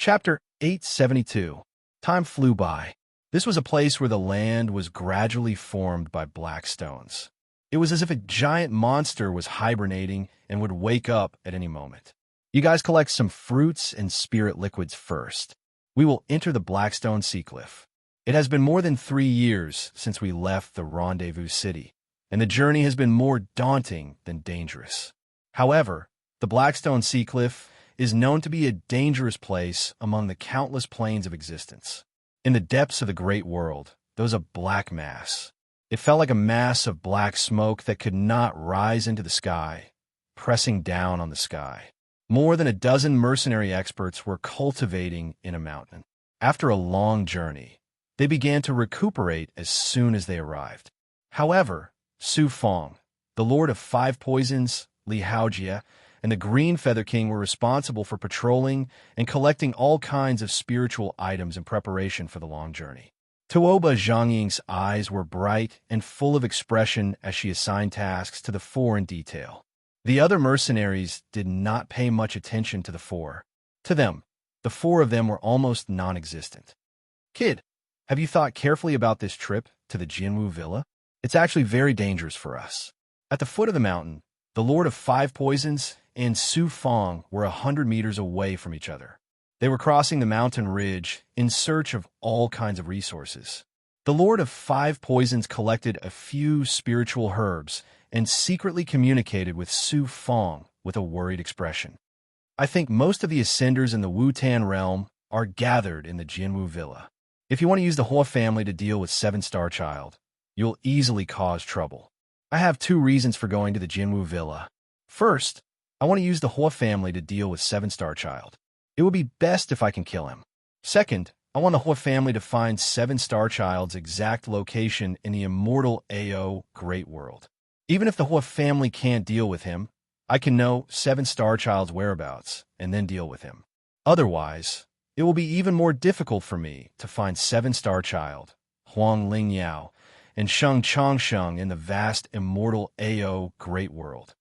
Chapter 872. Time flew by. This was a place where the land was gradually formed by black stones. It was as if a giant monster was hibernating and would wake up at any moment. You guys collect some fruits and spirit liquids first. We will enter the Blackstone Sea Cliff. It has been more than 3 years since we left the rendezvous city, and the journey has been more daunting than dangerous. However, the Blackstone Sea Cliff is known to be a dangerous place among the countless planes of existence. In the depths of the great world, there was a black mass. It felt like a mass of black smoke that could not rise into the sky, pressing down on the sky. More than a dozen mercenary experts were cultivating in a mountain. After a long journey, they began to recuperate as soon as they arrived. However, Su Fong, the Lord of Five Poisons, Li Haojia, and the Green Feather King were responsible for patrolling and collecting all kinds of spiritual items in preparation for the long journey. Tuoba Zhangying's eyes were bright and full of expression as she assigned tasks to the four in detail. The other mercenaries did not pay much attention to the four. To them, the four of them were almost non-existent. Kid, have you thought carefully about this trip to the Jinwu Villa? It's actually very dangerous for us. At the foot of the mountain, the Lord of Five Poisons and Su Fong were 100 meters away from each other. They were crossing the mountain ridge in search of all kinds of resources. The Lord of Five Poisons collected a few spiritual herbs and secretly communicated with Su Fong with a worried expression. I think most of the ascenders in the Wu-Tan realm are gathered in the Jinwu Villa. If you want to use the Hua family to deal with Seven-Star Child, you'll easily cause trouble. I have 2 reasons for going to the Jinwu Villa. First, I want to use the Hua family to deal with Seven-Star Child. It would be best if I can kill him. Second, I want the Hua family to find Seven-Star Child's exact location in the immortal AO Great World. Even if the Hua family can't deal with him, I can know Seven-Star Child's whereabouts and then deal with him. Otherwise, it will be even more difficult for me to find Seven-Star Child, Huang Ling Yao, and Sheng Changsheng in the vast immortal AO Great World.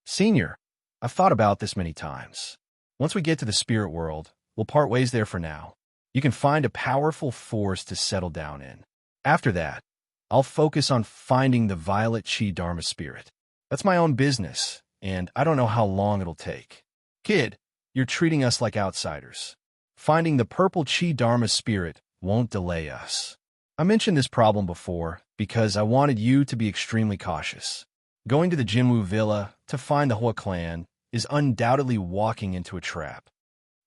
Senior, I've thought about this many times. Once we get to the spirit world, we'll part ways there for now. You can find a powerful force to settle down in. After that, I'll focus on finding the Violet Chi Dharma spirit. That's my own business, and I don't know how long it'll take. Kid, you're treating us like outsiders. Finding the purple Chi Dharma spirit won't delay us. I mentioned this problem before because I wanted you to be extremely cautious. Going to the Jinwu Villa to find the Hua clan is undoubtedly walking into a trap.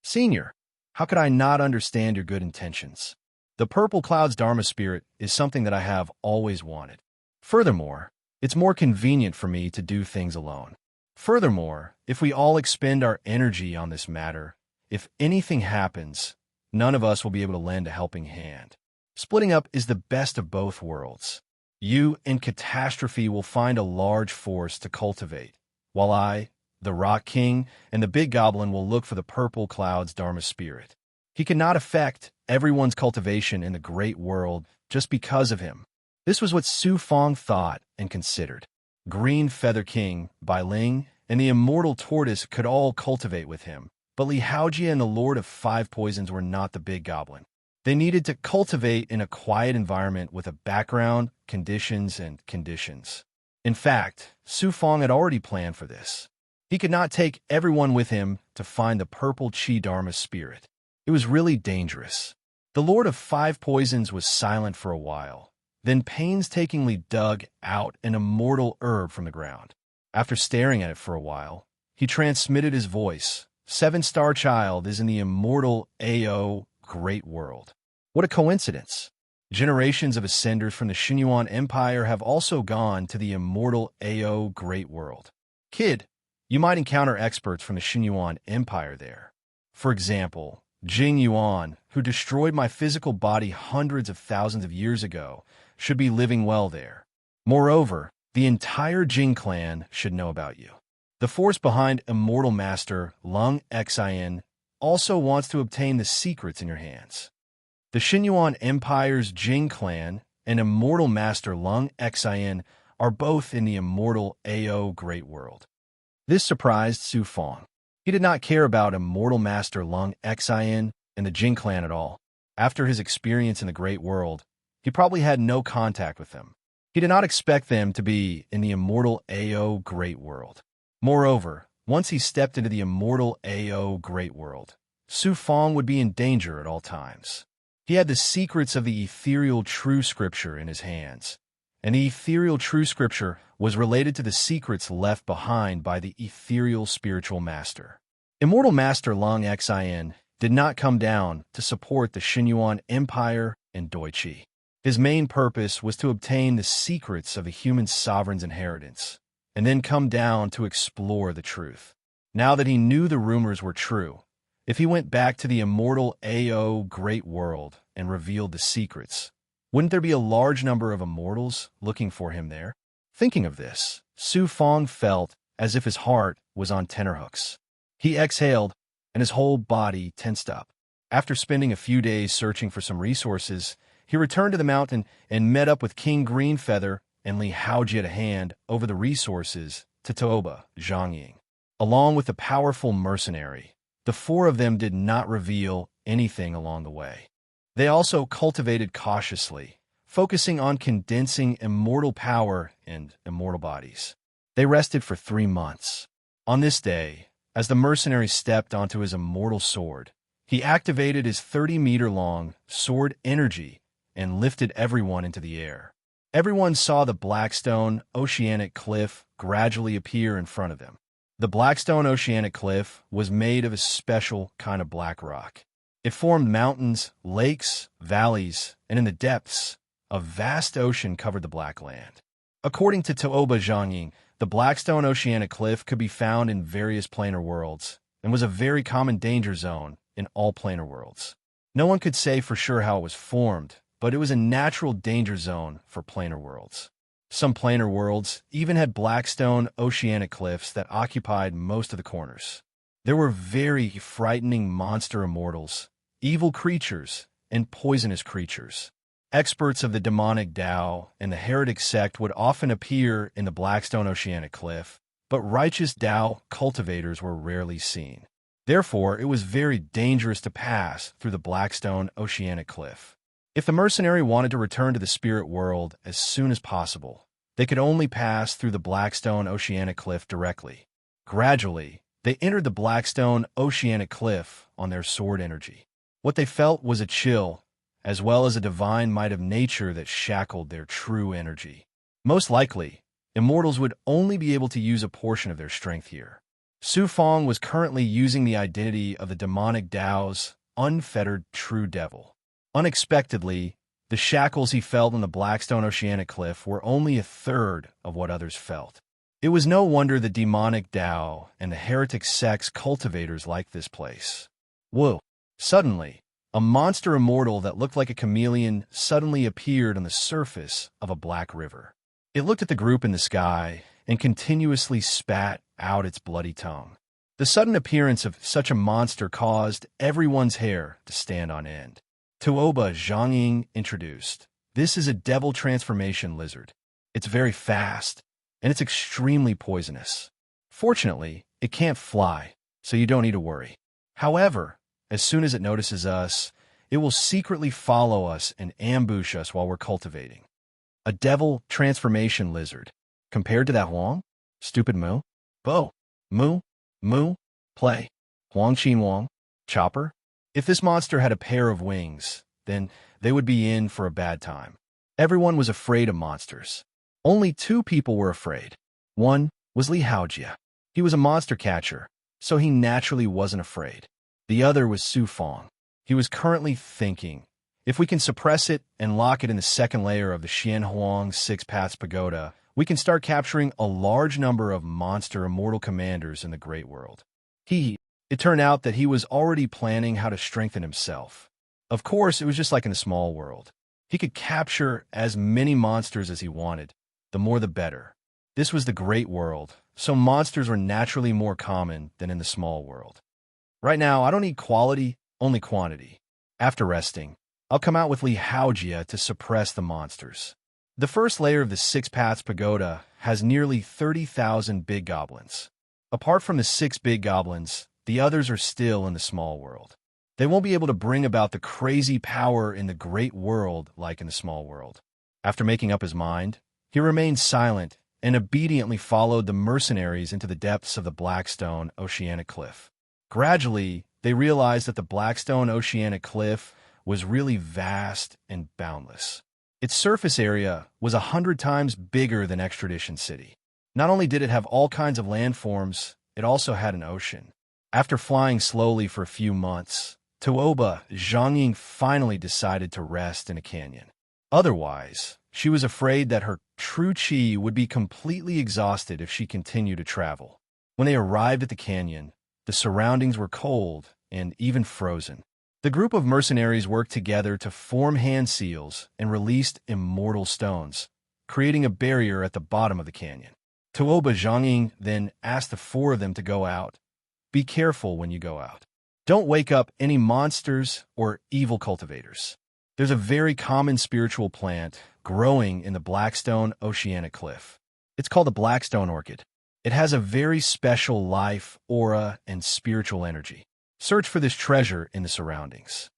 Senior, how could I not understand your good intentions? The Purple Cloud's Dharma spirit is something that I have always wanted. Furthermore, it's more convenient for me to do things alone. Furthermore, if we all expend our energy on this matter, if anything happens, none of us will be able to lend a helping hand. Splitting up is the best of both worlds. You and Catastrophe will find a large force to cultivate, while I, the Rock King, and the Big Goblin will look for the Purple Cloud's Dharma spirit. He cannot affect everyone's cultivation in the great world just because of him. This was what Su Fong thought and considered. Green Feather King, Bai Ling, and the Immortal Tortoise could all cultivate with him, but Li Haojia and the Lord of Five Poisons were not the Big Goblin. They needed to cultivate in a quiet environment with a background, conditions, and conditions. In fact, Su Fong had already planned for this. He could not take everyone with him to find the Purple Chi Dharma spirit. It was really dangerous. The Lord of Five Poisons was silent for a while, then painstakingly dug out an immortal herb from the ground. After staring at it for a while, he transmitted his voice. Seven-Star Child is in the immortal AO Great World. What a coincidence. Generations of ascenders from the Xinyuan Empire have also gone to the immortal AO Great World. Kid, you might encounter experts from the Xinyuan Empire there. For example, Jing Yuan, who destroyed my physical body hundreds of thousands of years ago, should be living well there. Moreover, the entire Jing clan should know about you. The force behind Immortal Master Lung Xin also wants to obtain the secrets in your hands. The Xinyuan Empire's Jing clan and Immortal Master Lung Xin are both in the immortal AO Great World. This surprised Su Fong. He did not care about Immortal Master Lung Xin, and the Jin clan at all. After his experience in the Great World, he probably had no contact with them. He did not expect them to be in the immortal Ao Great World. Moreover, once he stepped into the immortal Ao Great World, Su Fong would be in danger at all times. He had the secrets of the ethereal true scripture in his hands, and the ethereal true scripture was related to the secrets left behind by the ethereal spiritual master. Immortal Master Long Xin did not come down to support the Xinyuan Empire and Doichi. His main purpose was to obtain the secrets of the human sovereign's inheritance, and then come down to explore the truth. Now that he knew the rumors were true, if he went back to the immortal Ao Great World and revealed the secrets, wouldn't there be a large number of immortals looking for him there? Thinking of this, Su Fong felt as if his heart was on tenterhooks. He exhaled, and his whole body tensed up. After spending a few days searching for some resources, he returned to the mountain and met up with King Greenfeather and Li Haojie to hand over the resources to Toba Zhangying. Along with the powerful mercenary, the four of them did not reveal anything along the way. They also cultivated cautiously, focusing on condensing immortal power and immortal bodies. They rested for 3 months. On this day, as the mercenary stepped onto his immortal sword, he activated his 30-meter-long sword energy and lifted everyone into the air. Everyone saw the Blackstone Oceanic Cliff gradually appear in front of them. The Blackstone Oceanic Cliff was made of a special kind of black rock. It formed mountains, lakes, valleys, and in the depths, a vast ocean covered the black land. According to Toba Zhangying, the Blackstone Oceanic Cliff could be found in various planar worlds and was a very common danger zone in all planar worlds. No one could say for sure how it was formed, but it was a natural danger zone for planar worlds. Some planar worlds even had Blackstone Oceanic Cliffs that occupied most of the corners. There were very frightening monster immortals, evil creatures, and poisonous creatures. Experts of the demonic Tao and the heretic sect would often appear in the Blackstone Oceanic Cliff, but righteous Tao cultivators were rarely seen. Therefore, it was very dangerous to pass through the Blackstone Oceanic Cliff. If the mercenary wanted to return to the spirit world as soon as possible, they could only pass through the Blackstone Oceanic Cliff directly. Gradually, they entered the Blackstone Oceanic Cliff on their sword energy. What they felt was a chill, as well as a divine might of nature that shackled their true energy. Most likely, immortals would only be able to use a portion of their strength here. Su Fong was currently using the identity of the demonic Tao's unfettered true devil. Unexpectedly, the shackles he felt on the Blackstone Oceanic Cliff were only a third of what others felt. It was no wonder the demonic Tao and the heretic sect's cultivators liked this place. Whoa! Suddenly, a monster immortal that looked like a chameleon suddenly appeared on the surface of a black river. It looked at the group in the sky and continuously spat out its bloody tongue. The sudden appearance of such a monster caused everyone's hair to stand on end. Toba Zhangying introduced, "This is a devil transformation lizard. It's very fast, and it's extremely poisonous. Fortunately, it can't fly, so you don't need to worry. However, as soon as it notices us, it will secretly follow us and ambush us while we're cultivating." A devil transformation lizard. Compared to that Huang? Stupid Moo? Bo. Moo. Moo. Play. Huang Qin Wang. Chopper? If this monster had a pair of wings, then they would be in for a bad time. Everyone was afraid of monsters. Only 2 people were afraid. One was Li Haojie. He was a monster catcher, so he naturally wasn't afraid. The other was Su Fong. He was currently thinking, if we can suppress it and lock it in the second layer of the Xianhuang Six Paths Pagoda, we can start capturing a large number of monster immortal commanders in the Great World. It turned out that he was already planning how to strengthen himself. Of course, it was just like in the small world. He could capture as many monsters as he wanted. The more the better. This was the Great World, so monsters were naturally more common than in the small world. Right now, I don't need quality, only quantity. After resting, I'll come out with Li Haojie to suppress the monsters. The first layer of the Six Paths Pagoda has nearly 30,000 big goblins. Apart from the 6 big goblins, the others are still in the small world. They won't be able to bring about the crazy power in the great world like in the small world. After making up his mind, he remained silent and obediently followed the mercenaries into the depths of the Blackstone Oceanic Cliff. Gradually, they realized that the Blackstone Oceanic Cliff was really vast and boundless. Its surface area was 100 times bigger than Extradition City. Not only did it have all kinds of landforms, it also had an ocean. After flying slowly for a few months, Tuoba Zhongying finally decided to rest in a canyon. Otherwise, she was afraid that her true chi would be completely exhausted if she continued to travel. When they arrived at the canyon, the surroundings were cold and even frozen. The group of mercenaries worked together to form hand seals and released immortal stones, creating a barrier at the bottom of the canyon. Tuoba Zhongying then asked the four of them to go out. Be careful when you go out. Don't wake up any monsters or evil cultivators. There's a very common spiritual plant growing in the Blackstone Oceanic Cliff. It's called the Blackstone Orchid. It has a very special life, aura, and spiritual energy. Search for this treasure in the surroundings.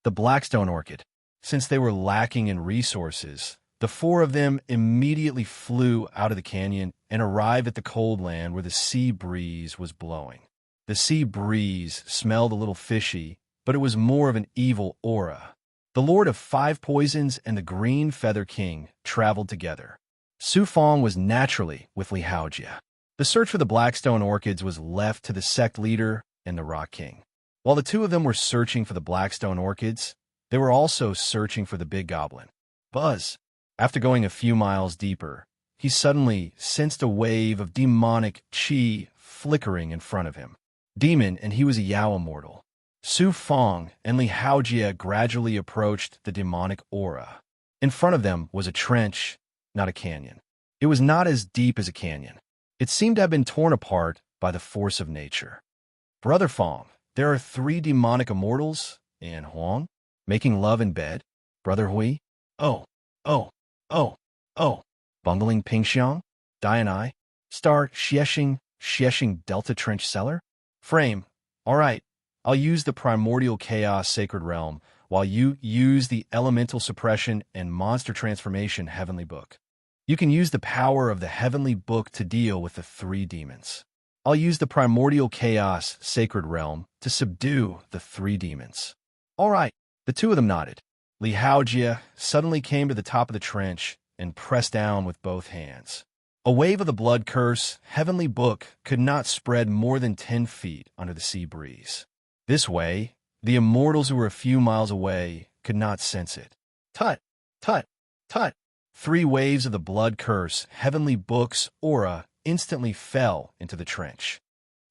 The Blackstone Orchid. Since they were lacking in resources, the four of them immediately flew out of the canyon and arrived at the cold land where the sea breeze was blowing. The sea breeze smelled a little fishy, but it was more of an evil aura. The Lord of Five Poisons and the Green Feather King traveled together. Su Fong was naturally with Li Haojia. The search for the Blackstone Orchids was left to the sect leader and the Rock King. While the two of them were searching for the Blackstone Orchids, they were also searching for the Big Goblin. Buzz. After going a few miles deeper, he suddenly sensed a wave of demonic chi flickering in front of him. Demon, and he was a Yao immortal. Su Fong and Li Haojia gradually approached the demonic aura. In front of them was a trench, not a canyon. It was not as deep as a canyon. It seemed to have been torn apart by the force of nature. Brother Fong, there are 3 demonic immortals, and Huang, making love in bed. Brother Hui, oh, bungling Pingxiang, Dianai, Star Xiexing Delta Trench Cellar. Frame, all right, I'll use the Primordial Chaos Sacred Realm, while you use the Elemental Suppression and Monster Transformation Heavenly Book. You can use the power of the Heavenly Book to deal with the 3 demons. I'll use the Primordial Chaos Sacred Realm to subdue the 3 demons. All right, the 2 of them nodded. Li Haojia suddenly came to the top of the trench and pressed down with both hands. A wave of the blood curse, Heavenly Book, could not spread more than 10 feet under the sea breeze. This way, the immortals who were a few miles away could not sense it. Tut, tut, tut. 3 waves of the blood curse, Heavenly Book's aura, instantly fell into the trench.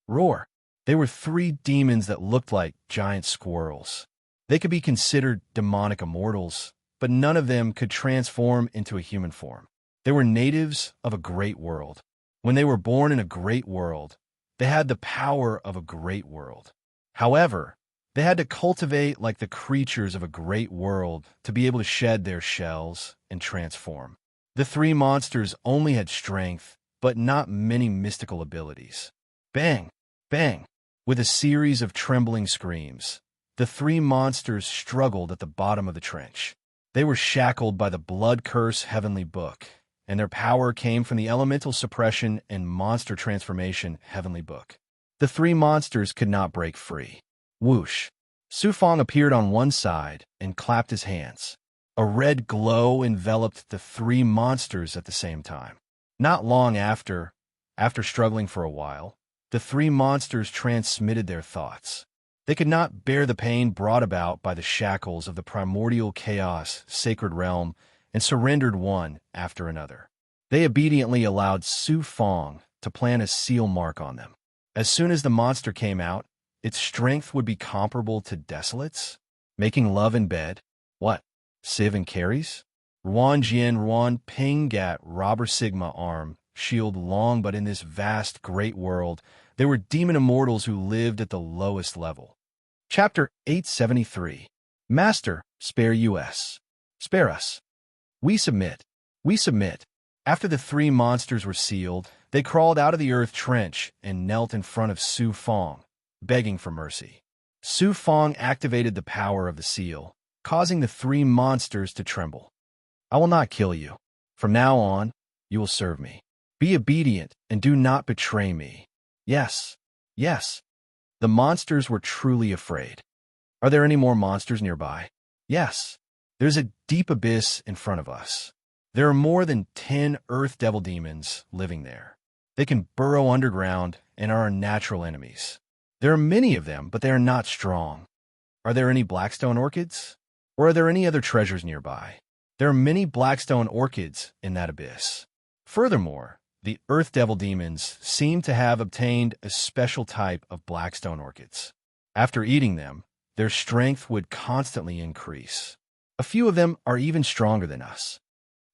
Roar. They were 3 demons that looked like giant squirrels. They could be considered demonic immortals, but none of them could transform into a human form. They were natives of a great world. When they were born in a great world, they had the power of a great world. However, they had to cultivate like the creatures of a great world to be able to shed their shells and transform. The 3 monsters only had strength, but not many mystical abilities. Bang! Bang! With a series of trembling screams, the 3 monsters struggled at the bottom of the trench. They were shackled by the blood curse Heavenly Book, and their power came from the Elemental Suppression and Monster Transformation Heavenly Book. The 3 monsters could not break free. Whoosh! Su Fong appeared on one side and clapped his hands. A red glow enveloped the 3 monsters at the same time. Not long after struggling for a while, the 3 monsters transmitted their thoughts. They could not bear the pain brought about by the shackles of the Primordial Chaos Sacred Realm and surrendered one after another. They obediently allowed Su Fong to plant a seal mark on them. As soon as the monster came out, its strength would be comparable to Desolate's. Making love in bed? What? Civ and carries? Ruan Jian Ruan Ping Gat Robber Sigma Arm Shield Long, but in this vast great world, there were demon immortals who lived at the lowest level. Chapter 873. Master, spare us. Spare us. We submit. We submit. After the 3 monsters were sealed, they crawled out of the earth trench and knelt in front of Su Fong, begging for mercy. Su Fong activated the power of the seal, causing the three monsters to tremble. I will not kill you. From now on, you will serve me. Be obedient and do not betray me. Yes, yes. The monsters were truly afraid. Are there any more monsters nearby? Yes. There's a deep abyss in front of us. There are more than 10 earth devil demons living there. They can burrow underground and are our natural enemies. There are many of them, but they are not strong. Are there any blackstone orchids? Or are there any other treasures nearby? There are many blackstone orchids in that abyss. Furthermore, the earth devil demons seem to have obtained a special type of blackstone orchids. After eating them, their strength would constantly increase. A few of them are even stronger than us.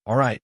All right,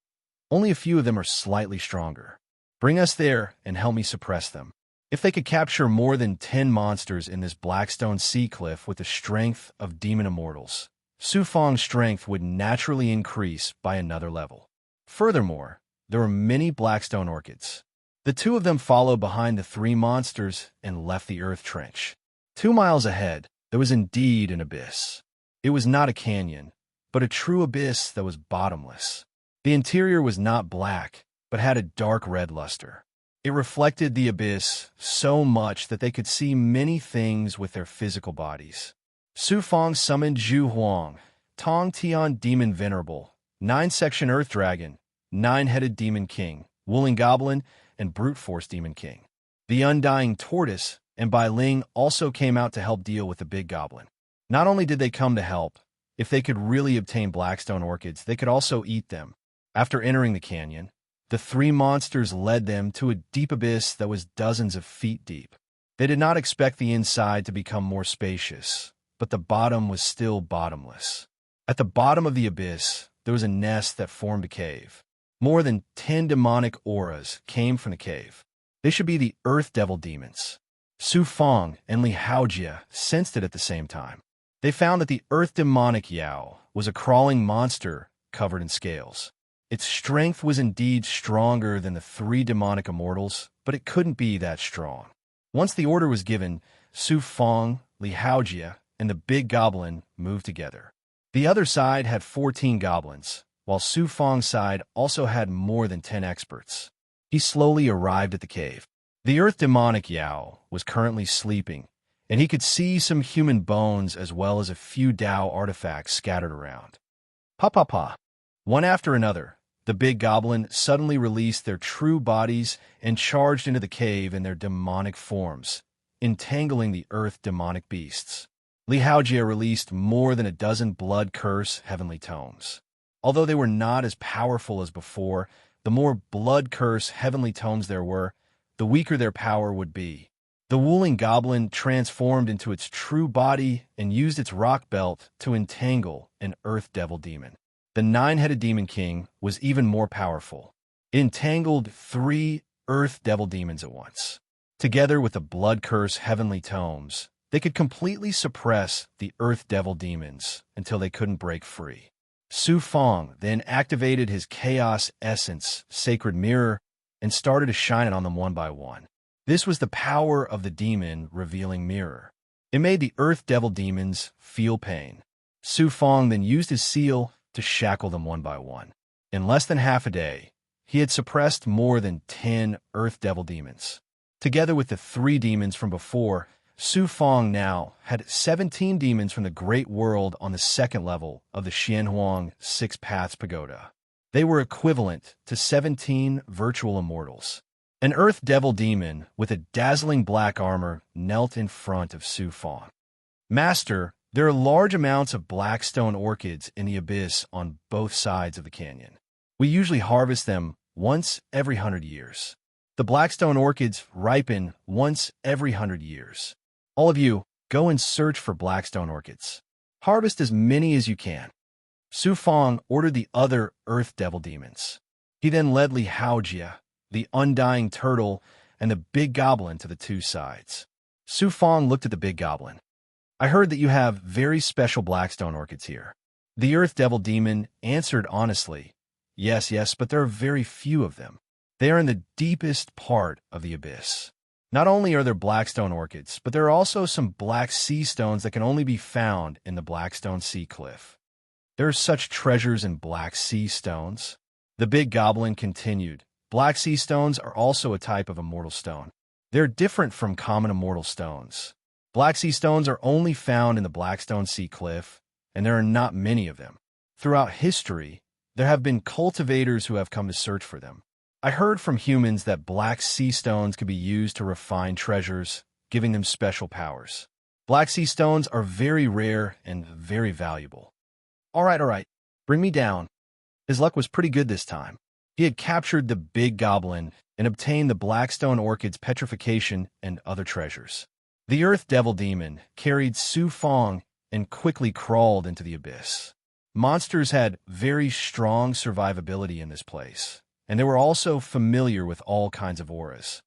only a few of them are slightly stronger. Bring us there and help me suppress them. If they could capture more than 10 monsters in this blackstone sea cliff with the strength of demon immortals, Su Fong's strength would naturally increase by another level. Furthermore, there were many blackstone orchids. The two of them followed behind the three monsters and left the earth trench. 2 miles ahead, there was indeed an abyss. It was not a canyon, but a true abyss that was bottomless. The interior was not black, but had a dark red luster. It reflected the abyss so much that they could see many things with their physical bodies. Su Fong summoned Zhu Huang, Tong Tian Demon Venerable, 9-section Earth Dragon, 9-headed Demon King, Wooling Goblin, and Brute Force Demon King. The Undying Tortoise and Bai Ling also came out to help deal with the Big Goblin. Not only did they come to help, if they could really obtain blackstone orchids, they could also eat them. After entering the canyon, the three monsters led them to a deep abyss that was dozens of feet deep. They did not expect the inside to become more spacious, but the bottom was still bottomless. At the bottom of the abyss, there was a nest that formed a cave. More than 10 demonic auras came from the cave. They should be the earth devil demons. Su Fong and Li Haojia sensed it at the same time. They found that the earth demonic Yao was a crawling monster covered in scales. Its strength was indeed stronger than the 3 demonic immortals, but it couldn't be that strong. Once the order was given, Su Fong, Li Haojia, and the Big Goblin moved together. The other side had 14 goblins, while Su Fong's side also had more than 10 experts. He slowly arrived at the cave. The earth demonic Yao was currently sleeping, and he could see some human bones as well as a few Dao artifacts scattered around. Pa pa pa. One after another, the Big Goblin suddenly released their true bodies and charged into the cave in their demonic forms, entangling the earth demonic beasts. Li Haojia released more than a dozen blood curse heavenly tomes. Although they were not as powerful as before, the more blood curse heavenly tomes there were, the weaker their power would be. The Wooling Goblin transformed into its true body and used its rock belt to entangle an earth devil demon. The 9-headed Demon King was even more powerful. It entangled 3 earth devil demons at once. Together with the blood curse heavenly tomes, they could completely suppress the earth devil demons until they couldn't break free. Su Fong then activated his chaos essence sacred mirror and started to shine it on them one by one. This was the power of the demon revealing mirror. It made the earth devil demons feel pain. Su Fong then used his seal to shackle them one by one. In less than half a day, he had suppressed more than 10 earth devil demons. Together with the 3 demons from before, Su Fong now had 17 demons from the Great World on the 2nd level of the Xianhuang 6 Paths Pagoda. They were equivalent to 17 virtual immortals. An earth devil demon with a dazzling black armor knelt in front of Su Fong. Master, there are large amounts of blackstone orchids in the abyss on both sides of the canyon. We usually harvest them once every 100 years. The blackstone orchids ripen once every 100 years. All of you, go and search for blackstone orchids. Harvest as many as you can. Su Fong ordered the other earth devil demons. He then led Li Haojia, the undying turtle, and the Big Goblin to the 2 sides. Su Fong looked at the Big Goblin. I heard that you have very special blackstone orchids here. The earth devil demon answered honestly, yes, but there are very few of them. They are in the deepest part of the abyss. Not only are there blackstone orchids, but there are also some black sea stones that can only be found in the Blackstone Sea Cliff. There are such treasures in black sea stones. The big goblin continued. Black sea stones are also a type of immortal stone. They're different from common immortal stones. Black sea stones are only found in the Blackstone Sea Cliff, and there are not many of them. Throughout history, there have been cultivators who have come to search for them. I heard from humans that black sea stones could be used to refine treasures, giving them special powers. Black sea stones are very rare and very valuable. All right, bring me down. His luck was pretty good this time. He had captured the big goblin and obtained the Blackstone Orchid's petrification and other treasures. The Earth Devil Demon carried Su Fong and quickly crawled into the abyss. Monsters had very strong survivability in this place, and they were also familiar with all kinds of auras.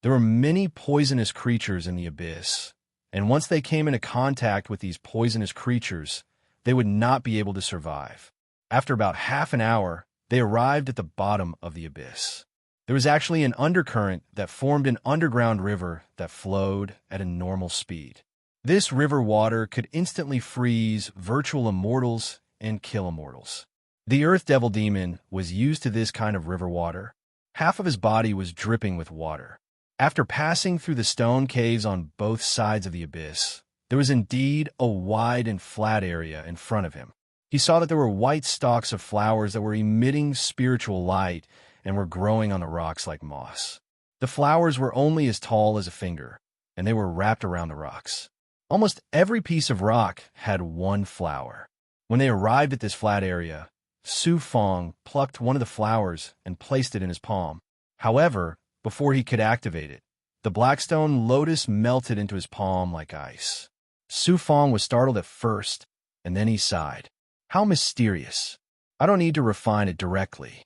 There were many poisonous creatures in the abyss, and once they came into contact with these poisonous creatures, they would not be able to survive. After about half an hour, they arrived at the bottom of the abyss. There was actually an undercurrent that formed an underground river that flowed at a normal speed. This river water could instantly freeze virtual immortals and kill immortals. The Earth Devil Demon was used to this kind of river water. Half of his body was dripping with water. After passing through the stone caves on both sides of the abyss, there was indeed a wide and flat area in front of him. He saw that there were white stalks of flowers that were emitting spiritual light and were growing on the rocks like moss. The flowers were only as tall as a finger, and they were wrapped around the rocks. Almost every piece of rock had one flower. When they arrived at this flat area, Su Fong plucked one of the flowers and placed it in his palm. However, before he could activate it, the Blackstone lotus melted into his palm like ice. Su Fong was startled at first, and then he sighed. How mysterious. I don't need to refine it directly.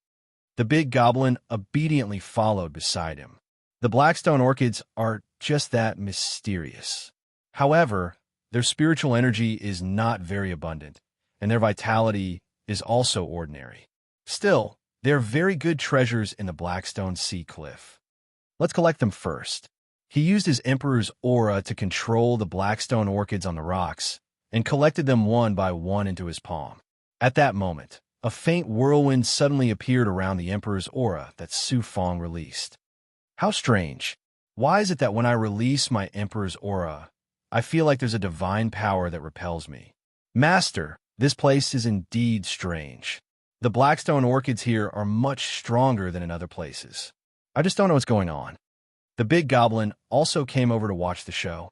The big goblin obediently followed beside him. The Blackstone orchids are just that mysterious. However, their spiritual energy is not very abundant, and their vitality is also ordinary. Still, they are very good treasures in the Blackstone Sea Cliff. Let's collect them first. He used his Emperor's aura to control the Blackstone orchids on the rocks, and collected them one by one into his palm. At that moment, a faint whirlwind suddenly appeared around the Emperor's aura that Su Fong released. How strange. Why is it that when I release my Emperor's aura, I feel like there's a divine power that repels me? Master, this place is indeed strange. The Blackstone orchids here are much stronger than in other places. I just don't know what's going on. The big goblin also came over to watch the show.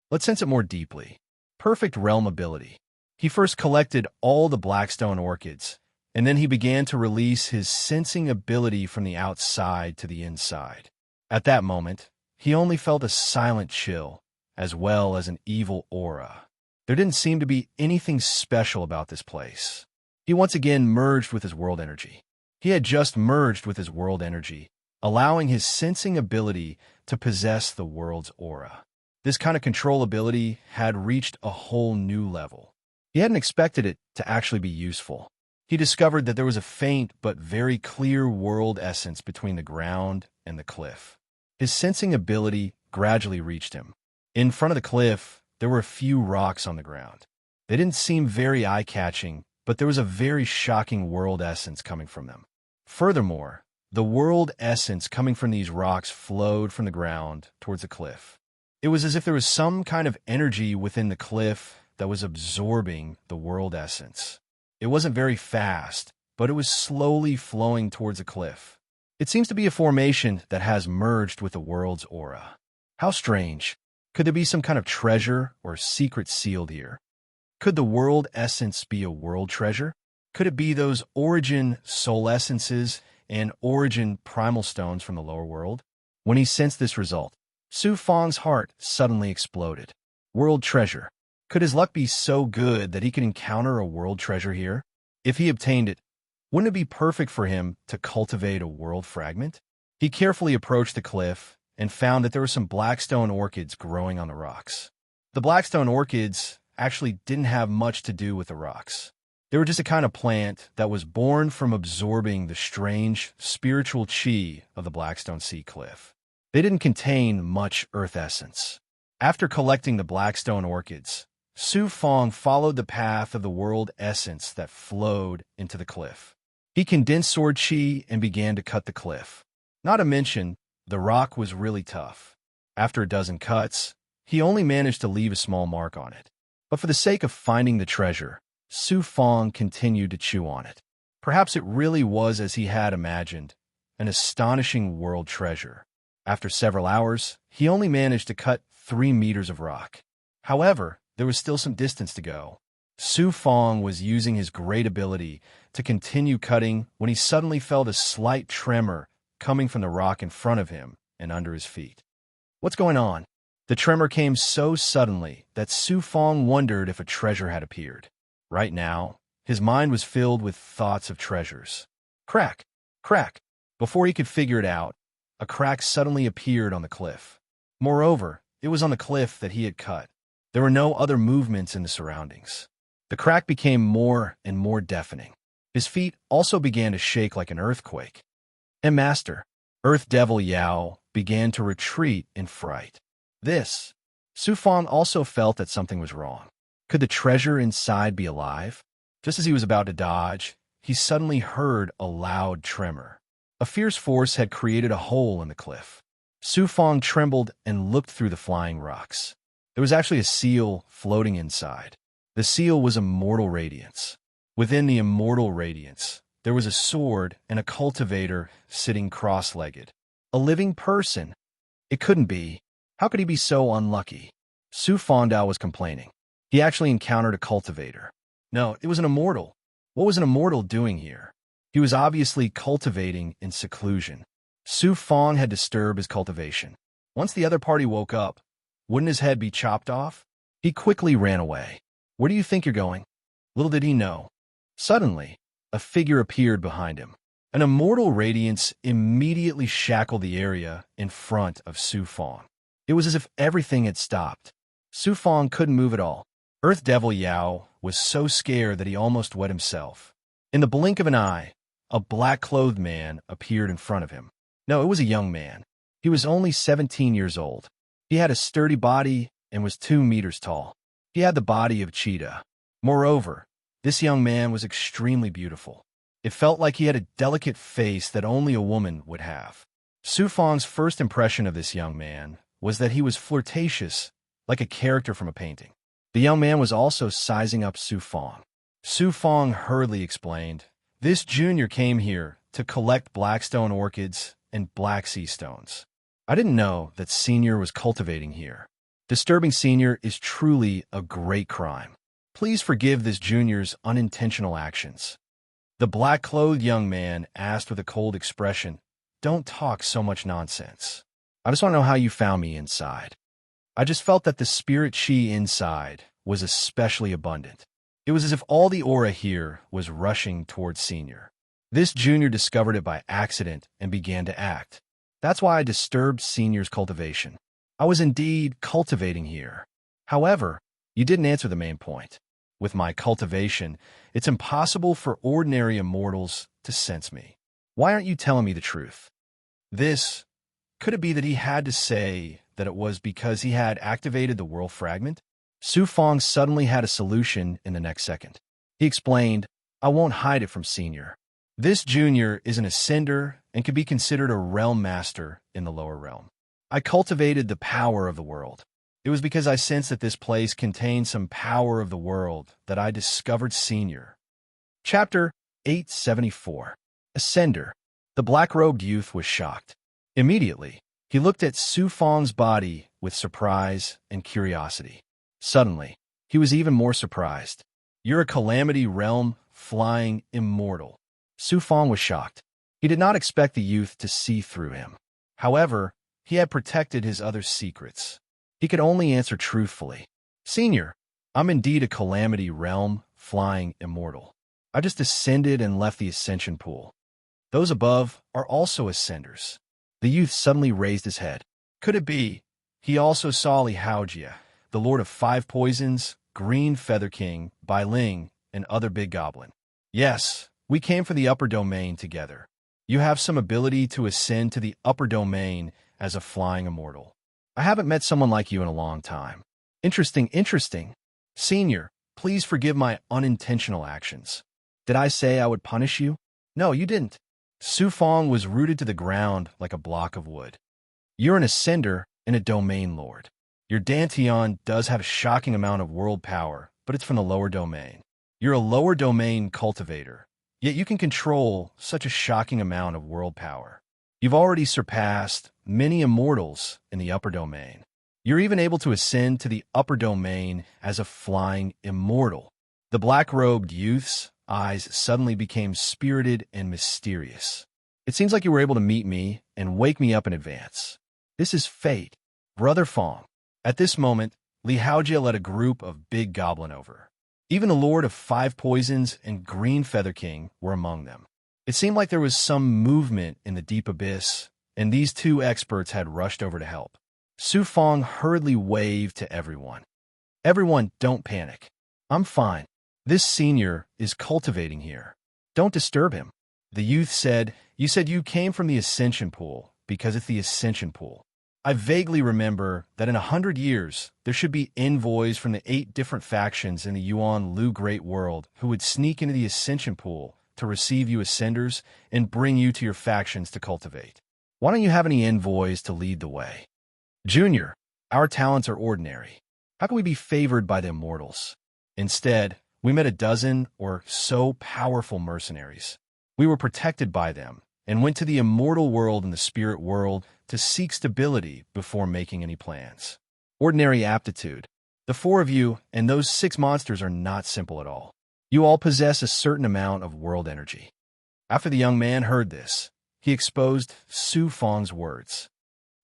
Let's sense it more deeply. Perfect realm ability. He first collected all the Blackstone orchids, and then he began to release his sensing ability from the outside to the inside. At that moment, he only felt a silent chill, as well as an evil aura. There didn't seem to be anything special about this place. He once again merged with his world energy. He had just merged with his world energy, allowing his sensing ability to possess the world's aura. This kind of control ability had reached a whole new level. He hadn't expected it to actually be useful. He discovered that there was a faint but very clear world essence between the ground and the cliff. His sensing ability gradually reached him. In front of the cliff, there were a few rocks on the ground. They didn't seem very eye-catching, but there was a very shocking world essence coming from them. Furthermore, the world essence coming from these rocks flowed from the ground towards the cliff. It was as if there was some kind of energy within the cliff that was absorbing the world essence. It wasn't very fast, but it was slowly flowing towards the cliff. It seems to be a formation that has merged with the world's aura. How strange. Could there be some kind of treasure or secret sealed here? Could the world essence be a world treasure? Could it be those origin soul essences and origin primal stones from the lower world? When he sensed this result, Su Fong's heart suddenly exploded. World treasure. Could his luck be so good that he could encounter a world treasure here? If he obtained it, wouldn't it be perfect for him to cultivate a world fragment? He carefully approached the cliff and found that there were some Blackstone orchids growing on the rocks. The Blackstone orchids actually didn't have much to do with the rocks. They were just a kind of plant that was born from absorbing the strange spiritual chi of the Blackstone Sea Cliff. They didn't contain much earth essence. After collecting the blackstone orchids, Su Fong followed the path of the world essence that flowed into the cliff. He condensed sword chi and began to cut the cliff. Not to mention, the rock was really tough. After a dozen cuts, he only managed to leave a small mark on it. But for the sake of finding the treasure, Su Fong continued to chew on it. Perhaps it really was as he had imagined, an astonishing world treasure. After several hours, he only managed to cut 3 meters of rock. However, there was still some distance to go. Su Fong was using his great ability to continue cutting when he suddenly felt a slight tremor coming from the rock in front of him and under his feet. What's going on? The tremor came so suddenly that Su Fong wondered if a treasure had appeared. Right now, his mind was filled with thoughts of treasures. Crack! Crack! Before he could figure it out, a crack suddenly appeared on the cliff. Moreover, it was on the cliff that he had cut. There were no other movements in the surroundings. The crack became more and more deafening. His feet also began to shake like an earthquake. And Master, Earth Devil Yao, began to retreat in fright. Su Fong also felt that something was wrong. Could the treasure inside be alive? Just as he was about to dodge, he suddenly heard a loud tremor. A fierce force had created a hole in the cliff. Su Fong trembled and looked through the flying rocks. There was actually a seal floating inside. The seal was immortal radiance. Within the immortal radiance, there was a sword and a cultivator sitting cross-legged. A living person. It couldn't be. How could he be so unlucky? Su Fongdao was complaining. He actually encountered a cultivator. No, it was an immortal. What was an immortal doing here? He was obviously cultivating in seclusion. Su Fong had disturbed his cultivation. Once the other party woke up, wouldn't his head be chopped off? He quickly ran away. Where do you think you're going? Little did he know. Suddenly, a figure appeared behind him. An immortal radiance immediately shackled the area in front of Su Fong. It was as if everything had stopped. Su Fong couldn't move at all. Earth Devil Yao was so scared that he almost wet himself. In the blink of an eye, a black-clothed man appeared in front of him. No, it was a young man. He was only 17 years old. He had a sturdy body and was 2 meters tall. He had the body of a cheetah. Moreover, this young man was extremely beautiful. It felt like he had a delicate face that only a woman would have. Su Fong's first impression of this young man was that he was flirtatious, like a character from a painting. The young man was also sizing up Su Fong. Su Fong hurriedly explained, "This junior came here to collect blackstone orchids and black sea stones. I didn't know that Senior was cultivating here. Disturbing Senior is truly a great crime. Please forgive this junior's unintentional actions." The black-clothed young man asked with a cold expression, "Don't talk so much nonsense. I just want to know how you found me inside." I just felt that the spirit chi inside was especially abundant. It was as if all the aura here was rushing towards Senior. This junior discovered it by accident and began to act. That's why I disturbed Senior's cultivation. I was indeed cultivating here. However, you didn't answer the main point. With my cultivation, it's impossible for ordinary immortals to sense me. Why aren't you telling me the truth? Could it be that he had to say that it was because he had activated the world fragment? Su Fong suddenly had a solution in the next second. He explained, "I won't hide it from Senior. This junior is an ascender and could be considered a realm master in the lower realm. I cultivated the power of the world. It was because I sensed that this place contained some power of the world that I discovered Senior." Chapter 874. Ascender. The black-robed youth was shocked. Immediately, he looked at Su Fong's body with surprise and curiosity. Suddenly, he was even more surprised. "You're a Calamity Realm flying immortal." Su Fong was shocked. He did not expect the youth to see through him. However, he had protected his other secrets. He could only answer truthfully. "Senior, I'm indeed a Calamity Realm flying immortal. I just ascended and left the ascension pool. Those above are also ascenders." The youth suddenly raised his head. Could it be? He also saw Li Haojia, the Lord of 5 Poisons, Green Feather King, Bai Ling, and other big goblin. "Yes, we came for the upper domain together. You have some ability to ascend to the upper domain as a flying immortal. I haven't met someone like you in a long time. Interesting, interesting. Senior, please forgive my unintentional actions. Did I say I would punish you? No, you didn't. Su Fong was rooted to the ground like a block of wood. You're an ascender and a domain lord. Your Dantian does have a shocking amount of world power, but it's from the lower domain. You're a lower domain cultivator, yet you can control such a shocking amount of world power. You've already surpassed many immortals in the upper domain. You're even able to ascend to the upper domain as a flying immortal. The black-robed youth's eyes suddenly became spirited and mysterious. It seems like you were able to meet me and wake me up in advance. This is fate, Brother Fong. At this moment, Li Haojia led a group of big goblin over. Even the Lord of Five Poisons and Green Feather King were among them. It seemed like there was some movement in the deep abyss, and these two experts had rushed over to help. Su Fong hurriedly waved to everyone. Everyone, don't panic. I'm fine. This senior is cultivating here. Don't disturb him. The youth said, You said you came from the Ascension Pool because it's the Ascension Pool. I vaguely remember that in 100 years, there should be envoys from the 8 different factions in the Yuan Lu Great World who would sneak into the Ascension Pool to receive you ascenders and bring you to your factions to cultivate. Why don't you have any envoys to lead the way? Junior, our talents are ordinary. How can we be favored by the immortals? Instead, we met a dozen or so powerful mercenaries. We were protected by them and went to the immortal world and the spirit world to seek stability before making any plans. Ordinary aptitude. The 4 of you and those 6 monsters are not simple at all. You all possess a certain amount of world energy. After the young man heard this, he exposed Su Fong's words.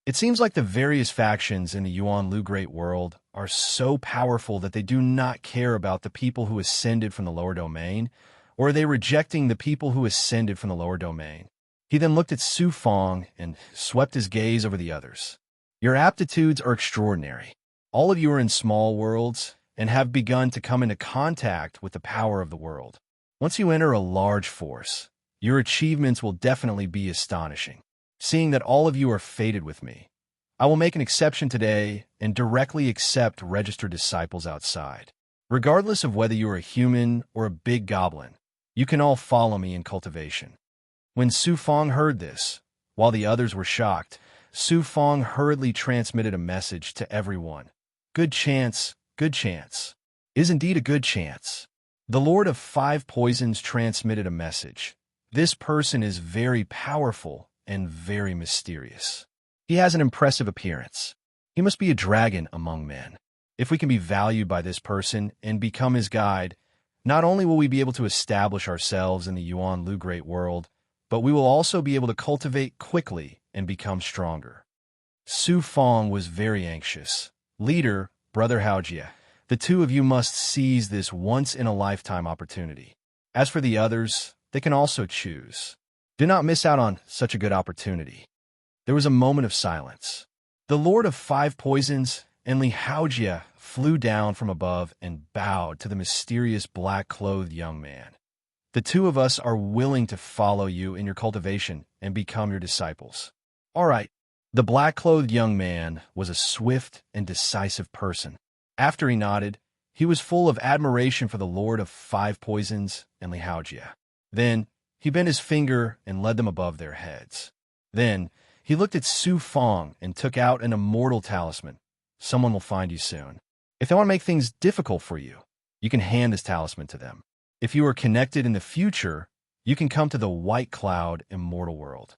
It seems like the various factions in the Yuan Lu Great World are so powerful that they do not care about the people who ascended from the lower domain, or are they rejecting the people who ascended from the lower domain? He then looked at Su Fong and swept his gaze over the others. Your aptitudes are extraordinary. All of you are in small worlds and have begun to come into contact with the power of the world. Once you enter a large force, your achievements will definitely be astonishing. Seeing that all of you are fated with me, I will make an exception today and directly accept registered disciples outside. Regardless of whether you are a human or a big goblin, you can all follow me in cultivation. When Su Fong heard this, while the others were shocked, Su Fong hurriedly transmitted a message to everyone. Good chance, good chance. Is indeed a good chance. The Lord of Five Poisons transmitted a message. This person is very powerful and very mysterious. He has an impressive appearance. He must be a dragon among men. If we can be valued by this person and become his guide, not only will we be able to establish ourselves in the Yuan Lu Great World, but we will also be able to cultivate quickly and become stronger. Su Fong was very anxious. Leader, Brother Haojia, the 2 of you must seize this once-in-a-lifetime opportunity. As for the others, they can also choose. Do not miss out on such a good opportunity. There was a moment of silence. The Lord of Five Poisons and Li Haojia flew down from above and bowed to the mysterious black-clothed young man. The 2 of us are willing to follow you in your cultivation and become your disciples. All right. The black-clothed young man was a swift and decisive person. After he nodded, he was full of admiration for the Lord of Five Poisons and Li Haojia. Then, he bent his finger and led them above their heads. Then, he looked at Su Fong and took out an immortal talisman. Someone will find you soon. If they want to make things difficult for you, you can hand this talisman to them. If you are connected in the future, you can come to the White Cloud Immortal World.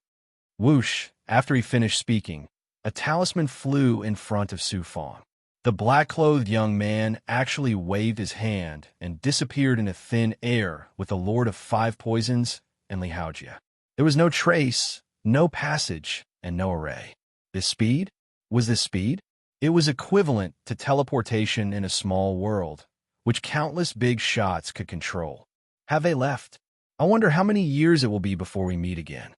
Whoosh! After he finished speaking, a talisman flew in front of Su Fong. The black-clothed young man actually waved his hand and disappeared into thin air with the Lord of Five Poisons and Li Haojia. There was no trace, no passage, and no array. This speed? Was this speed? It was equivalent to teleportation in a small world, which countless big shots could control. Have they left? I wonder how many years it will be before we meet again.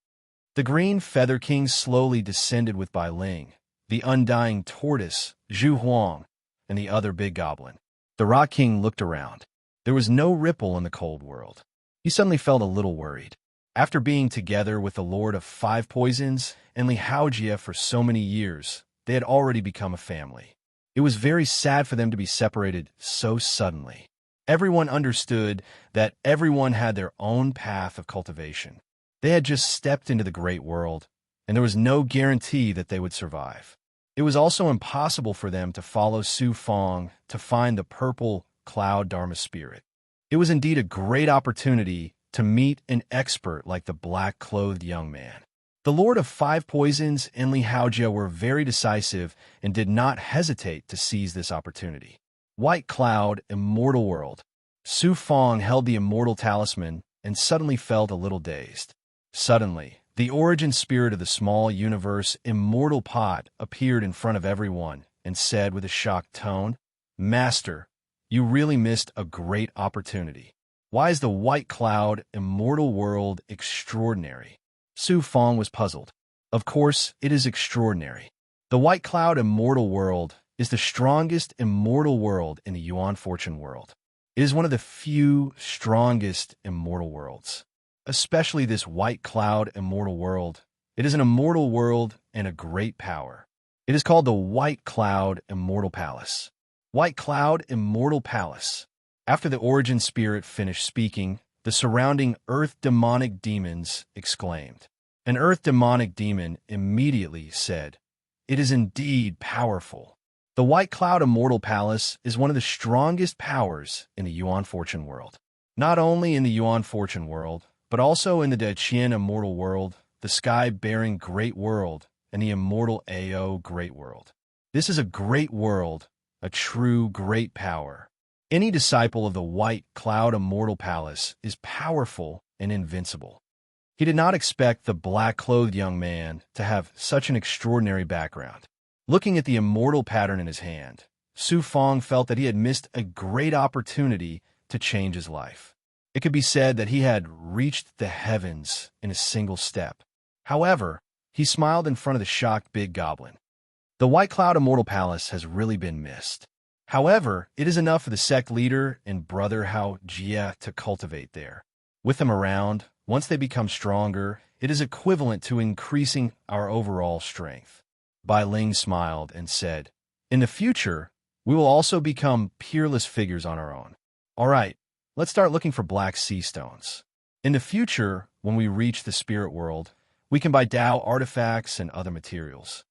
The Green Feather King slowly descended with Bai Ling, the Undying Tortoise, Zhu Huang, and the other big goblin. The Rock King looked around. There was no ripple in the cold world. He suddenly felt a little worried. After being together with the Lord of Five Poisons and Lihaojia for so many years, they had already become a family. It was very sad for them to be separated so suddenly. Everyone understood that everyone had their own path of cultivation. They had just stepped into the great world, and there was no guarantee that they would survive. It was also impossible for them to follow Su Fong to find the purple cloud Dharma spirit. It was indeed a great opportunity to meet an expert like the black-clothed young man. The Lord of Five Poisons and Lihaojia were very decisive and did not hesitate to seize this opportunity. White Cloud, Immortal World. Su Fong held the immortal talisman and suddenly felt a little dazed. Suddenly, the origin spirit of the small universe immortal pot appeared in front of everyone and said with a shocked tone, "Master, you really missed a great opportunity. Why is the White Cloud Immortal World extraordinary?" Su Fong was puzzled. Of course, it is extraordinary. The White Cloud Immortal World is the strongest immortal world in the Yuan Fortune world. It is one of the few strongest immortal worlds. Especially this White Cloud Immortal World. It is an immortal world and a great power. It is called the White Cloud Immortal Palace. White Cloud Immortal Palace. After the origin spirit finished speaking, the surrounding earth demonic demons exclaimed. An earth demonic demon immediately said, "It is indeed powerful." The White Cloud Immortal Palace is one of the strongest powers in the Yuan Fortune world. Not only in the Yuan Fortune world, but also in the Daqian Immortal World, the Sky-Bearing Great World, and the Immortal Ao Great World. This is a great world, a true great power. Any disciple of the White Cloud Immortal Palace is powerful and invincible. He did not expect the black-clothed young man to have such an extraordinary background. Looking at the immortal pattern in his hand, Su Fong felt that he had missed a great opportunity to change his life. It could be said that he had reached the heavens in a single step. However, he smiled in front of the shocked big goblin. The White Cloud Immortal Palace has really been missed. However, it is enough for the sect leader and brother Hao Jia to cultivate there. With them around, once they become stronger, it is equivalent to increasing our overall strength. Bai Ling smiled and said, "In the future, we will also become peerless figures on our own. All right, let's start looking for black sea stones. In the future, when we reach the spirit world, we can buy Tao artifacts and other materials."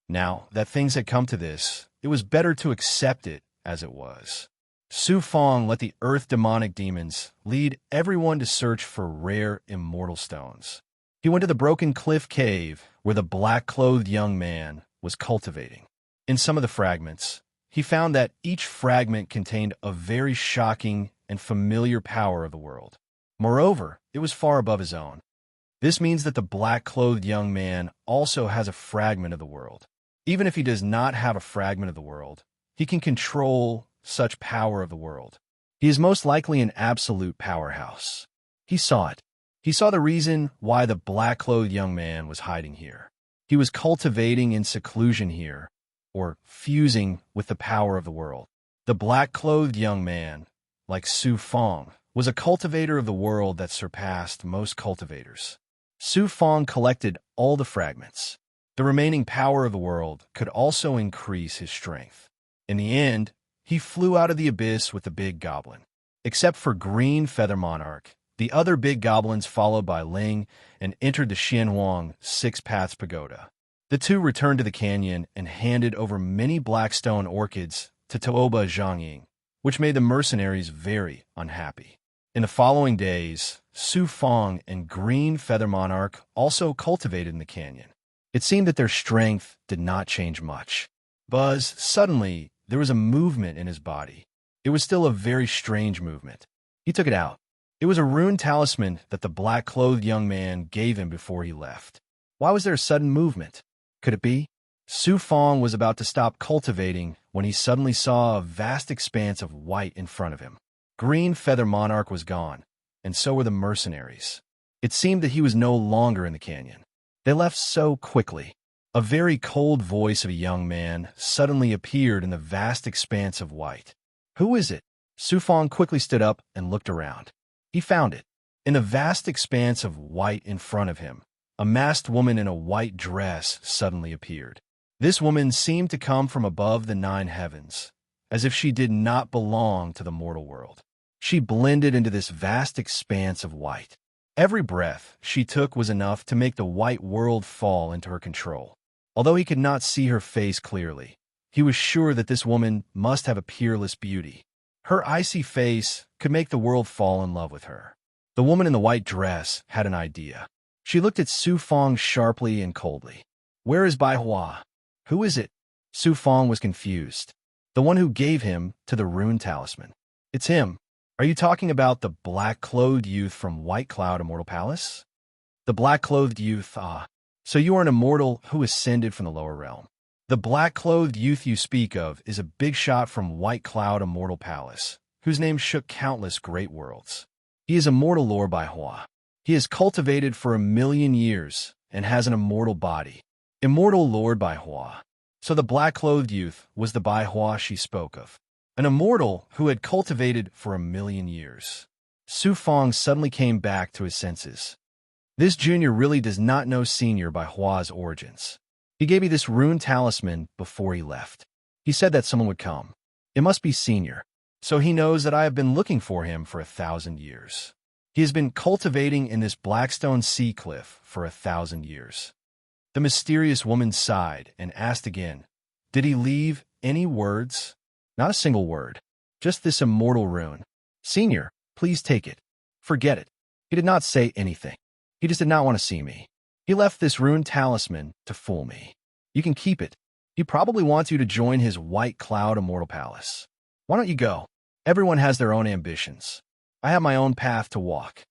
Now that things had come to this, it was better to accept it as it was. Su Fong let the earth demonic demons lead everyone to search for rare immortal stones. He went to the Broken Cliff Cave, where the black-clothed young man was cultivating. In some of the fragments, he found that each fragment contained a very shocking and familiar power of the world. Moreover, it was far above his own. This means that the black-clothed young man also has a fragment of the world. Even if he does not have a fragment of the world, he can control such power of the world. He is most likely an absolute powerhouse. He saw it. He saw the reason why the black-clothed young man was hiding here. He was cultivating in seclusion here, or fusing with the power of the world. The black-clothed young man, like Su Fong, was a cultivator of the world that surpassed most cultivators. Su Fong collected all the fragments. The remaining power of the world could also increase his strength. In the end, he flew out of the abyss with the big goblin. Except for Green Feather Monarch, the other big goblins followed by Ling and entered the Xianhuang Six Paths Pagoda. The two returned to the canyon and handed over many blackstone orchids to Tooba Zhangying, which made the mercenaries very unhappy. In the following days, Su Fong and Green Feather Monarch also cultivated in the canyon. It seemed that their strength did not change much. Suddenly, there was a movement in his body. It was still a very strange movement. He took it out. It was a rune talisman that the black-clothed young man gave him before he left. Why was there a sudden movement? Could it be? Su Fong was about to stop cultivating when he suddenly saw a vast expanse of white in front of him. Green Feather Monarch was gone, and so were the mercenaries. It seemed that he was no longer in the canyon. They left so quickly. A very cold voice of a young man suddenly appeared in the vast expanse of white. "Who is it?" Su Fong quickly stood up and looked around. He found it. In the vast expanse of white in front of him, a masked woman in a white dress suddenly appeared. This woman seemed to come from above the 9 heavens, as if she did not belong to the mortal world. She blended into this vast expanse of white. Every breath she took was enough to make the white world fall into her control. Although he could not see her face clearly, he was sure that this woman must have a peerless beauty. Her icy face could make the world fall in love with her. The woman in the white dress had an idea. She looked at Su Fong sharply and coldly. "Where is Bai Hua? Who is it?" Su Fong was confused. "The one who gave him to the rune talisman. It's him. Are you talking about the black-clothed youth from White Cloud Immortal Palace?" "The black-clothed youth, ah. So you are an immortal who ascended from the lower realm. The black-clothed youth you speak of is a big shot from White Cloud Immortal Palace, whose name shook countless great worlds. He is immortal Lord Bai Hua. He is cultivated for 1,000,000 years and has an immortal body. Immortal Lord Bai Hua." So the black-clothed youth was the Bai Hua she spoke of. An immortal who had cultivated for 1,000,000 years. Su Fong suddenly came back to his senses. This junior really does not know senior Bai Hua's origins. He gave me this rune talisman before he left. He said that someone would come. It must be senior. So he knows that I have been looking for him for 1,000 years. He has been cultivating in this Blackstone sea cliff for 1,000 years. The mysterious woman sighed and asked again, "Did he leave any words?" "Not a single word. Just this immortal rune. Senior, please take it. Forget it." He did not say anything. He just did not want to see me. He left this rune talisman to fool me. You can keep it. He probably wants you to join his White Cloud Immortal Palace. Why don't you go? Everyone has their own ambitions. I have my own path to walk.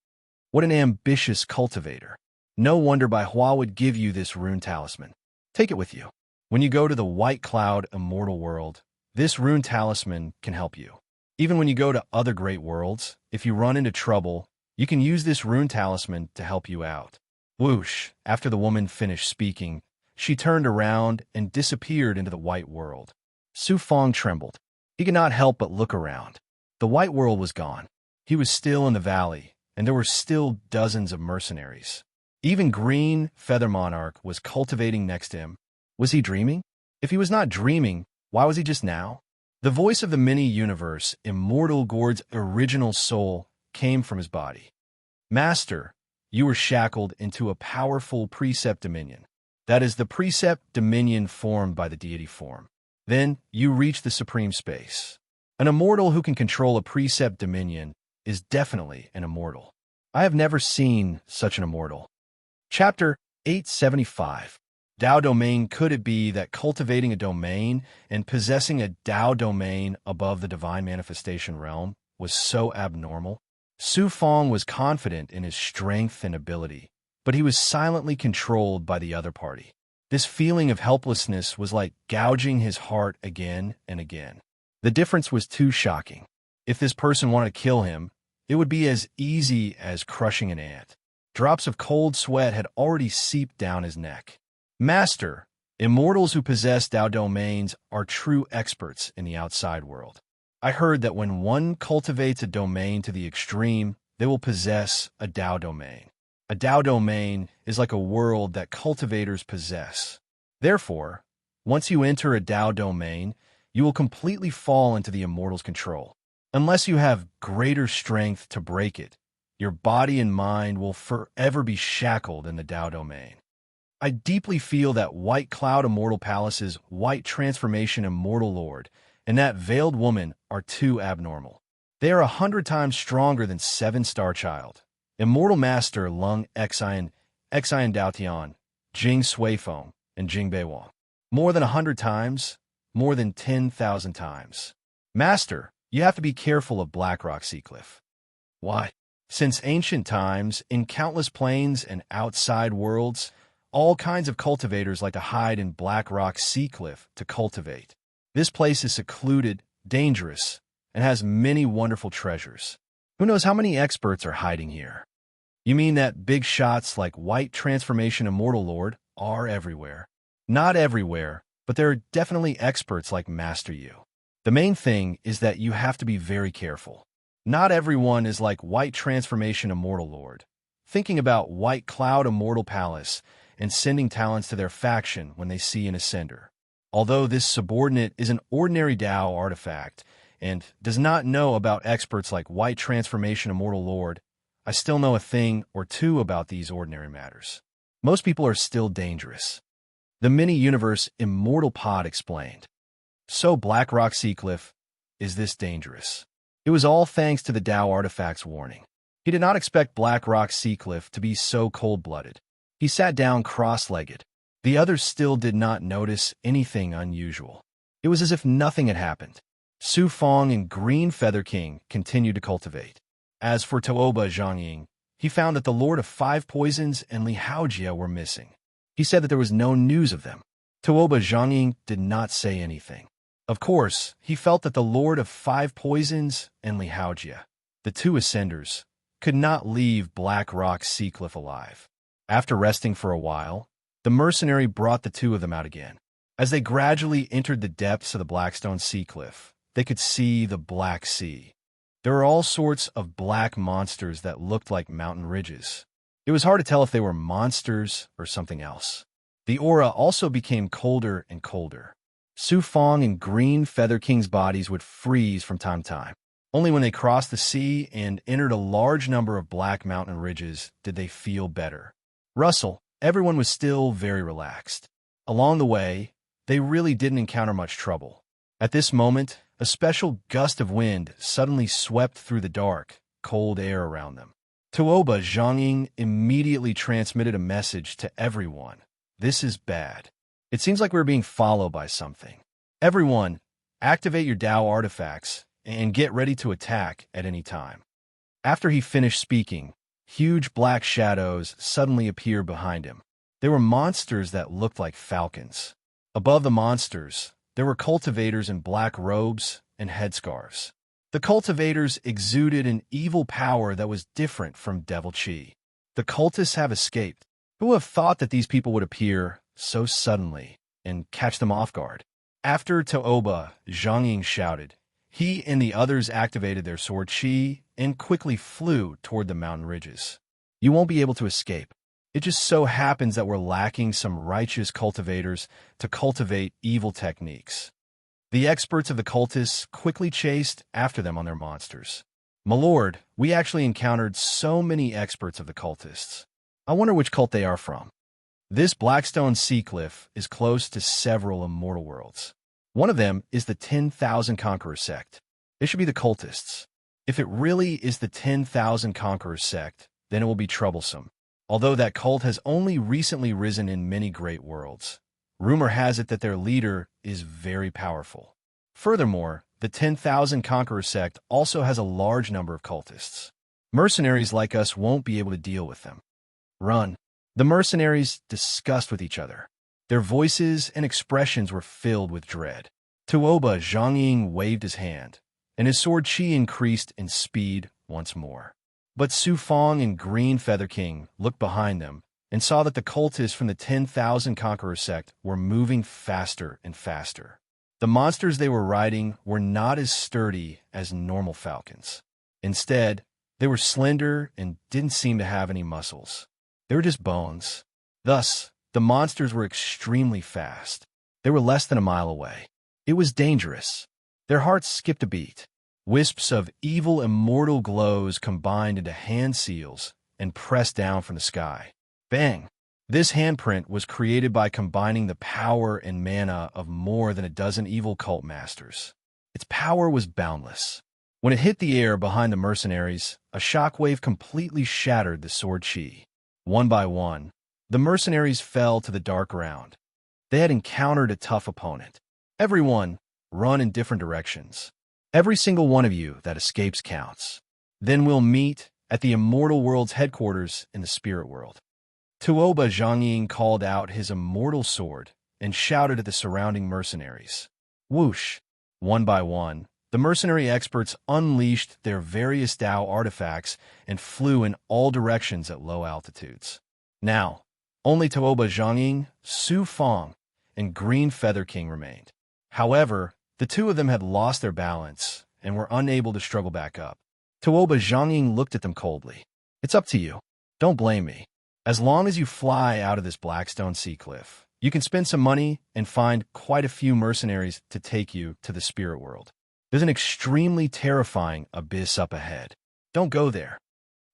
What an ambitious cultivator. No wonder Bai Hua would give you this rune talisman. Take it with you. When you go to the White Cloud Immortal World, this rune talisman can help you. Even when you go to other great worlds, if you run into trouble, you can use this rune talisman to help you out. Whoosh! After the woman finished speaking, she turned around and disappeared into the white world. Su Fong trembled. He could not help but look around. The white world was gone. He was still in the valley, and there were still dozens of mercenaries. Even Green Feather Monarch was cultivating next to him. Was he dreaming? If he was not dreaming, why was he just now? The voice of the mini-universe, Immortal Gord's original soul, came from his body. "Master, you were shackled into a powerful precept dominion. That is the precept dominion formed by the deity form. Then you reach the supreme space. An immortal who can control a precept dominion is definitely an immortal. I have never seen such an immortal." Chapter 875. Dao Domain. Could it be that cultivating a domain and possessing a Dao domain above the divine manifestation realm was so abnormal? Su Fong was confident in his strength and ability, but he was silently controlled by the other party. This feeling of helplessness was like gouging his heart again and again. The difference was too shocking. If this person wanted to kill him, it would be as easy as crushing an ant. Drops of cold sweat had already seeped down his neck. "Master, immortals who possess Dao domains are true experts in the outside world. I heard that when one cultivates a domain to the extreme, they will possess a Dao domain. A Dao domain is like a world that cultivators possess. Therefore, once you enter a Dao domain, you will completely fall into the immortal's control. Unless you have greater strength to break it, your body and mind will forever be shackled in the Dao domain. I deeply feel that White Cloud Immortal Palace's White Transformation Immortal Lord and that veiled woman are too abnormal. They are 100 times stronger than 7-Star Child, Immortal Master Lung Xian Dao Tian, Jing Suifeng, and Jing Beiwang. More than 100 times, more than 10,000 times. Master, you have to be careful of Blackrock Seacliff. Why? Since ancient times, in countless planes and outside worlds, all kinds of cultivators like to hide in Blackrock Seacliff to cultivate. This place is secluded, dangerous, and has many wonderful treasures. Who knows how many experts are hiding here? You mean that big shots like White Transformation Immortal Lord are everywhere? Not everywhere, but there are definitely experts like Master You. The main thing is that you have to be very careful. Not everyone is like White Transformation Immortal Lord, thinking about White Cloud Immortal Palace and sending talents to their faction when they see an ascender. Although this subordinate is an ordinary Tao artifact and does not know about experts like White Transformation Immortal Lord, I still know a thing or two about these ordinary matters. Most people are still dangerous. The mini-universe Immortal Pod explained. So Blackrock Seacliff, is this dangerous? It was all thanks to the Tao artifact's warning. He did not expect Blackrock Seacliff to be so cold-blooded. He sat down cross-legged. The others still did not notice anything unusual. It was as if nothing had happened. Su Fong and Green Feather King continued to cultivate. As for Tooba Zhangying, he found that the Lord of Five Poisons and Li Haojia were missing. He said that there was no news of them. Tooba Zhangying did not say anything. Of course, he felt that the Lord of Five Poisons and Li Haojia, the two ascenders, could not leave Black Rock Seacliff alive. After resting for a while, the mercenary brought the two of them out again. As they gradually entered the depths of the Blackstone Seacliff, they could see the Black Sea. There were all sorts of black monsters that looked like mountain ridges. It was hard to tell if they were monsters or something else. The aura also became colder and colder. Su Fong and Green Feather King's bodies would freeze from time to time. Only when they crossed the sea and entered a large number of black mountain ridges did they feel better. Russell, everyone was still very relaxed. Along the way, they really didn't encounter much trouble. At this moment, a special gust of wind suddenly swept through the dark, cold air around them. Tooba Zhangying immediately transmitted a message to everyone. This is bad. It seems like we're being followed by something. Everyone, activate your Tao artifacts and get ready to attack at any time. After he finished speaking, huge black shadows suddenly appeared behind him. They were monsters that looked like falcons. Above the monsters, there were cultivators in black robes and headscarves. The cultivators exuded an evil power that was different from devil chi. The cultists have escaped. Who would have thought that these people would appear so suddenly and catch them off guard? After Tooba Zhangying shouted, he and the others activated their sword chi and quickly flew toward the mountain ridges. You won't be able to escape. It just so happens that we're lacking some righteous cultivators to cultivate evil techniques. The experts of the cultists quickly chased after them on their monsters. My lord, we actually encountered so many experts of the cultists. I wonder which cult they are from. This Blackstone Seacliff is close to several immortal worlds. One of them is the 10,000 Conqueror sect. It should be the cultists. If it really is the 10,000 Conqueror sect, then it will be troublesome. Although that cult has only recently risen in many great worlds, rumor has it that their leader is very powerful. Furthermore, the 10,000 Conqueror sect also has a large number of cultists. Mercenaries like us won't be able to deal with them. Run. The mercenaries discussed with each other. Their voices and expressions were filled with dread. Tooba Zhangying waved his hand, and his sword chi increased in speed once more. But Su Fong and Green Feather King looked behind them and saw that the cultists from the 10,000 Conqueror sect were moving faster and faster. The monsters they were riding were not as sturdy as normal falcons. Instead, they were slender and didn't seem to have any muscles. They were just bones. Thus, the monsters were extremely fast. They were less than a mile away. It was dangerous. Their hearts skipped a beat. Wisps of evil immortal glows combined into hand seals and pressed down from the sky. Bang! This handprint was created by combining the power and mana of more than a dozen evil cult masters. Its power was boundless. When it hit the air behind the mercenaries, a shockwave completely shattered the sword chi. One by one, the mercenaries fell to the dark ground. They had encountered a tough opponent. Everyone, run in different directions. Every single one of you that escapes counts. Then we'll meet at the Immortal World's headquarters in the Spirit World. Tooba Zhangying called out his immortal sword and shouted at the surrounding mercenaries. Whoosh! One by one, the mercenary experts unleashed their various Tao artifacts and flew in all directions at low altitudes. Now, only Tooba Zhangying, Su Fong, and Green Feather King remained. However, the two of them had lost their balance and were unable to struggle back up. Tuoba Zhongying looked at them coldly. It's up to you. Don't blame me. As long as you fly out of this Blackstone sea cliff, you can spend some money and find quite a few mercenaries to take you to the spirit world. There's an extremely terrifying abyss up ahead. Don't go there.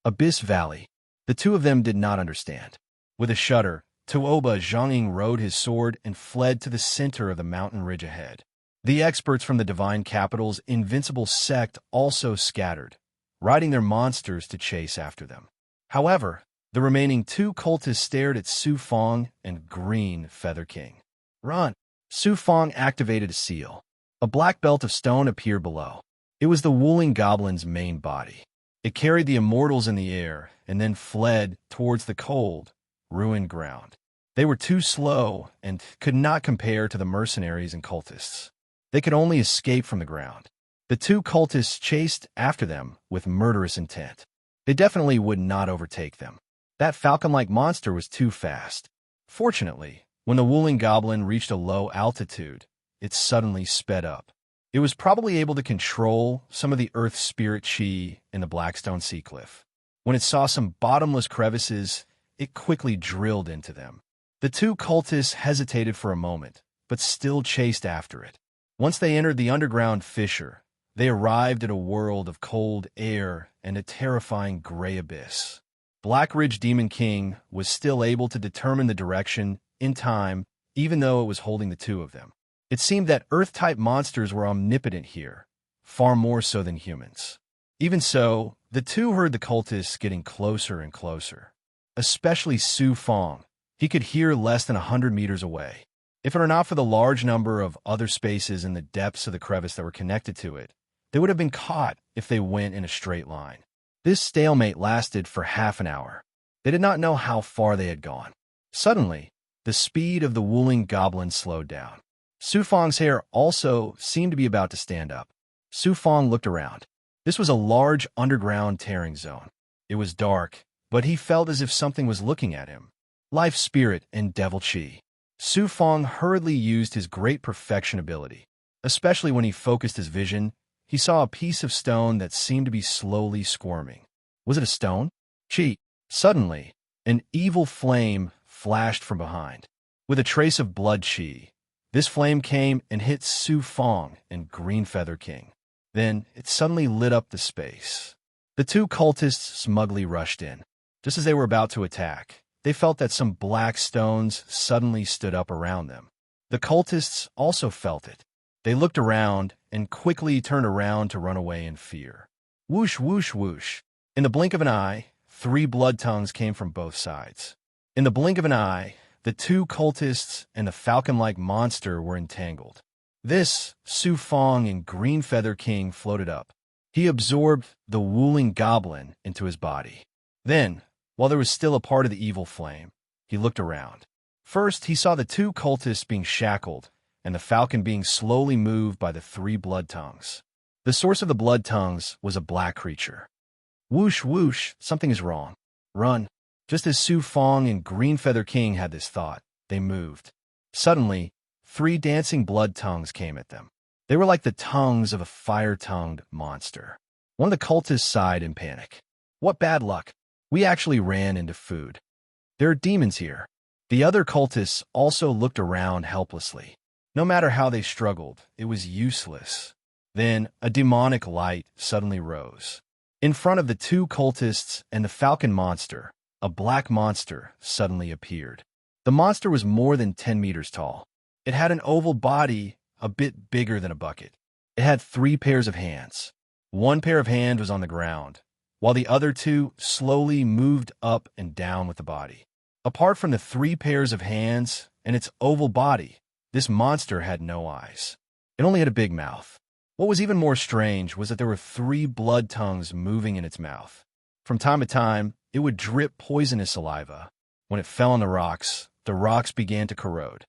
Abyss Valley. The two of them did not understand. With a shudder, Tuoba Zhongying rode his sword and fled to the center of the mountain ridge ahead. The experts from the Divine Capital's invincible sect also scattered, riding their monsters to chase after them. However, the remaining two cultists stared at Su Fong and Green Feather King. Run! Su Fong activated a seal. A black belt of stone appeared below. It was the Wuling Goblin's main body. It carried the immortals in the air and then fled towards the cold, ruined ground. They were too slow and could not compare to the mercenaries and cultists. They could only escape from the ground. The two cultists chased after them with murderous intent. They definitely would not overtake them. That falcon-like monster was too fast. Fortunately, when the Wuling Goblin reached a low altitude, it suddenly sped up. It was probably able to control some of the Earth Spirit Chi in the Blackstone Sea Cliff. When it saw some bottomless crevices, it quickly drilled into them. The two cultists hesitated for a moment, but still chased after it. Once they entered the underground fissure, they arrived at a world of cold air and a terrifying gray abyss. Blackridge Demon King was still able to determine the direction in time, even though it was holding the two of them. It seemed that Earth-type monsters were omnipotent here, far more so than humans. Even so, the two heard the cultists getting closer and closer. Especially Su Fong. He could hear less than 100 meters away. If it were not for the large number of other spaces in the depths of the crevice that were connected to it, they would have been caught if they went in a straight line. This stalemate lasted for half an hour. They did not know how far they had gone. Suddenly, the speed of the Wuling Goblin slowed down. Su Fong's hair also seemed to be about to stand up. Su Fong looked around. This was a large underground tearing zone. It was dark, but he felt as if something was looking at him. Life Spirit and Devil Chi. Su Fong hurriedly used his great perfection ability. Especially when he focused his vision, he saw a piece of stone that seemed to be slowly squirming. Was it a stone? Chi. Suddenly, an evil flame flashed from behind. With a trace of blood chi, this flame came and hit Su Fong and Green Feather King. Then it suddenly lit up the space. The two cultists smugly rushed in. Just as they were about to attack, they felt that some black stones suddenly stood up around them. The cultists also felt it. They looked around and quickly turned around to run away in fear. Whoosh, whoosh, whoosh. In the blink of an eye, 3 blood tongues came from both sides. In the blink of an eye, the two cultists and the falcon-like monster were entangled. This, Su Fong and Green Feather King floated up. He absorbed the Wuling Goblin into his body. Then, while there was still a part of the evil flame, he looked around. First, he saw the two cultists being shackled and the falcon being slowly moved by the 3 blood tongues. The source of the blood tongues was a black creature. Whoosh, whoosh, something is wrong. Run. Just as Su Fong and Green Feather King had this thought, they moved. Suddenly, 3 dancing blood tongues came at them. They were like the tongues of a fire-tongued monster. One of the cultists sighed in panic. What bad luck. We actually ran into food. There are demons here. The other cultists also looked around helplessly. No matter how they struggled, it was useless. Then, a demonic light suddenly rose. In front of the 2 cultists and the falcon monster, a black monster suddenly appeared. The monster was more than 10 meters tall. It had an oval body a bit bigger than a bucket. It had 3 pairs of hands. One pair of hands was on the ground, while the other 2 slowly moved up and down with the body. Apart from the 3 pairs of hands and its oval body, this monster had no eyes. It only had a big mouth. What was even more strange was that there were 3 blood tongues moving in its mouth. From time to time, it would drip poisonous saliva. When it fell on the rocks began to corrode.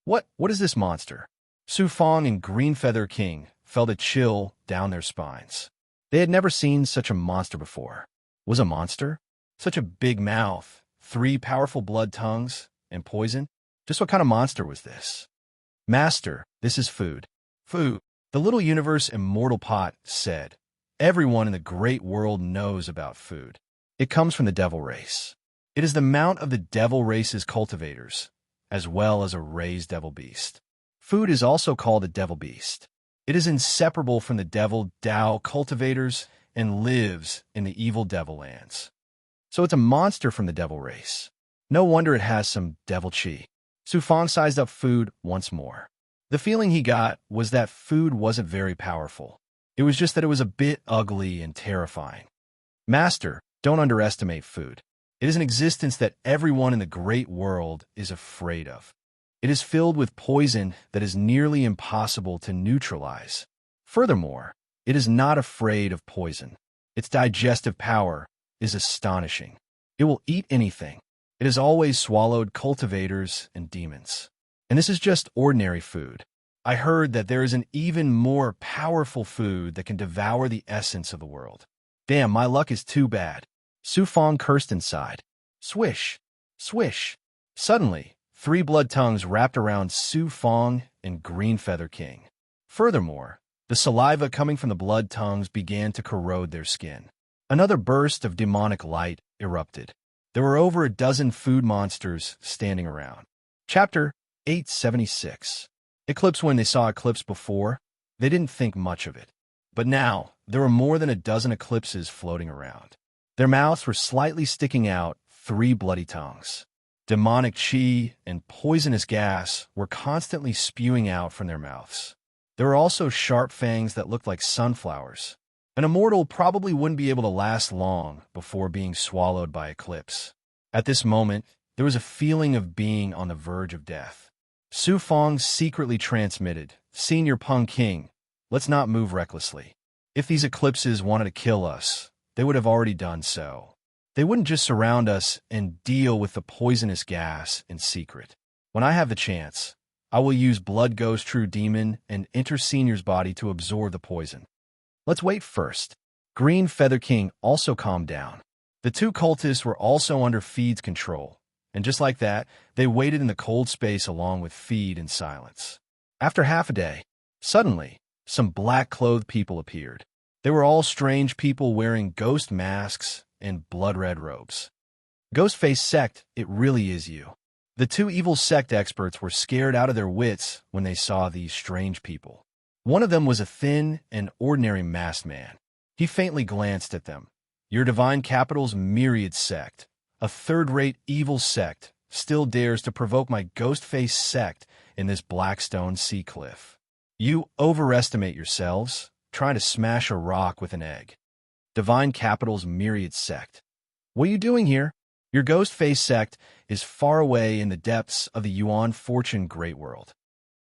What is this monster? Su Fong and Green Feather King felt a chill down their spines. They had never seen such a monster before. Was a monster? Such a big mouth, 3 powerful blood tongues, and poison? Just what kind of monster was this? Master, this is food. Food. The little universe immortal pot said, Everyone in the great world knows about food. It comes from the devil race. It is the mount of the devil race's cultivators, as well as a raised devil beast. Food is also called a devil beast. It is inseparable from the devil Tao cultivators and lives in the evil devil lands. So it's a monster from the devil race. No wonder it has some devil chi. Su Fang sized up food once more. The feeling he got was that food wasn't very powerful. It was just that it was a bit ugly and terrifying. Master, don't underestimate food. It is an existence that everyone in the great world is afraid of. It is filled with poison that is nearly impossible to neutralize. Furthermore, it is not afraid of poison. Its digestive power is astonishing. It will eat anything. It has always swallowed cultivators and demons. And this is just ordinary food. I heard that there is an even more powerful food that can devour the essence of the world. Damn, my luck is too bad. Su Fang cursed inside. Swish, swish. Suddenly, 3 blood tongues wrapped around Su Fang and Green Feather King. Furthermore, the saliva coming from the blood tongues began to corrode their skin. Another burst of demonic light erupted. There were over a dozen food monsters standing around. Chapter 876. Eclipse. When they saw Eclipse before, they didn't think much of it. But now, there were more than a dozen eclipses floating around. Their mouths were slightly sticking out 3 bloody tongues. Demonic chi and poisonous gas were constantly spewing out from their mouths. There were also sharp fangs that looked like sunflowers. An immortal probably wouldn't be able to last long before being swallowed by Eclipse. At this moment, there was a feeling of being on the verge of death. Su Fang secretly transmitted, Senior Peng King, let's not move recklessly. If these eclipses wanted to kill us, they would have already done so. They wouldn't just surround us and deal with the poisonous gas in secret. When I have the chance, I will use Blood Ghost True Demon and enter Senior's body to absorb the poison. Let's wait first. Green Feather King also calmed down. The 2 cultists were also under Feed's control, and just like that, they waited in the cold space along with Feed in silence. After half a day, suddenly, some black-clothed people appeared. They were all strange people wearing ghost masks and blood-red robes. Ghostface Sect, it really is you. The 2 evil sect experts were scared out of their wits when they saw these strange people. One of them was a thin and ordinary masked man. He faintly glanced at them. Your divine capital's myriad sect, a third-rate evil sect, still dares to provoke my Ghostface Sect in this Blackstone Sea Cliff. You overestimate yourselves, trying to smash a rock with an egg. Divine Capital's myriad sect. What are you doing here? Your Ghostface Sect is far away in the depths of the Yuan Fortune Great World.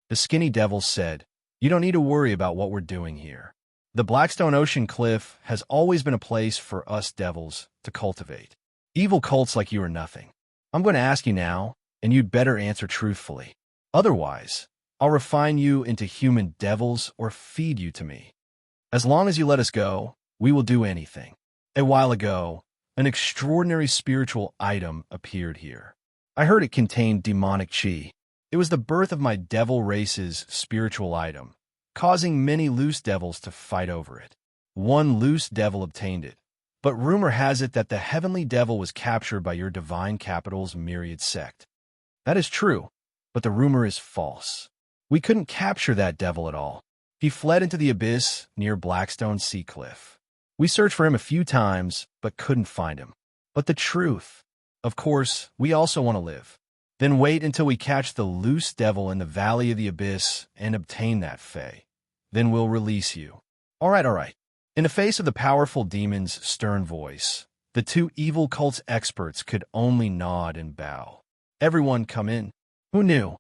The skinny devil said, you don't need to worry about what we're doing here. The Blackstone Ocean Cliff has always been a place for us devils to cultivate. Evil cults like you are nothing. I'm going to ask you now, and you'd better answer truthfully. Otherwise, I'll refine you into human devils or feed you to me. As long as you let us go, we will do anything. A while ago, an extraordinary spiritual item appeared here. I heard it contained demonic chi. It was the birth of my devil race's spiritual item, causing many loose devils to fight over it. One loose devil obtained it, but rumor has it that the heavenly devil was captured by your divine capital's myriad sect. That is true, but the rumor is false. We couldn't capture that devil at all. He fled into the abyss near Blackstone Sea Cliff. We searched for him a few times, but couldn't find him. But the truth, of course, we also want to live. Then wait until we catch the loose devil in the Valley of the Abyss and obtain that Fae. Then we'll release you. All right. In the face of the powerful demon's stern voice, the 2 evil cult's experts could only nod and bow. Everyone come in. Who knew?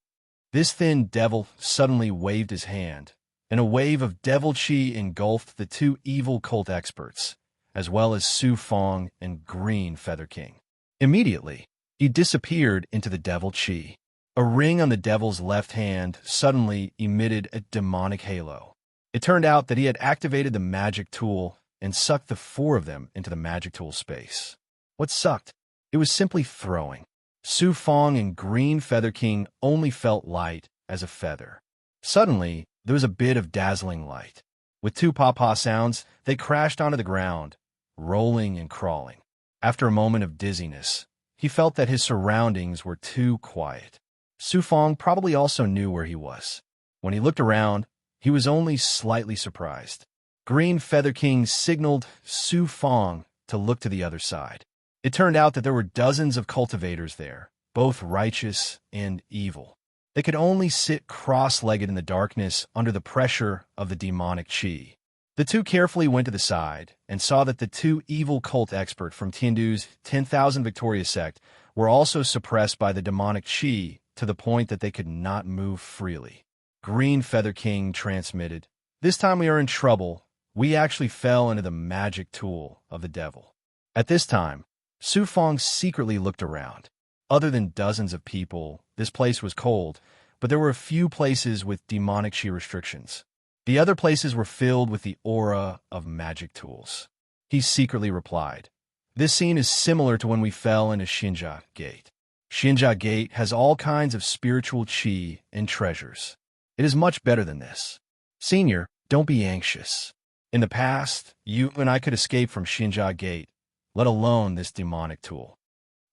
This thin devil suddenly waved his hand, and a wave of devil chi engulfed the 2 evil cult experts, as well as Su Fang and Green Feather King. Immediately, he disappeared into the devil chi. A ring on the devil's left hand suddenly emitted a demonic halo. It turned out that he had activated the magic tool and sucked the 4 of them into the magic tool space. What sucked? It was simply throwing. Su Fang and Green Feather King only felt light as a feather. Suddenly, there was a bit of dazzling light. With two papa sounds, they crashed onto the ground, rolling and crawling. After a moment of dizziness, he felt that his surroundings were too quiet. Su Fong probably also knew where he was. When he looked around, he was only slightly surprised. Green Feather King signaled Su Fong to look to the other side. It turned out that there were dozens of cultivators there, both righteous and evil. They could only sit cross-legged in the darkness under the pressure of the demonic qi. The two carefully went to the side and saw that the two evil cult experts from Tiandu's 10,000 Victoria sect were also suppressed by the demonic qi to the point that they could not move freely. Green Feather King transmitted, "This time we are in trouble. We actually fell into the magic tool of the devil." At this time, Su Fong secretly looked around. Other than dozens of people, this place was cold, but there were a few places with demonic qi restrictions. The other places were filled with the aura of magic tools. He secretly replied, "This scene is similar to when we fell into Xinjia Gate. Xinjia Gate has all kinds of spiritual qi and treasures. It is much better than this. Senior, don't be anxious. In the past, you and I could escape from Xinjia Gate, let alone this demonic tool.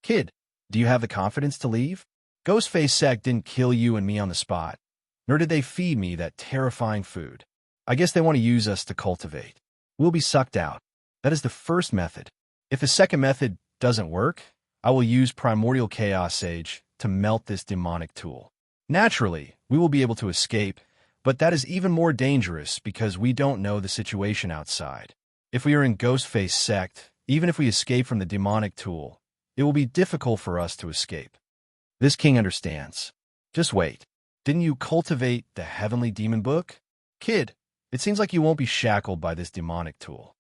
Kid, do you have the confidence to leave? Ghostface Sect didn't kill you and me on the spot, nor did they feed me that terrifying food. I guess they want to use us to cultivate. We'll be sucked out. That is the first method. If the second method doesn't work, I will use Primordial Chaos Sage to melt this demonic tool. Naturally, we will be able to escape, but that is even more dangerous because we don't know the situation outside. If we are in Ghostface Sect, even if we escape from the demonic tool, it will be difficult for us to escape. This king understands. Just wait. Didn't you cultivate the Heavenly Demon Book? Kid, it seems like you won't be shackled by this demonic tool."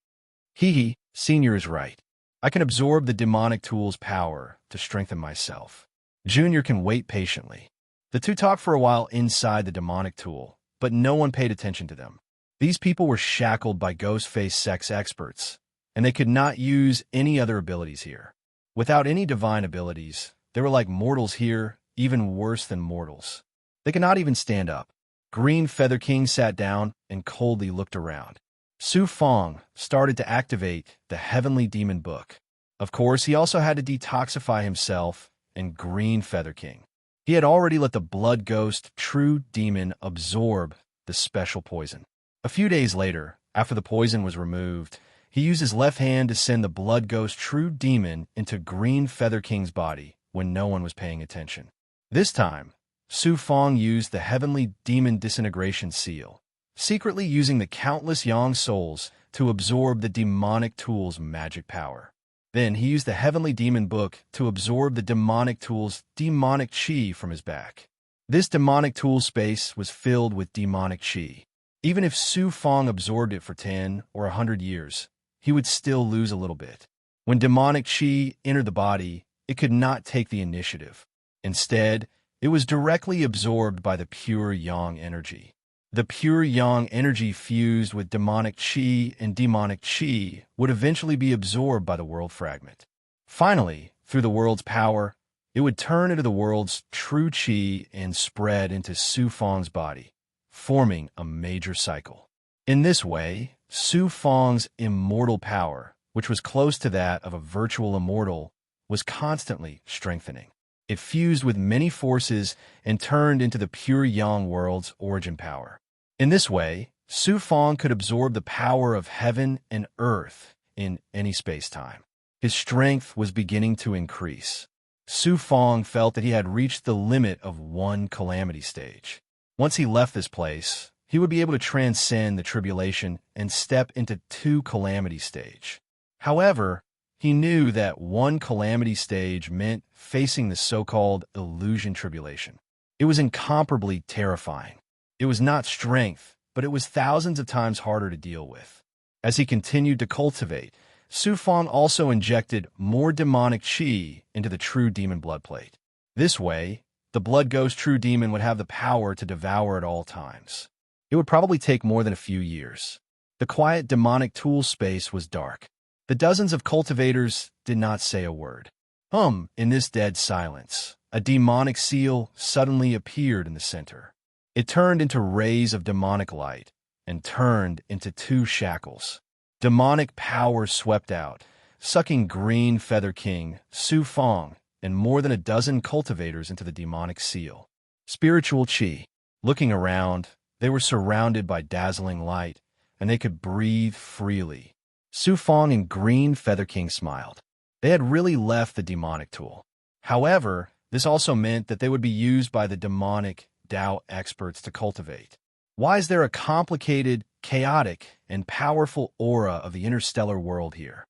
Hee, Senior is right. I can absorb the demonic tool's power to strengthen myself. Junior can wait patiently. The two talked for a while inside the demonic tool, but no one paid attention to them. These people were shackled by Ghostface Sect's experts, and they could not use any other abilities here. Without any divine abilities, they were like mortals here, even worse than mortals. They could not even stand up. Green Feather King sat down and coldly looked around. Su Fong started to activate the Heavenly Demon Book. Of course, he also had to detoxify himself and Green Feather King. He had already let the Blood Ghost True Demon absorb the special poison. A few days later, after the poison was removed, he used his left hand to send the Blood Ghost True Demon into Green Feather King's body when no one was paying attention. This time, Su Fong used the Heavenly Demon Disintegration Seal, secretly using the countless Yang souls to absorb the demonic tool's magic power. Then he used the Heavenly Demon Book to absorb the demonic tool's demonic qi from his back. This demonic tool space was filled with demonic qi. Even if Su Fong absorbed it for 10 or 100 years, he would still lose a little bit. When demonic qi entered the body, it could not take the initiative. Instead, it was directly absorbed by the pure Yang energy. The pure Yang energy fused with demonic qi, and demonic qi would eventually be absorbed by the world fragment. Finally, through the world's power, it would turn into the world's true qi and spread into Su Fong's body, forming a major cycle. In this way, Su Fong's immortal power, which was close to that of a virtual immortal, was constantly strengthening. It fused with many forces and turned into the pure Yang world's origin power. In this way, Su Fong could absorb the power of heaven and earth in any space-time. His strength was beginning to increase. Su Fong felt that he had reached the limit of one calamity stage. Once he left this place, he would be able to transcend the tribulation and step into two calamity stage. However, he knew that one calamity stage meant facing the so-called illusion tribulation. It was incomparably terrifying. It was not strength, but it was thousands of times harder to deal with. As he continued to cultivate, Su Fong also injected more demonic qi into the true demon blood plate. This way, the Blood Ghost True Demon would have the power to devour at all times. It would probably take more than a few years. The quiet demonic tool space was dark. The dozens of cultivators did not say a word. In this dead silence, a demonic seal suddenly appeared in the center. It turned into rays of demonic light, and turned into two shackles. Demonic power swept out, sucking Green Feather King, Su Fong, and more than a dozen cultivators into the demonic seal. Spiritual Qi. Looking around, they were surrounded by dazzling light, and they could breathe freely. Su Fong and Green Feather King smiled. They had really left the demonic tool. However, this also meant that they would be used by the demonic Dao experts to cultivate. Why is there a complicated, chaotic, and powerful aura of the interstellar world here?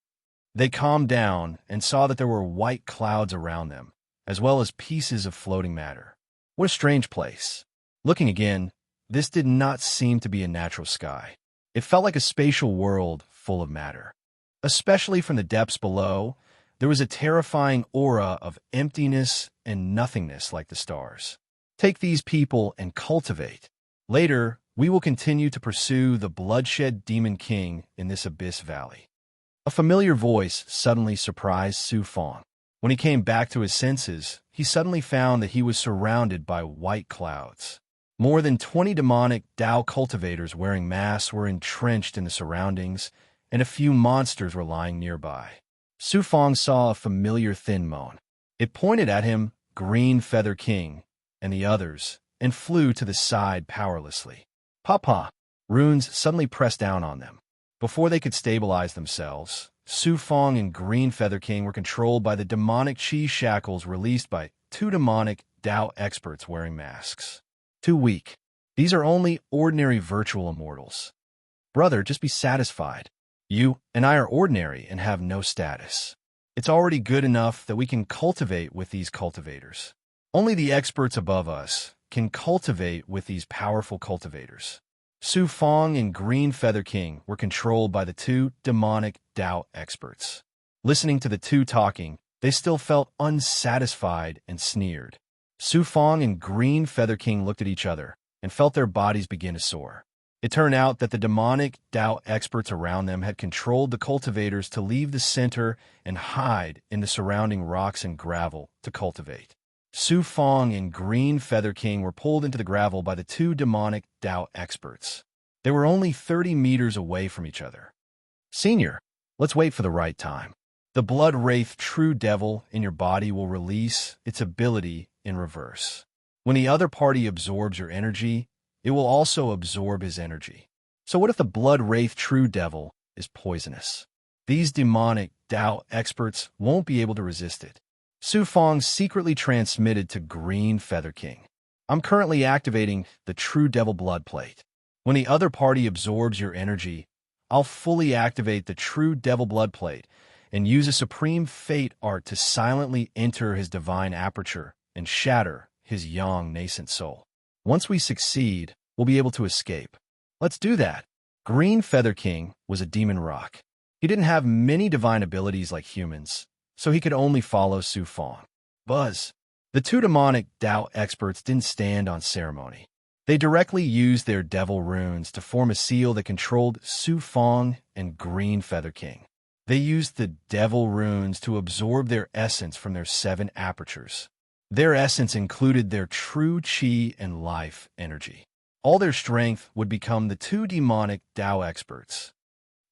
They calmed down and saw that there were white clouds around them, as well as pieces of floating matter. What a strange place. Looking again, this did not seem to be a natural sky. It felt like a spatial world full of matter. Especially from the depths below, there was a terrifying aura of emptiness and nothingness like the stars. Take these people and cultivate. Later, we will continue to pursue the bloodshed demon king in this abyss valley. A familiar voice suddenly surprised Su Fong. When he came back to his senses, he suddenly found that he was surrounded by white clouds. More than 20 demonic Dao cultivators wearing masks were entrenched in the surroundings, and a few monsters were lying nearby. Su Fong saw a familiar thin moan. It pointed at him, Green Feather King, and the others, and flew to the side powerlessly. Papa! Runes suddenly pressed down on them. Before they could stabilize themselves, Su Fong and Green Feather King were controlled by the demonic Qi shackles released by two demonic Dao experts wearing masks. Too weak. These are only ordinary virtual immortals. Brother, just be satisfied. You and I are ordinary and have no status. It's already good enough that we can cultivate with these cultivators. Only the experts above us can cultivate with these powerful cultivators. Su Fong and Green Feather King were controlled by the two demonic Dao experts. Listening to the two talking, they still felt unsatisfied and sneered. Su Fong and Green Feather King looked at each other and felt their bodies begin to soar. It turned out that the demonic Dao experts around them had controlled the cultivators to leave the center and hide in the surrounding rocks and gravel to cultivate. Su Fong and Green Feather King were pulled into the gravel by the two demonic Dao experts. They were only 30 meters away from each other. Senior, let's wait for the right time. The blood wraith true devil in your body will release its ability in reverse. When the other party absorbs your energy, it will also absorb his energy. So what if the blood wraith true devil is poisonous? These demonic Dao experts won't be able to resist it. Su Fong secretly transmitted to Green Feather King. I'm currently activating the True Devil Blood Plate. When the other party absorbs your energy, I'll fully activate the True Devil Blood Plate and use a supreme fate art to silently enter his divine aperture and shatter his young nascent soul. Once we succeed, we'll be able to escape. Let's do that. Green Feather King was a demon rock. He didn't have many divine abilities like humans, so he could only follow Su Fong. Buzz. The two demonic Dao experts didn't stand on ceremony. They directly used their devil runes to form a seal that controlled Su Fong and Green Feather King. They used the devil runes to absorb their essence from their 7 apertures. Their essence included their true Qi and life energy. All their strength would become the two demonic Dao experts.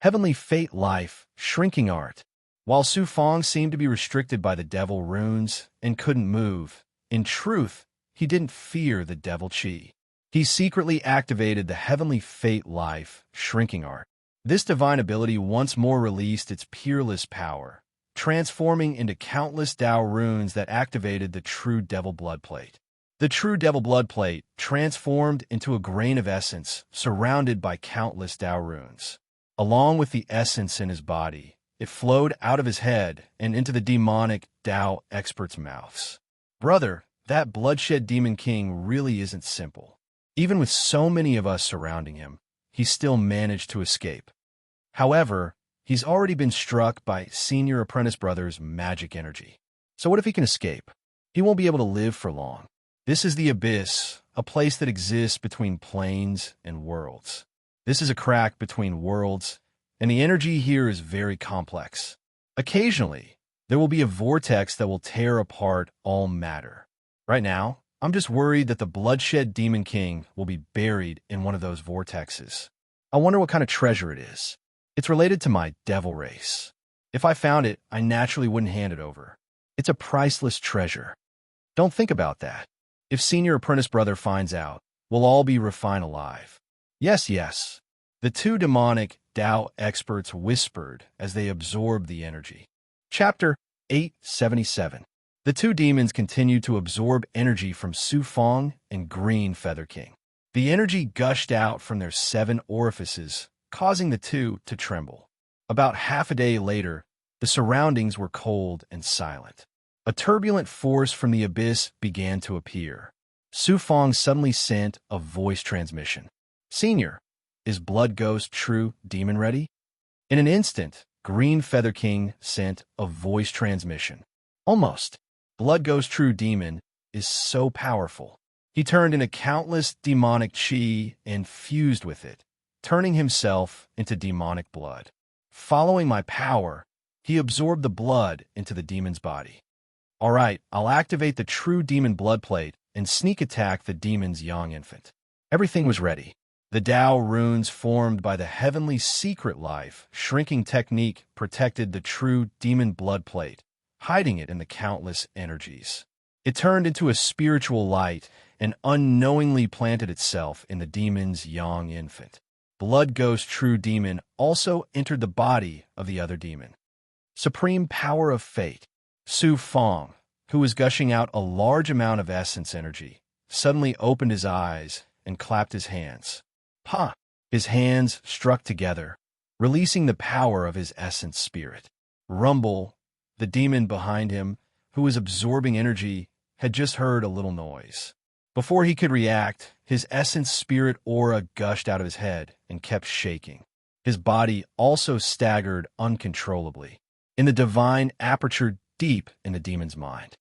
Heavenly Fate Life, Shrinking Art. While Su Fong seemed to be restricted by the devil runes and couldn't move, in truth, he didn't fear the devil Qi. He secretly activated the Heavenly Fate Life, Shrinking Art. This divine ability once more released its peerless power, transforming into countless Dao runes that activated the True Devil Blood Plate. The True Devil Blood Plate transformed into a grain of essence surrounded by countless Dao runes. Along with the essence in his body, it flowed out of his head and into the demonic Dao experts' mouths. Brother, that bloodshed demon king really isn't simple. Even with so many of us surrounding him, he still managed to escape. However, he's already been struck by Senior Apprentice Brother's magic energy. So what if he can escape? He won't be able to live for long. This is the abyss, a place that exists between planes and worlds. This is a crack between worlds, and the energy here is very complex. Occasionally, there will be a vortex that will tear apart all matter. Right now, I'm just worried that the Bloodshed Demon King will be buried in one of those vortexes. I wonder what kind of treasure it is. It's related to my devil race. If I found it, I naturally wouldn't hand it over. It's a priceless treasure. Don't think about that. If senior apprentice brother finds out, we'll all be refined alive. Yes, yes. The two demonic Tao experts whispered as they absorbed the energy. Chapter 877. The two demons continued to absorb energy from Su Fong and Green Feather King. The energy gushed out from their 7 orifices, causing the two to tremble. About half a day later, the surroundings were cold and silent. A turbulent force from the abyss began to appear. Su Fong suddenly sent a voice transmission. Senior, is Blood Ghost True Demon ready? In an instant, Green Feather King sent a voice transmission. Almost. Blood Ghost True Demon is so powerful. He turned into countless demonic chi and fused with it, turning himself into demonic blood. Following my power, he absorbed the blood into the demon's body. All right, I'll activate the true demon blood plate and sneak attack the demon's young infant. Everything was ready. The Tao runes formed by the heavenly secret life shrinking technique protected the true demon blood plate, hiding it in the countless energies. It turned into a spiritual light and unknowingly planted itself in the demon's young infant. Blood Ghost True Demon also entered the body of the other demon. Supreme power of fate. Su Fong, who was gushing out a large amount of essence energy, suddenly opened his eyes and clapped his hands. Pa! His hands struck together, releasing the power of his essence spirit. Rumble, the demon behind him, who was absorbing energy, had just heard a little noise. Before he could react, his essence spirit aura gushed out of his head and kept shaking. His body also staggered uncontrollably, in the divine aperture deep in the demon's mind.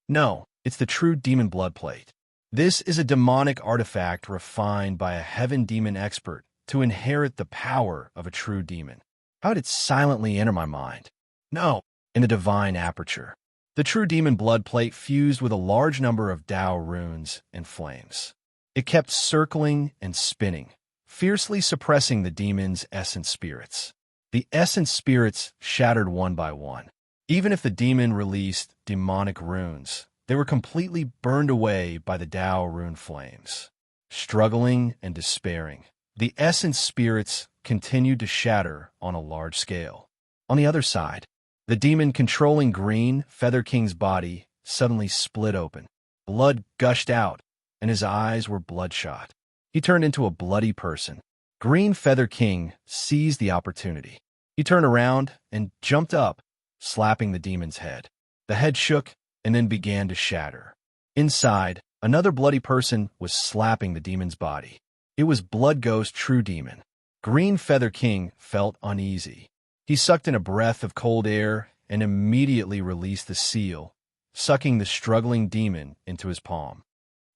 No, it's the true demon blood plate. This is a demonic artifact refined by a heaven demon expert to inherit the power of a true demon. How did it silently enter my mind? No, in the divine aperture. The true demon blood plate fused with a large number of Tao runes and flames. It kept circling and spinning, fiercely suppressing the demon's essence spirits. The essence spirits shattered one by one. Even if the demon released demonic runes, they were completely burned away by the Tao rune flames. Struggling and despairing, the essence spirits continued to shatter on a large scale. On the other side, the demon controlling Green Feather King's body suddenly split open. Blood gushed out, and his eyes were bloodshot. He turned into a bloody person. Green Feather King seized the opportunity. He turned around and jumped up, slapping the demon's head. The head shook and then began to shatter. Inside, another bloody person was slapping the demon's body. It was Blood Ghost True Demon. Green Feather King felt uneasy. He sucked in a breath of cold air and immediately released the seal, sucking the struggling demon into his palm.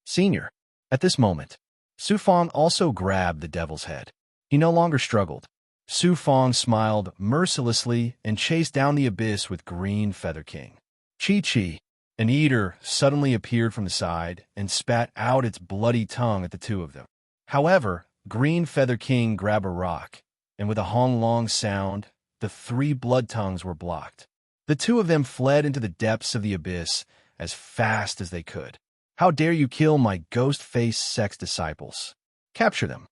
Senior. At this moment, Su Fong also grabbed the devil's head. He no longer struggled. Su Fong smiled mercilessly and chased down the abyss with Green Feather King. Chi-Chi, an eater, suddenly appeared from the side and spat out its bloody tongue at the two of them. However, Green Feather King grabbed a rock, and with a hong-long sound, the 3 blood tongues were blocked. The two of them fled into the depths of the abyss as fast as they could. How dare you kill my ghost-face sex disciples? Capture them.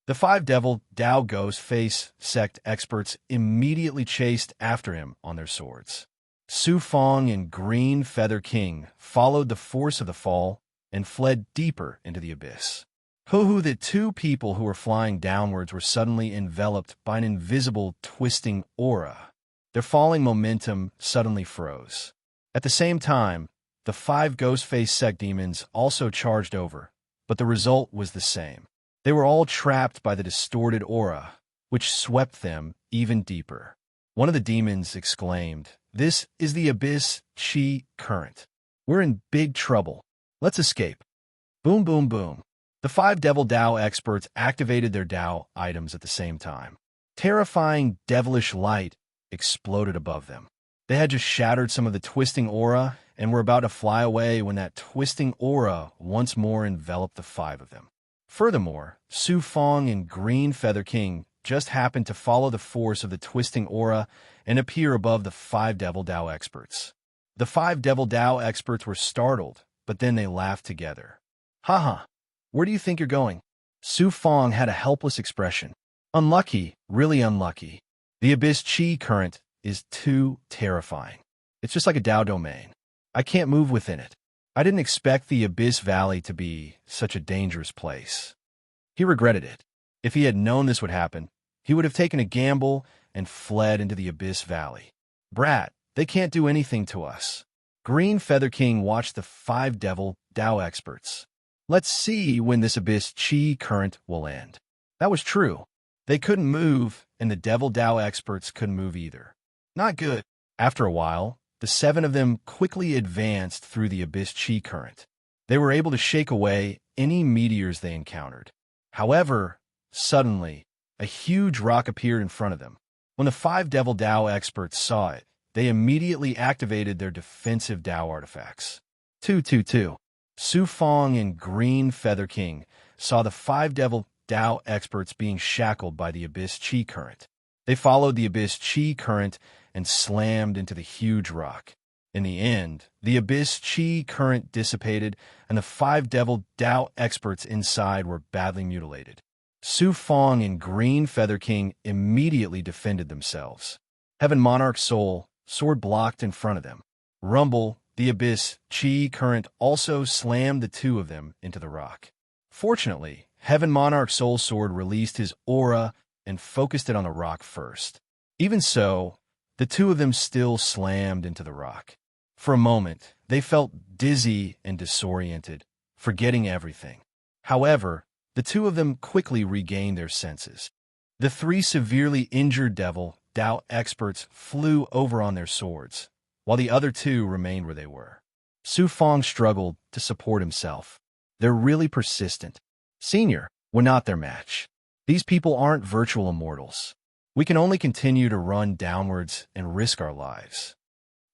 The 5 devil Tao ghost face sect experts immediately chased after him on their swords. Su Fong and Green Feather King followed the force of the fall and fled deeper into the abyss. The 2 people who were flying downwards were suddenly enveloped by an invisible, twisting aura. Their falling momentum suddenly froze. At the same time, the 5 Ghostface sect demons also charged over, but the result was the same. They were all trapped by the distorted aura, which swept them even deeper. One of the demons exclaimed, "This is the Abyss Chi Current. We're in big trouble. Let's escape." Boom, boom, boom. The 5 Devil Tao experts activated their Tao items at the same time. Terrifying devilish light exploded above them. They had just shattered some of the twisting aura and were about to fly away when that twisting aura once more enveloped the 5 of them. Furthermore, Su Fong and Green Feather King just happened to follow the force of the twisting aura and appear above the 5 Devil Dao experts. The 5 Devil Dao experts were startled, but then they laughed together. Haha, where do you think you're going? Su Fong had a helpless expression. Unlucky, really unlucky. The Abyss Chi current is too terrifying. It's just like a Dao domain. I can't move within it. I didn't expect the Abyss Valley to be such a dangerous place. He regretted it. If he had known this would happen, he would have taken a gamble and fled into the Abyss Valley. Brat, they can't do anything to us. Green Feather King watched the 5 Devil Dao experts. Let's see when this Abyss Chi current will end. That was true. They couldn't move, and the Devil Dao experts couldn't move either. Not good. After a while, the 7 of them quickly advanced through the Abyss Chi current. They were able to shake away any meteors they encountered. However, suddenly, a huge rock appeared in front of them. When the 5 Devil Dao experts saw it, they immediately activated their defensive Dao artifacts. 222. Su Fong and Green Feather King saw the 5 Devil Dao experts being shackled by the Abyss Chi current. They followed the Abyss Chi current and slammed into the huge rock. In the end, the Abyss Chi current dissipated, and the 5 Devil Dao experts inside were badly mutilated. Su Fong and Green Feather King immediately defended themselves. Heaven Monarch Soul, sword blocked in front of them. Rumble, the Abyss Chi current also slammed the 2 of them into the rock. Fortunately, Heaven Monarch Soul Sword released his aura and focused it on the rock first. Even so, the 2 of them still slammed into the rock. For a moment, they felt dizzy and disoriented, forgetting everything. However, the 2 of them quickly regained their senses. The 3 severely injured Devil Dao experts flew over on their swords, while the other 2 remained where they were. Su Fong struggled to support himself. They're really persistent. Senior, we're not their match. These people aren't virtual immortals. We can only continue to run downwards and risk our lives.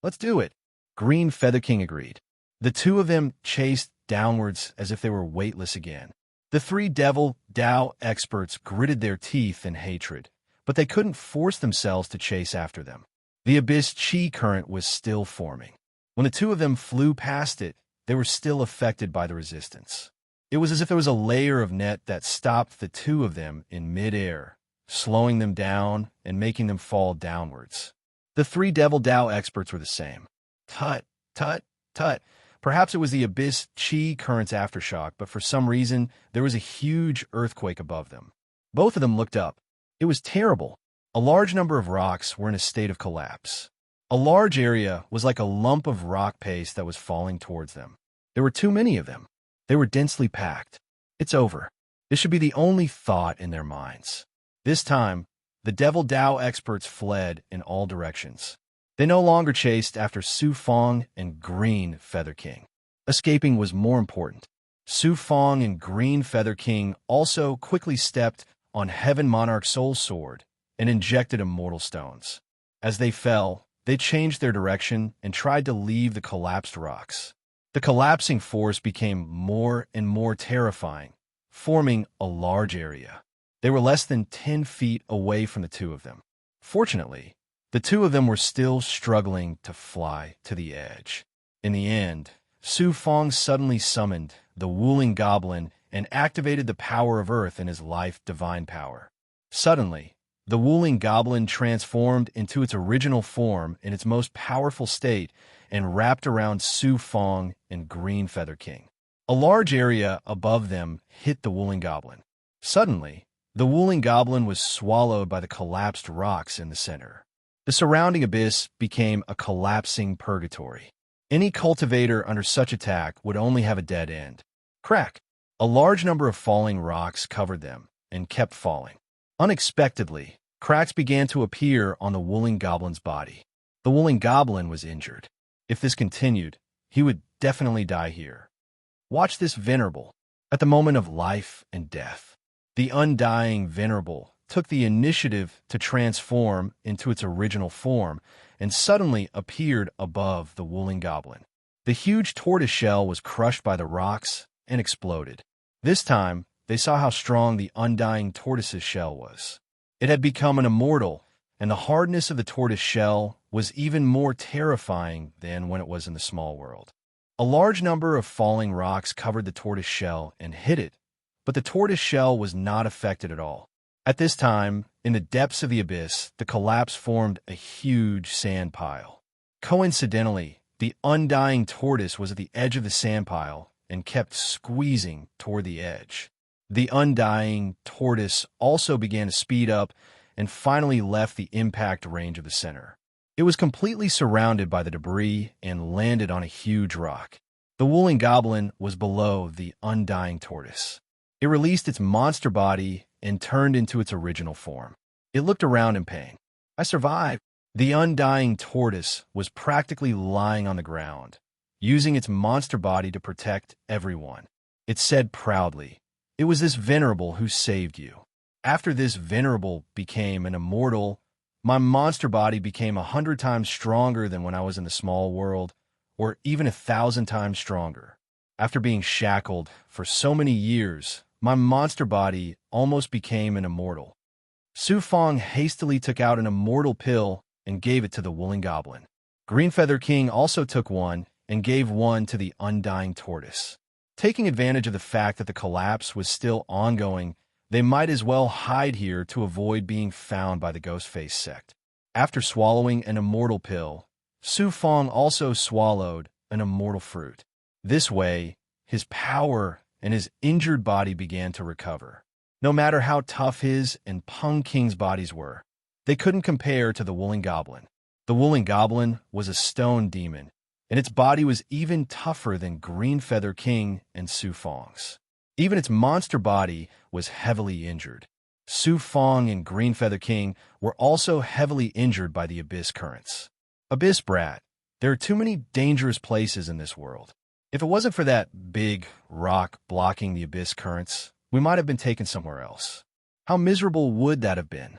Let's do it. Green Feather King agreed. The 2 of them chased downwards as if they were weightless again. The 3 Devil Dao experts gritted their teeth in hatred, but they couldn't force themselves to chase after them. The Abyss Chi current was still forming. When the 2 of them flew past it, they were still affected by the resistance. It was as if there was a layer of net that stopped the 2 of them in midair, slowing them down and making them fall downwards. The 3 Devil Dao experts were the same. Tut, tut, tut. Perhaps it was the Abyss Chi current's aftershock, but for some reason, there was a huge earthquake above them. Both of them looked up. It was terrible. A large number of rocks were in a state of collapse. A large area was like a lump of rock paste that was falling towards them. There were too many of them. They were densely packed. It's over. This should be the only thought in their minds. This time, the Devil Dao experts fled in all directions. They no longer chased after Su Fong and Green Feather King. Escaping was more important. Su Fong and Green Feather King also quickly stepped on Heaven Monarch Soul Sword and injected immortal stones. As they fell, they changed their direction and tried to leave the collapsed rocks. The collapsing force became more and more terrifying, forming a large area. They were less than 10 feet away from the 2 of them. Fortunately, the 2 of them were still struggling to fly to the edge. In the end, Su Fong suddenly summoned the Wuling Goblin and activated the power of Earth in his life divine power. Suddenly, the Wuling Goblin transformed into its original form in its most powerful state and wrapped around Su Fong and Green Feather King. A large area above them hit the Wuling Goblin. Suddenly, the Wuling Goblin was swallowed by the collapsed rocks in the center. The surrounding abyss became a collapsing purgatory. Any cultivator under such attack would only have a dead end. Crack! A large number of falling rocks covered them and kept falling. Unexpectedly, cracks began to appear on the Wuling Goblin's body. The Wuling Goblin was injured. If this continued, he would definitely die here. Watch this Venerable. At the moment of life and death, the undying Venerable took the initiative to transform into its original form and suddenly appeared above the Wuling Goblin. The huge tortoise shell was crushed by the rocks and exploded. This time, they saw how strong the undying tortoise's shell was. It had become an immortal, and the hardness of the tortoise shell was even more terrifying than when it was in the small world. A large number of falling rocks covered the tortoise shell and hid it, but the tortoise shell was not affected at all. At this time, in the depths of the abyss, the collapse formed a huge sand pile. Coincidentally, the undying tortoise was at the edge of the sand pile and kept squeezing toward the edge. The undying tortoise also began to speed up and finally left the impact range of the center. It was completely surrounded by the debris and landed on a huge rock. The woolen goblin was below the undying tortoise. It released its monster body and turned into its original form. It looked around in pain. I survived. The undying tortoise was practically lying on the ground, using its monster body to protect everyone. It said proudly, "It was this venerable who saved you. After this venerable became an immortal, my monster body became 100 times stronger than when I was in the small world, or even 1,000 times stronger. After being shackled for so many years, my monster body almost became an immortal." Su Fong hastily took out an immortal pill and gave it to the woolen goblin. Greenfeather King also took one and gave one to the undying tortoise. Taking advantage of the fact that the collapse was still ongoing, they might as well hide here to avoid being found by the Ghostface sect. After swallowing an immortal pill, Su Fong also swallowed an immortal fruit. This way, his power and his injured body began to recover. No matter how tough his and Peng King's bodies were, they couldn't compare to the woolen goblin. The woolen goblin was a stone demon, and its body was even tougher than Greenfeather King and Su Fong's. Even its monster body was heavily injured. Su Fong and Greenfeather King were also heavily injured by the abyss currents. Abyss Brat, there are too many dangerous places in this world. If it wasn't for that big rock blocking the abyss currents, we might have been taken somewhere else. How miserable would that have been?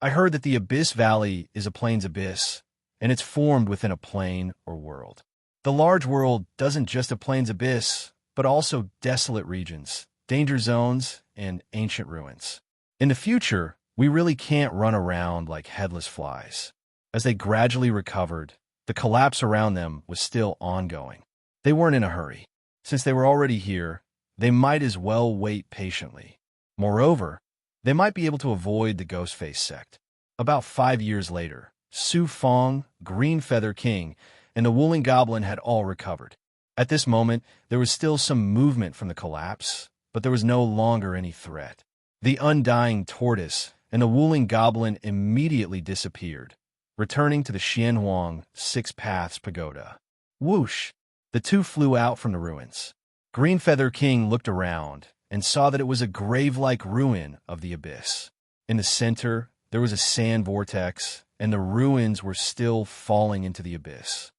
I heard that the Abyss Valley is a plane's abyss, and it's formed within a plane or world. The large world doesn't just have plane's abyss, but also desolate regions, danger zones, and ancient ruins. In the future, we really can't run around like headless flies. As they gradually recovered, the collapse around them was still ongoing. They weren't in a hurry. Since they were already here, they might as well wait patiently. Moreover, they might be able to avoid the Ghostface sect. About 5 years later, Su Fong, Greenfeather King, and the Woolen Goblin had all recovered. At this moment, there was still some movement from the collapse, but there was no longer any threat. The undying tortoise and the Woolen Goblin immediately disappeared, returning to the Xianhuang Six Paths Pagoda. Whoosh! The two flew out from the ruins. Greenfeather King looked around and saw that it was a grave-like ruin of the abyss. In the center, there was a sand vortex, and the ruins were still falling into the abyss.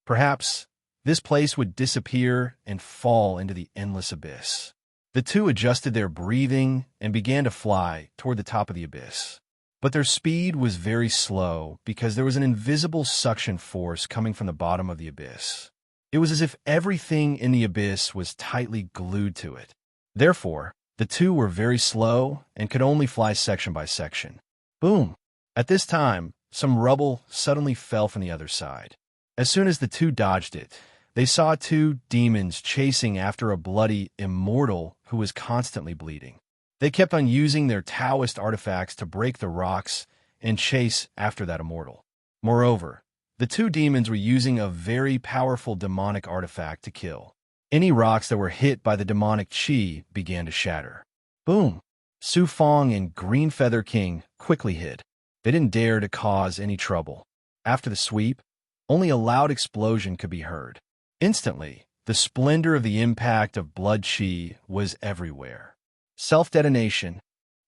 Perhaps this place would disappear and fall into the endless abyss. The two adjusted their breathing and began to fly toward the top of the abyss. But their speed was very slow because there was an invisible suction force coming from the bottom of the abyss. It was as if everything in the abyss was tightly glued to it. Therefore, the two were very slow and could only fly section by section. Boom! At this time, some rubble suddenly fell from the other side. As soon as the two dodged it, they saw two demons chasing after a bloody immortal who was constantly bleeding. They kept on using their Taoist artifacts to break the rocks and chase after that immortal. Moreover, the two demons were using a very powerful demonic artifact to kill. Any rocks that were hit by the demonic chi began to shatter. Boom! Su Fong and Greenfeather King quickly hid. They didn't dare to cause any trouble. After the sweep, only a loud explosion could be heard. Instantly, the splendor of the impact of blood chi was everywhere. Self-detonation.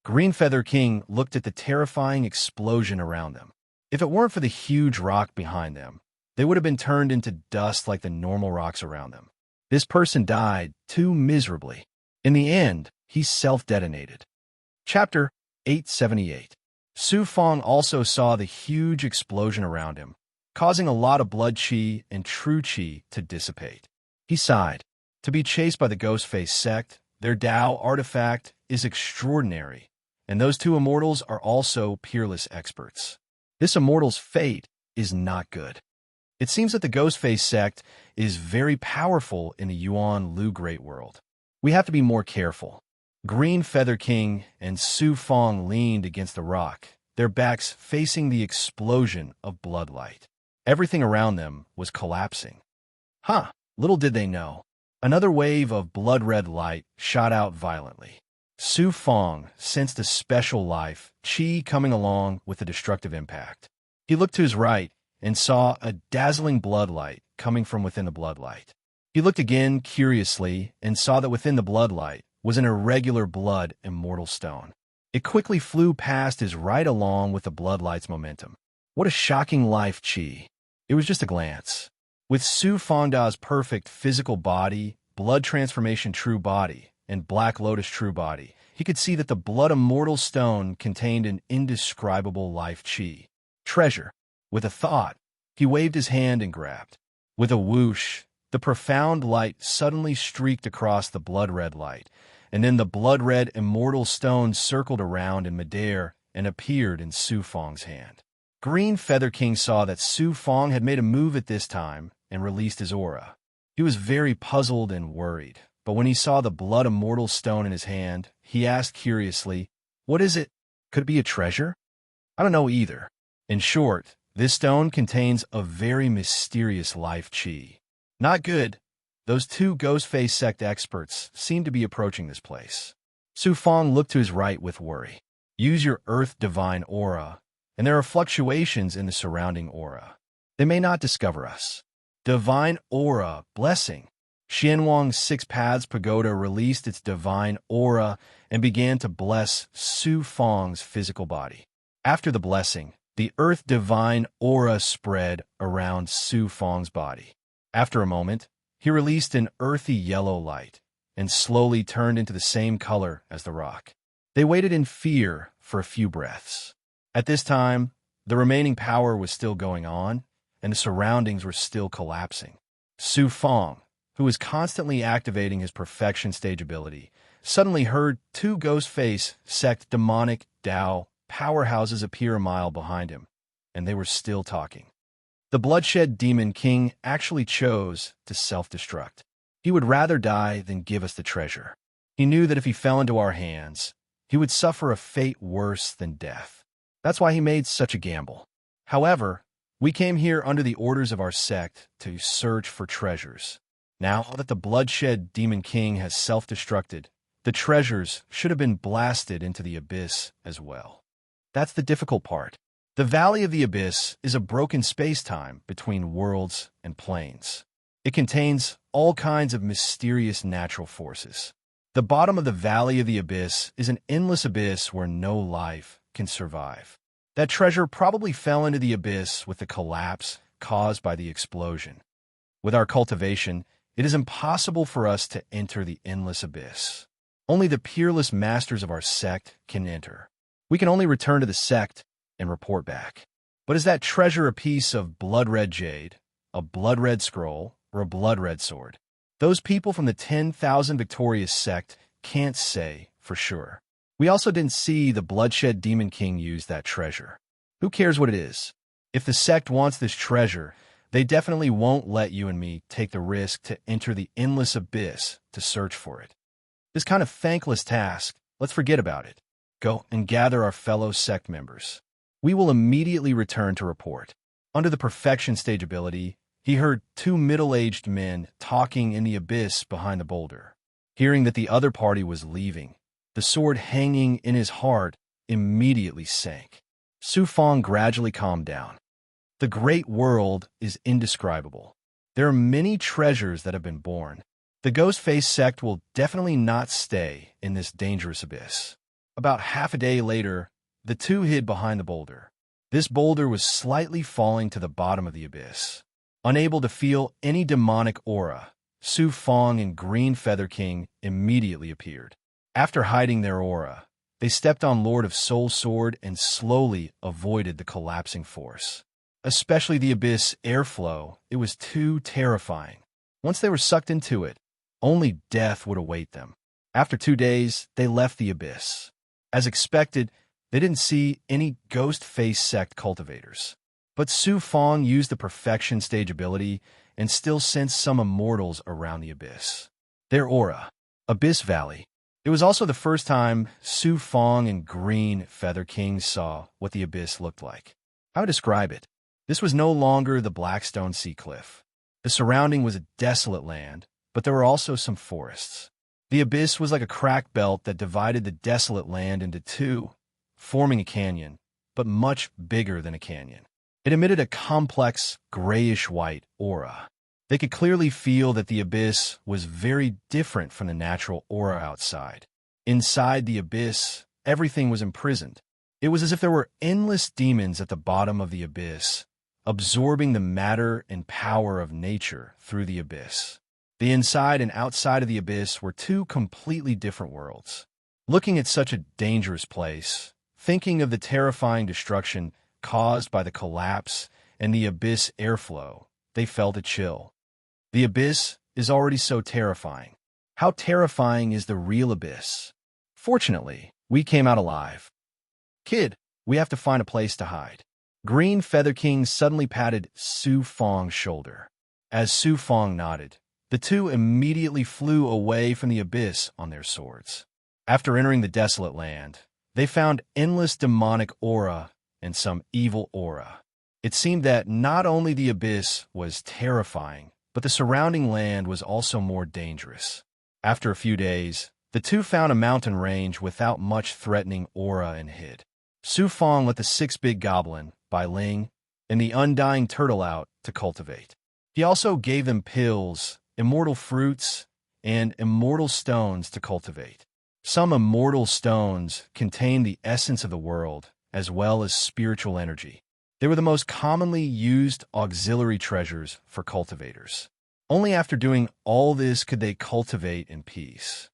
Greenfeather King looked at the terrifying explosion around them. If it weren't for the huge rock behind them, they would have been turned into dust like the normal rocks around them. This person died too miserably. In the end, he self-detonated. Chapter 878. Su Fong also saw the huge explosion around him, causing a lot of blood chi and true chi to dissipate. He sighed. To be chased by the Ghostface sect, Their Tao artifact is extraordinary, and those two immortals are also peerless experts. This immortal's fate is not good. It seems that the Ghostface sect is very powerful in the Yuan Lu Great World. We have to be more careful. Green Feather King and Su Fong leaned against the rock, their backs facing the explosion of bloodlight. Everything around them was collapsing. Little did they know. Another wave of blood-red light shot out violently. Su Fong sensed a special life, qi coming along with a destructive impact. He looked to his right and saw a dazzling bloodlight coming from within the bloodlight. He looked again curiously and saw that within the bloodlight was an irregular blood immortal stone. It quickly flew past his right along with the bloodlight's momentum. What a shocking life qi. It was just a glance. With Su Fongda's perfect physical body, blood transformation true body, and Black Lotus true body, he could see that the blood immortal stone contained an indescribable life qi. Treasure. With a thought, he waved his hand and grabbed. With a whoosh, the profound light suddenly streaked across the blood-red light, and then the blood-red immortal stone circled around in midair and appeared in Su Fong's hand. Green Feather King saw that Su Fong had made a move at this time and released his aura. He was very puzzled and worried, but when he saw the blood immortal stone in his hand, he asked curiously, "What is it? Could it be a treasure?" "I don't know either." In short, this stone contains a very mysterious life qi. Not good. Those two Ghostface sect experts seem to be approaching this place. Su Fong looked to his right with worry. Use your Earth Divine Aura, and there are fluctuations in the surrounding aura. They may not discover us. Divine Aura Blessing. Xianwang's Six Paths Pagoda released its divine aura and began to bless Su Fong's physical body. After the blessing, the Earth Divine Aura spread around Su Fong's body. After a moment, he released an earthy yellow light and slowly turned into the same color as the rock. They waited in fear for a few breaths. At this time, the remaining power was still going on, and the surroundings were still collapsing. Su Fong, who was constantly activating his perfection stage ability, suddenly heard two Ghostface sect demonic Tao powerhouses appear a mile behind him, and they were still talking. The Bloodshed Demon King actually chose to self-destruct. He would rather die than give us the treasure. He knew that if he fell into our hands, he would suffer a fate worse than death. That's why he made such a gamble. However, we came here under the orders of our sect to search for treasures. Now that the Bloodshed Demon King has self-destructed, the treasures should have been blasted into the abyss as well. That's the difficult part. The Valley of the Abyss is a broken space-time between worlds and planes. It contains all kinds of mysterious natural forces. The bottom of the Valley of the Abyss is an endless abyss where no life can survive. That treasure probably fell into the abyss with the collapse caused by the explosion. With our cultivation, it is impossible for us to enter the endless abyss. Only the peerless masters of our sect can enter. We can only return to the sect and report back. But is that treasure a piece of blood-red jade, a blood-red scroll, or a blood-red sword? Those people from the 10,000 Victorious sect can't say for sure. We also didn't see the Bloodshed Demon King use that treasure. Who cares what it is? If the sect wants this treasure, they definitely won't let you and me take the risk to enter the endless abyss to search for it. This kind of thankless task, let's forget about it. Go and gather our fellow sect members. We will immediately return to report. Under the perfection stage ability, he heard two middle-aged men talking in the abyss behind the boulder. Hearing that the other party was leaving, the sword hanging in his heart immediately sank. Su Fong gradually calmed down. The great world is indescribable. There are many treasures that have been born. The Ghostface sect will definitely not stay in this dangerous abyss. About half a day later, the two hid behind the boulder. This boulder was slightly falling to the bottom of the abyss. Unable to feel any demonic aura, Su Fong and Green Feather King immediately appeared. After hiding their aura, they stepped on Lord of Soul Sword and slowly avoided the collapsing force. Especially the abyss airflow, it was too terrifying. Once they were sucked into it, only death would await them. After 2 days, they left the abyss. As expected, they didn't see any ghost-face sect cultivators. But Su Fong used the perfection stage ability and still sensed some immortals around the abyss. Their aura. Abyss Valley. It was also the first time Su Fong and Green Feather King saw what the abyss looked like. How to describe it? This was no longer the Blackstone Sea Cliff. The surrounding was a desolate land, but there were also some forests. The abyss was like a crack belt that divided the desolate land into two, forming a canyon, but much bigger than a canyon. It emitted a complex, grayish-white aura. They could clearly feel that the abyss was very different from the natural aura outside. Inside the abyss, everything was imprisoned. It was as if there were endless demons at the bottom of the abyss, absorbing the matter and power of nature through the abyss. The inside and outside of the abyss were two completely different worlds. Looking at such a dangerous place, thinking of the terrifying destruction caused by the collapse and the abyss airflow, they felt a chill. The abyss is already so terrifying. How terrifying is the real abyss? Fortunately, we came out alive. Kid, we have to find a place to hide. Green Feather King suddenly patted Su Fong's shoulder. As Su Fong nodded, the two immediately flew away from the abyss on their swords. After entering the desolate land, they found endless demonic aura and some evil aura. It seemed that not only the abyss was terrifying, but the surrounding land was also more dangerous. After a few days, the two found a mountain range without much threatening aura and hid. Su Fong let the six big goblin, Bai Ling, and the undying turtle out to cultivate. He also gave them pills, immortal fruits, and immortal stones to cultivate. Some immortal stones contain the essence of the world, as well as spiritual energy. They were the most commonly used auxiliary treasures for cultivators. Only after doing all this could they cultivate in peace.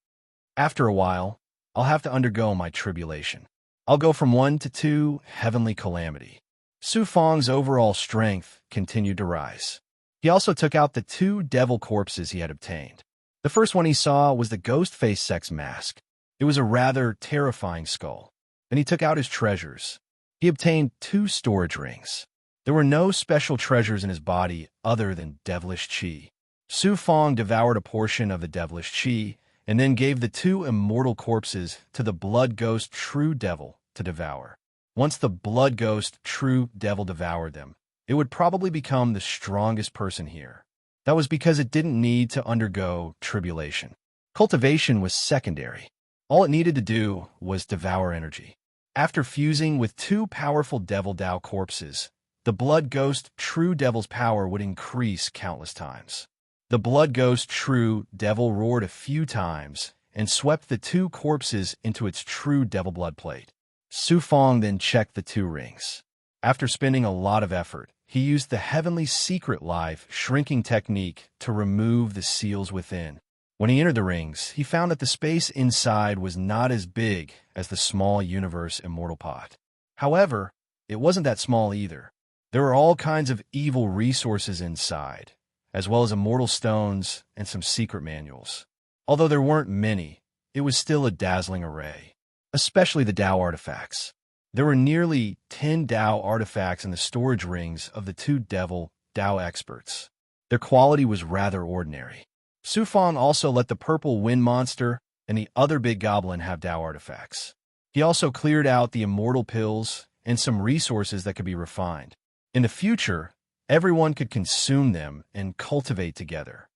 After a while, I'll have to undergo my tribulation. I'll go from 1 to 2 heavenly calamity. Su Fong's overall strength continued to rise. He also took out the 2 devil corpses he had obtained. The first one he saw was the ghost-face sex mask. It was a rather terrifying skull. Then he took out his treasures. He obtained 2 storage rings. There were no special treasures in his body other than devilish qi. Su Fong devoured a portion of the devilish qi and then gave the 2 immortal corpses to the blood ghost true devil to devour. Once the blood ghost true devil devoured them, it would probably become the strongest person here. That was because it didn't need to undergo tribulation. Cultivation was secondary. All it needed to do was devour energy. After fusing with 2 powerful devil Dao corpses, the blood ghost true devil's power would increase countless times. The blood ghost true devil roared a few times and swept the 2 corpses into its true devil blood plate. Su Fong then checked the 2 rings. After spending a lot of effort, he used the heavenly secret life shrinking technique to remove the seals within. When he entered the rings, he found that the space inside was not as big as the small universe immortal pot. However, it wasn't that small either. There were all kinds of evil resources inside, as well as immortal stones and some secret manuals. Although there weren't many, it was still a dazzling array, especially the Dao artifacts. There were nearly 10 Dao artifacts in the storage rings of the 2 devil Dao experts. Their quality was rather ordinary. Su Fong also let the purple wind monster and the other big goblin have Dao artifacts. He also cleared out the immortal pills and some resources that could be refined. In the future, everyone could consume them and cultivate together.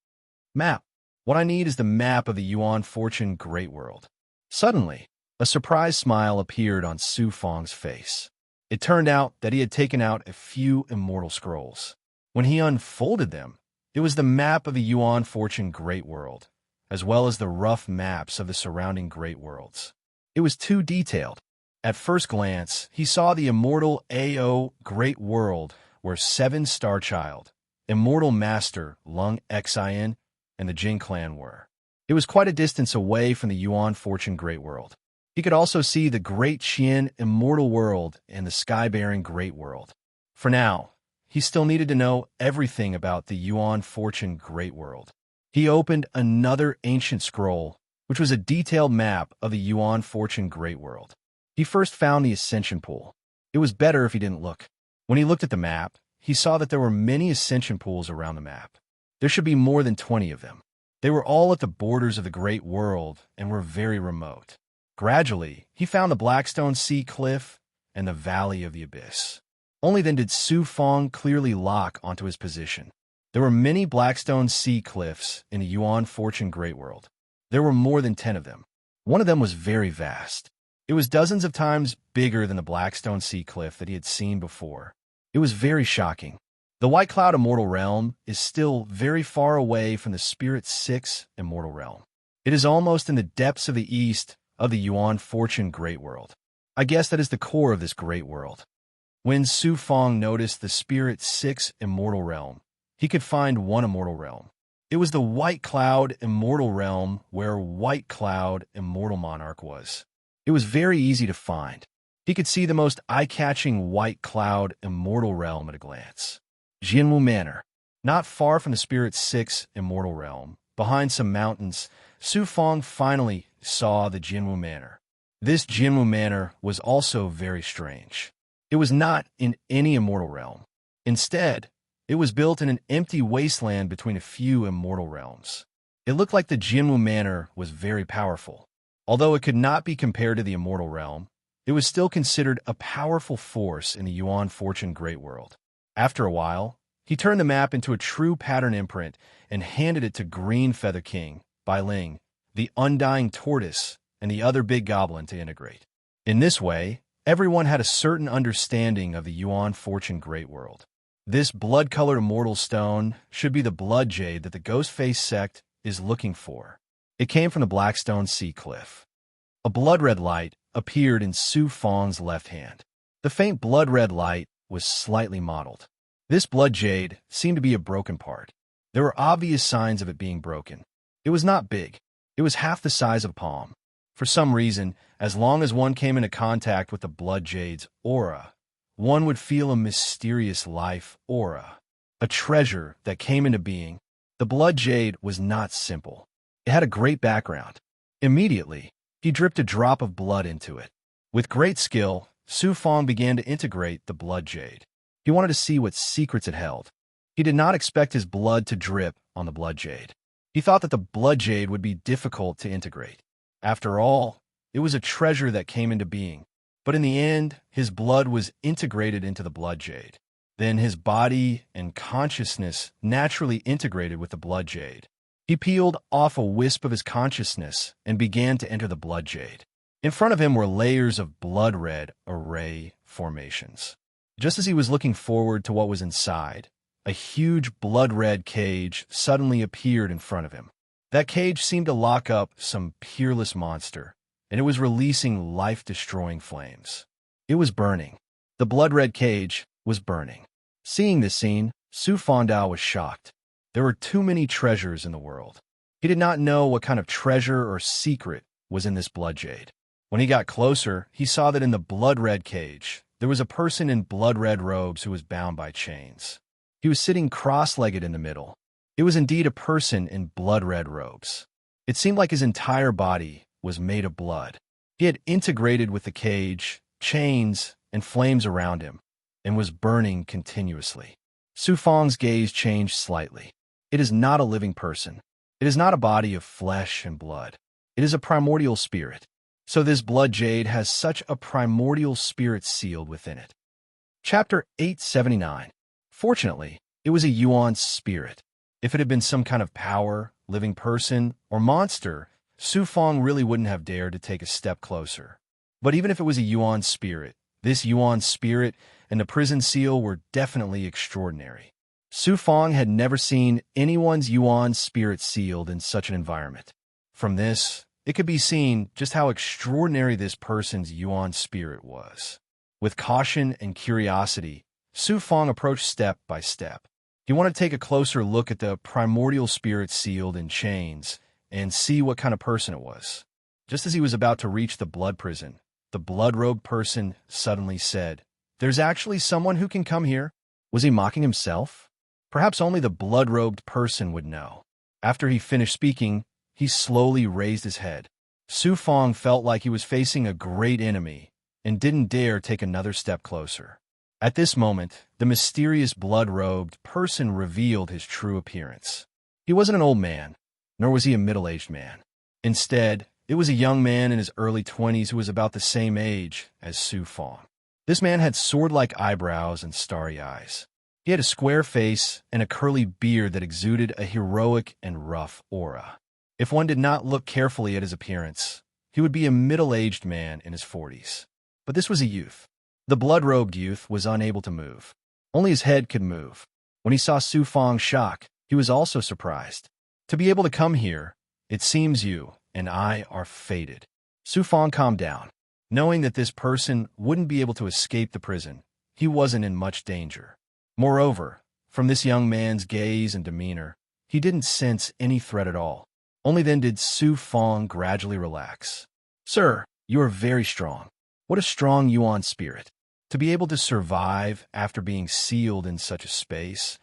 Map. What I need is the map of the Yuan Fortune Great World. Suddenly, a surprised smile appeared on Su Fong's face. It turned out that he had taken out a few immortal scrolls. When he unfolded them, it was the map of the Yuan Fortune Great World, as well as the rough maps of the surrounding great worlds. It was too detailed. At first glance, he saw the immortal AO Great World where 7 Star Child, Immortal Master Lung Xin, and the Jin clan were. It was quite a distance away from the Yuan Fortune Great World. He could also see the Great Qian Immortal World and the Sky-bearing Great World. For now, he still needed to know everything about the Yuan Fortune Great World. He opened another ancient scroll, which was a detailed map of the Yuan Fortune Great World. He first found the Ascension Pool. It was better if he didn't look. When he looked at the map, he saw that there were many Ascension Pools around the map. There should be more than 20 of them. They were all at the borders of the Great World and were very remote. Gradually, he found the Blackstone Sea Cliff and the Valley of the Abyss. Only then did Su Fong clearly lock onto his position. There were many Blackstone Sea Cliffs in the Yuan Fortune Great World. There were more than 10 of them. One of them was very vast. It was dozens of times bigger than the Blackstone Sea Cliff that he had seen before. It was very shocking. The White Cloud Immortal Realm is still very far away from the Spirit 6 Immortal Realm. It is almost in the depths of the east of the Yuan Fortune Great World. I guess that is the core of this great world. When Su Fong noticed the Spirit 6 Immortal Realm, he could find one Immortal Realm. It was the White Cloud Immortal Realm where White Cloud Immortal Monarch was. It was very easy to find. He could see the most eye-catching White Cloud Immortal Realm at a glance. Jianwu Manor. Not far from the Spirit 6 Immortal Realm, behind some mountains, Su Fong finally saw the Jianwu Manor. This Jianwu Manor was also very strange. It was not in any immortal realm. Instead, it was built in an empty wasteland between a few immortal realms. It looked like the Jianwu Manor was very powerful. Although it could not be compared to the immortal realm, it was still considered a powerful force in the Yuan Fortune Great World. After a while, he turned the map into a true pattern imprint and handed it to Green Feather King, Bai Ling, the Undying Tortoise, and the other big goblin to integrate. In this way, everyone had a certain understanding of the Yuan Fortune Great World. This blood-colored immortal stone should be the blood jade that the Ghostface sect is looking for. It came from the Blackstone Sea Cliff. A blood-red light appeared in Su Fong's left hand. The faint blood-red light was slightly mottled. This blood jade seemed to be a broken part. There were obvious signs of it being broken. It was not big. It was half the size of a palm. For some reason, as long as one came into contact with the blood jade's aura, one would feel a mysterious life aura, a treasure that came into being. The blood jade was not simple. It had a great background. Immediately, he dripped a drop of blood into it. With great skill, Su Fong began to integrate the blood jade. He wanted to see what secrets it held. He did not expect his blood to drip on the blood jade. He thought that the blood jade would be difficult to integrate. After all, it was a treasure that came into being. But in the end, his blood was integrated into the blood jade. Then his body and consciousness naturally integrated with the blood jade. He peeled off a wisp of his consciousness and began to enter the blood jade. In front of him were layers of blood-red array formations. Just as he was looking forward to what was inside, a huge blood-red cage suddenly appeared in front of him. That cage seemed to lock up some peerless monster, and it was releasing life-destroying flames. It was burning. The blood-red cage was burning. Seeing this scene, Su Fongdao was shocked. There were too many treasures in the world. He did not know what kind of treasure or secret was in this blood jade. When he got closer, he saw that in the blood-red cage, there was a person in blood-red robes who was bound by chains. He was sitting cross-legged in the middle. It was indeed a person in blood-red robes. It seemed like his entire body was made of blood. He had integrated with the cage, chains, and flames around him, and was burning continuously. Su Fong's gaze changed slightly. It is not a living person. It is not a body of flesh and blood. It is a primordial spirit. So this blood jade has such a primordial spirit sealed within it. Chapter 879. Fortunately, it was a Yuan spirit. If it had been some kind of power, living person, or monster, Su Fong really wouldn't have dared to take a step closer. But even if it was a Yuan spirit, this Yuan spirit and the prison seal were definitely extraordinary. Su Fong had never seen anyone's Yuan spirit sealed in such an environment. From this, it could be seen just how extraordinary this person's Yuan spirit was. With caution and curiosity, Su Fong approached step by step. He wanted to take a closer look at the primordial spirit sealed in chains and see what kind of person it was. Just as he was about to reach the blood prison, the blood-robed person suddenly said, "There's actually someone who can come here." Was he mocking himself? Perhaps only the blood-robed person would know. After he finished speaking, he slowly raised his head. Su Fong felt like he was facing a great enemy and didn't dare take another step closer. At this moment, the mysterious blood-robed person revealed his true appearance. He wasn't an old man, nor was he a middle-aged man. Instead, it was a young man in his early 20s who was about the same age as Su Fong. This man had sword-like eyebrows and starry eyes. He had a square face and a curly beard that exuded a heroic and rough aura. If one did not look carefully at his appearance, he would be a middle-aged man in his 40s. But this was a youth. The blood-robed youth was unable to move. Only his head could move. When he saw Su Fong's shock, he was also surprised. To be able to come here, it seems you and I are fated. Su Fong calmed down. Knowing that this person wouldn't be able to escape the prison, he wasn't in much danger. Moreover, from this young man's gaze and demeanor, he didn't sense any threat at all. Only then did Su Fong gradually relax. Sir, you are very strong. What a strong Yuan spirit. To be able to survive after being sealed in such a space,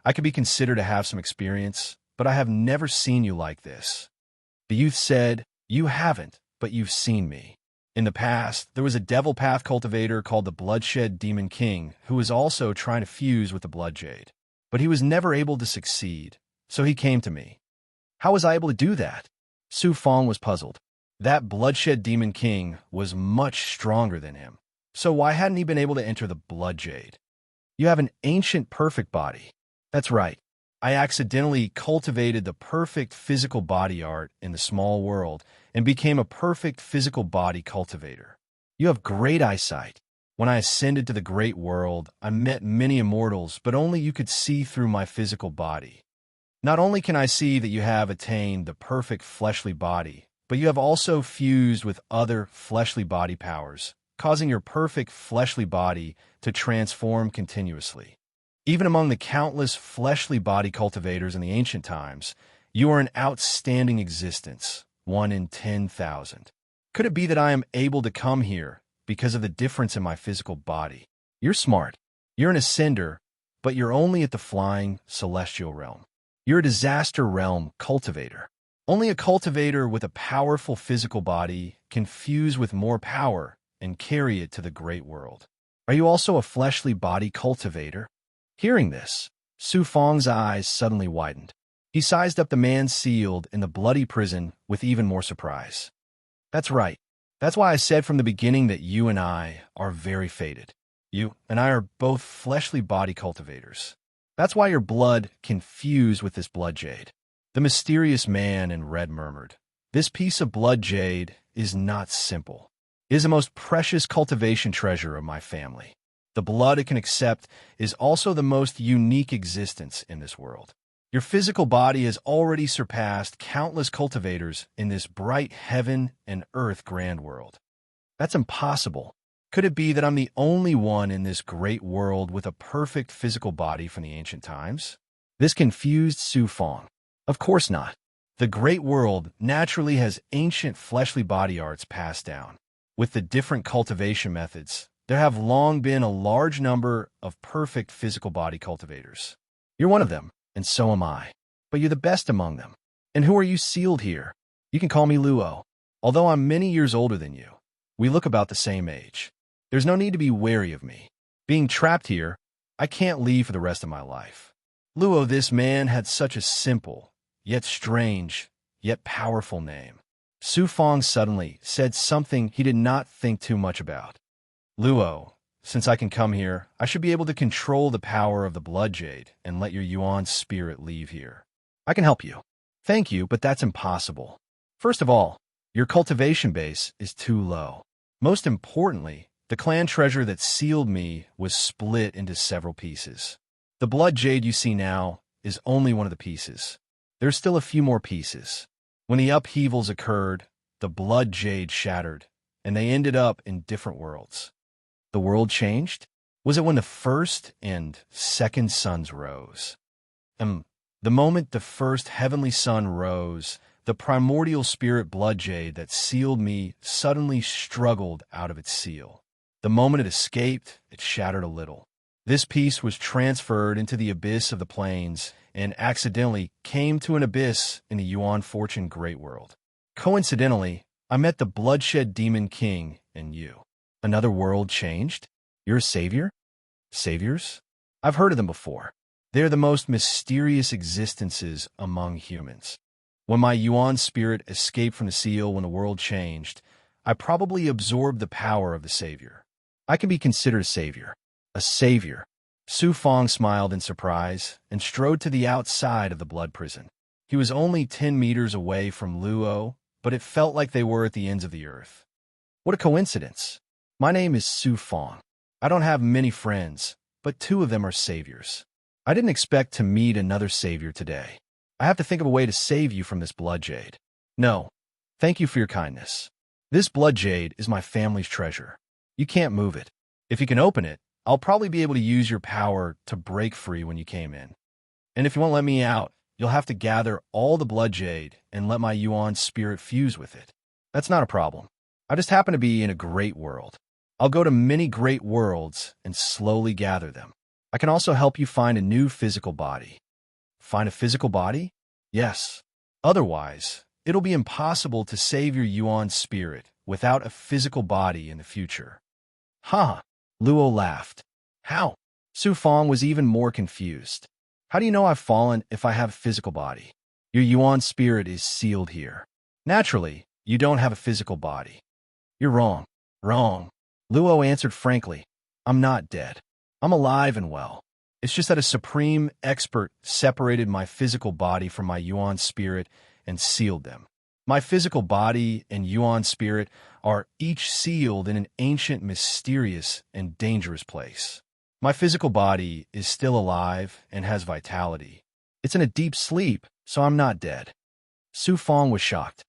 I could be considered to have some experience, but I have never seen you like this. The youth said, You haven't, but you've seen me. In the past, there was a devil path cultivator called the Bloodshed Demon King who was also trying to fuse with the Blood Jade. But he was never able to succeed, so he came to me. How was I able to do that? Su Fong was puzzled. That Bloodshed Demon King was much stronger than him. So why hadn't he been able to enter the Blood Jade? You have an ancient perfect body. That's right. I accidentally cultivated the perfect physical body art in the small world and became a perfect physical body cultivator. You have great eyesight. When I ascended to the great world, I met many immortals, but only you could see through my physical body. Not only can I see that you have attained the perfect fleshly body, but you have also fused with other fleshly body powers, causing your perfect fleshly body to transform continuously. Even among the countless fleshly body cultivators in the ancient times, you are an outstanding existence, 1 in 10,000. Could it be that I am able to come here because of the difference in my physical body? You're smart. You're an ascender, but you're only at the flying celestial realm. You're a disaster realm cultivator. Only a cultivator with a powerful physical body can fuse with more power and carry it to the great world. Are you also a fleshly body cultivator? Hearing this, Su Fong's eyes suddenly widened. He sized up the man sealed in the bloody prison with even more surprise. That's right. That's why I said from the beginning that you and I are very fated. You and I are both fleshly body cultivators. That's why your blood can fuse with this blood jade. The mysterious man in red murmured, This piece of blood jade is not simple. It is the most precious cultivation treasure of my family. The blood it can accept is also the most unique existence in this world. Your physical body has already surpassed countless cultivators in this bright heaven and earth grand world. That's impossible. Could it be that I'm the only one in this great world with a perfect physical body from the ancient times? This confused Su Fong. Of course not. The great world naturally has ancient fleshly body arts passed down. With the different cultivation methods, there have long been a large number of perfect physical body cultivators. You're one of them, and so am I. But you're the best among them. And who are you sealed here? You can call me Luo. Although I'm many years older than you, we look about the same age. There's no need to be wary of me. Being trapped here, I can't leave for the rest of my life. Luo, this man had such a simple, yet strange, yet powerful name. Su Fong suddenly said something he did not think too much about. Luo, since I can come here, I should be able to control the power of the blood jade and let your Yuan spirit leave here. I can help you. Thank you, but that's impossible. First of all, your cultivation base is too low. Most importantly, the clan treasure that sealed me was split into several pieces. The blood jade you see now is only one of the pieces. There's still a few more pieces. When the upheavals occurred, the blood jade shattered, and they ended up in different worlds. The world changed? Was it when the first and second suns rose? The moment the first heavenly sun rose, the primordial spirit blood jade that sealed me suddenly struggled out of its seal. The moment it escaped, it shattered a little. This piece was transferred into the abyss of the plains and accidentally came to an abyss in the Yuan Fortune Great World. Coincidentally, I met the Bloodshed Demon King and you. Another world changed? You're a savior? Saviors? I've heard of them before. They're the most mysterious existences among humans. When my Yuan spirit escaped from the seal when the world changed, I probably absorbed the power of the savior. I can be considered a savior. A savior. Su Fong smiled in surprise and strode to the outside of the blood prison. He was only 10 meters away from Luo, but it felt like they were at the ends of the earth. What a coincidence. My name is Su Fong. I don't have many friends, but 2 of them are saviors. I didn't expect to meet another savior today. I have to think of a way to save you from this blood jade. No, thank you for your kindness. This blood jade is my family's treasure. You can't move it. If you can open it, I'll probably be able to use your power to break free when you came in. And if you won't let me out, you'll have to gather all the blood jade and let my Yuan spirit fuse with it. That's not a problem. I just happen to be in a great world. I'll go to many great worlds and slowly gather them. I can also help you find a new physical body. Find a physical body? Yes. Otherwise, it'll be impossible to save your Yuan spirit without a physical body in the future. Huh? Luo laughed. How? Su Fong was even more confused. How do you know I've fallen if I have a physical body? Your Yuan spirit is sealed here. Naturally, you don't have a physical body. You're wrong. Wrong. Luo answered frankly. I'm not dead. I'm alive and well. It's just that a supreme expert separated my physical body from my Yuan spirit and sealed them. My physical body and Yuan spirit are each sealed in an ancient, mysterious, and dangerous place. My physical body is still alive and has vitality. It's in a deep sleep, so I'm not dead. Su Fong was shocked.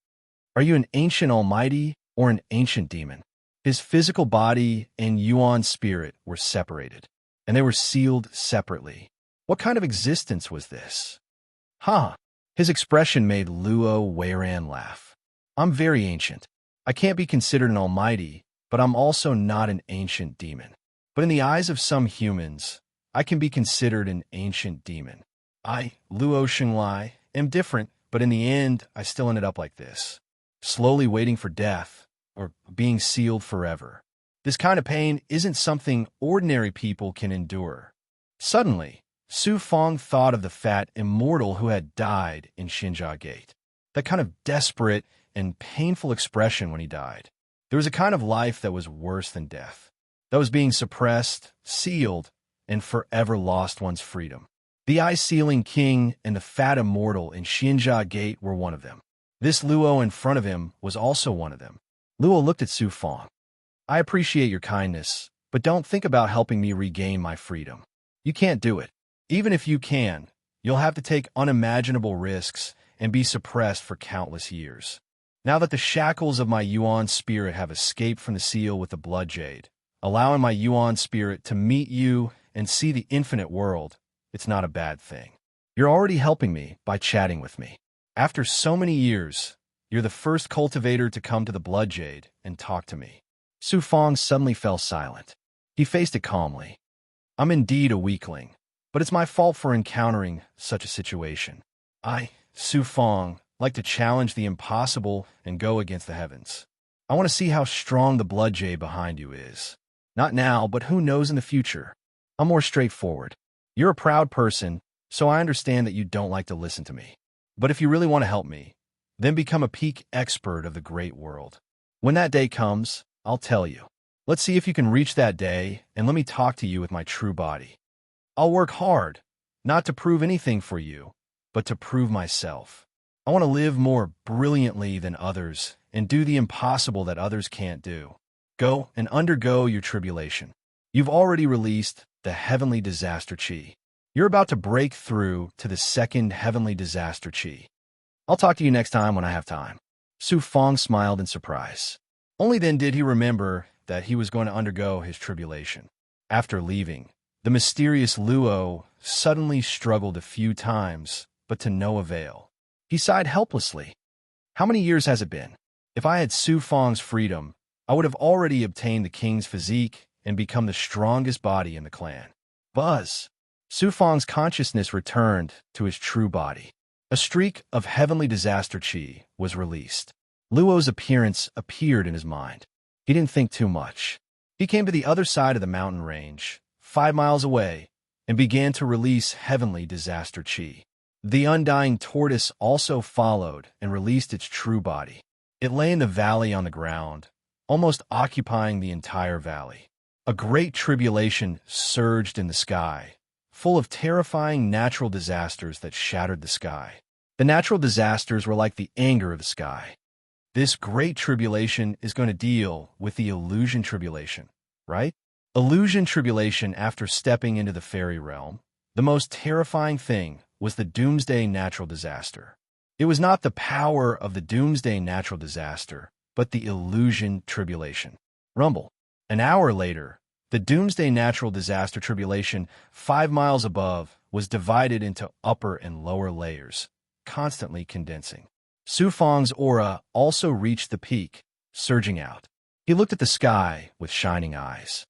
Are you an ancient almighty or an ancient demon? His physical body and Yuan spirit were separated, and they were sealed separately. What kind of existence was this? Huh. His expression made Luo Weiran laugh. I'm very ancient. I can't be considered an almighty, but I'm also not an ancient demon. But in the eyes of some humans, I can be considered an ancient demon. I, Luo Xinglai, am different, but in the end, I still ended up like this. Slowly waiting for death, or being sealed forever. This kind of pain isn't something ordinary people can endure. Suddenly, Su Fong thought of the fat immortal who had died in Xinjia Gate. That kind of desperate and painful expression when he died. There was a kind of life that was worse than death. That was being suppressed, sealed, and forever lost one's freedom. The eye-sealing king and the fat immortal in Xinjia Gate were one of them. This Luo in front of him was also one of them. Luo looked at Su Fong. I appreciate your kindness, but don't think about helping me regain my freedom. You can't do it. Even if you can, you'll have to take unimaginable risks and be suppressed for countless years. Now that the shackles of my Yuan spirit have escaped from the seal with the blood jade, allowing my Yuan spirit to meet you and see the infinite world, it's not a bad thing. You're already helping me by chatting with me. After so many years, you're the first cultivator to come to the blood jade and talk to me. Su Fong suddenly fell silent. He faced it calmly. I'm indeed a weakling, but it's my fault for encountering such a situation. I, Su Fong, like to challenge the impossible and go against the heavens. I want to see how strong the blood jade behind you is. Not now, but who knows in the future. I'm more straightforward. You're a proud person, so I understand that you don't like to listen to me. But if you really want to help me, then become a peak expert of the great world. When that day comes, I'll tell you. Let's see if you can reach that day, and let me talk to you with my true body. I'll work hard, not to prove anything for you, but to prove myself. I want to live more brilliantly than others and do the impossible that others can't do. Go and undergo your tribulation. You've already released the heavenly disaster chi. You're about to break through to the second heavenly disaster chi. I'll talk to you next time when I have time. Su Fong smiled in surprise. Only then did he remember that he was going to undergo his tribulation. After leaving, the mysterious Luo suddenly struggled a few times, but to no avail. He sighed helplessly. How many years has it been? If I had Su Fong's freedom, I would have already obtained the king's physique and become the strongest body in the clan. Buzz! Su Fang's consciousness returned to his true body. A streak of heavenly disaster chi was released. Luo's appearance appeared in his mind. He didn't think too much. He came to the other side of the mountain range, 5 miles away, and began to release heavenly disaster chi. The undying tortoise also followed and released its true body. It lay in the valley on the ground, almost occupying the entire valley. A great tribulation surged in the sky, full of terrifying natural disasters that shattered the sky. The natural disasters were like the anger of the sky. This great tribulation is going to deal with the illusion tribulation, right? Illusion tribulation after stepping into the fairy realm. The most terrifying thing was the doomsday natural disaster. It was not the power of the doomsday natural disaster, but the illusion tribulation. Rumble. An hour later, the doomsday natural disaster tribulation 5 miles above was divided into upper and lower layers, constantly condensing. Su Fang's aura also reached the peak, surging out. He looked at the sky with shining eyes.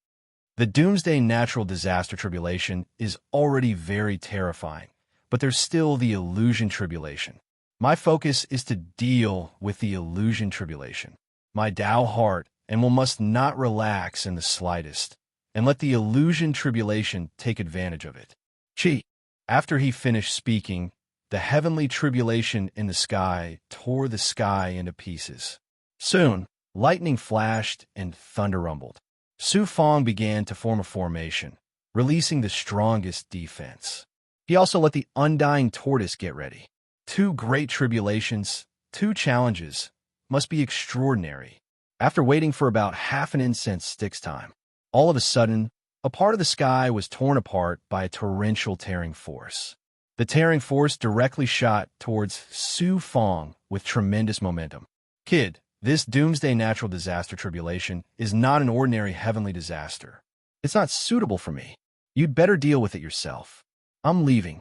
The doomsday natural disaster tribulation is already very terrifying, but there's still the illusion tribulation. My focus is to deal with the illusion tribulation. My Tao heart and must not relax in the slightest, and let the illusion tribulation take advantage of it. Chi. After he finished speaking, the heavenly tribulation in the sky tore the sky into pieces. Soon, lightning flashed and thunder rumbled. Su Fang began to form a formation, releasing the strongest defense. He also let the undying tortoise get ready. 2 great tribulations, 2 challenges, must be extraordinary. After waiting for about half an incense stick's time, all of a sudden, a part of the sky was torn apart by a torrential tearing force. The tearing force directly shot towards Su Fang with tremendous momentum. Kid, this doomsday natural disaster tribulation is not an ordinary heavenly disaster. It's not suitable for me. You'd better deal with it yourself. I'm leaving.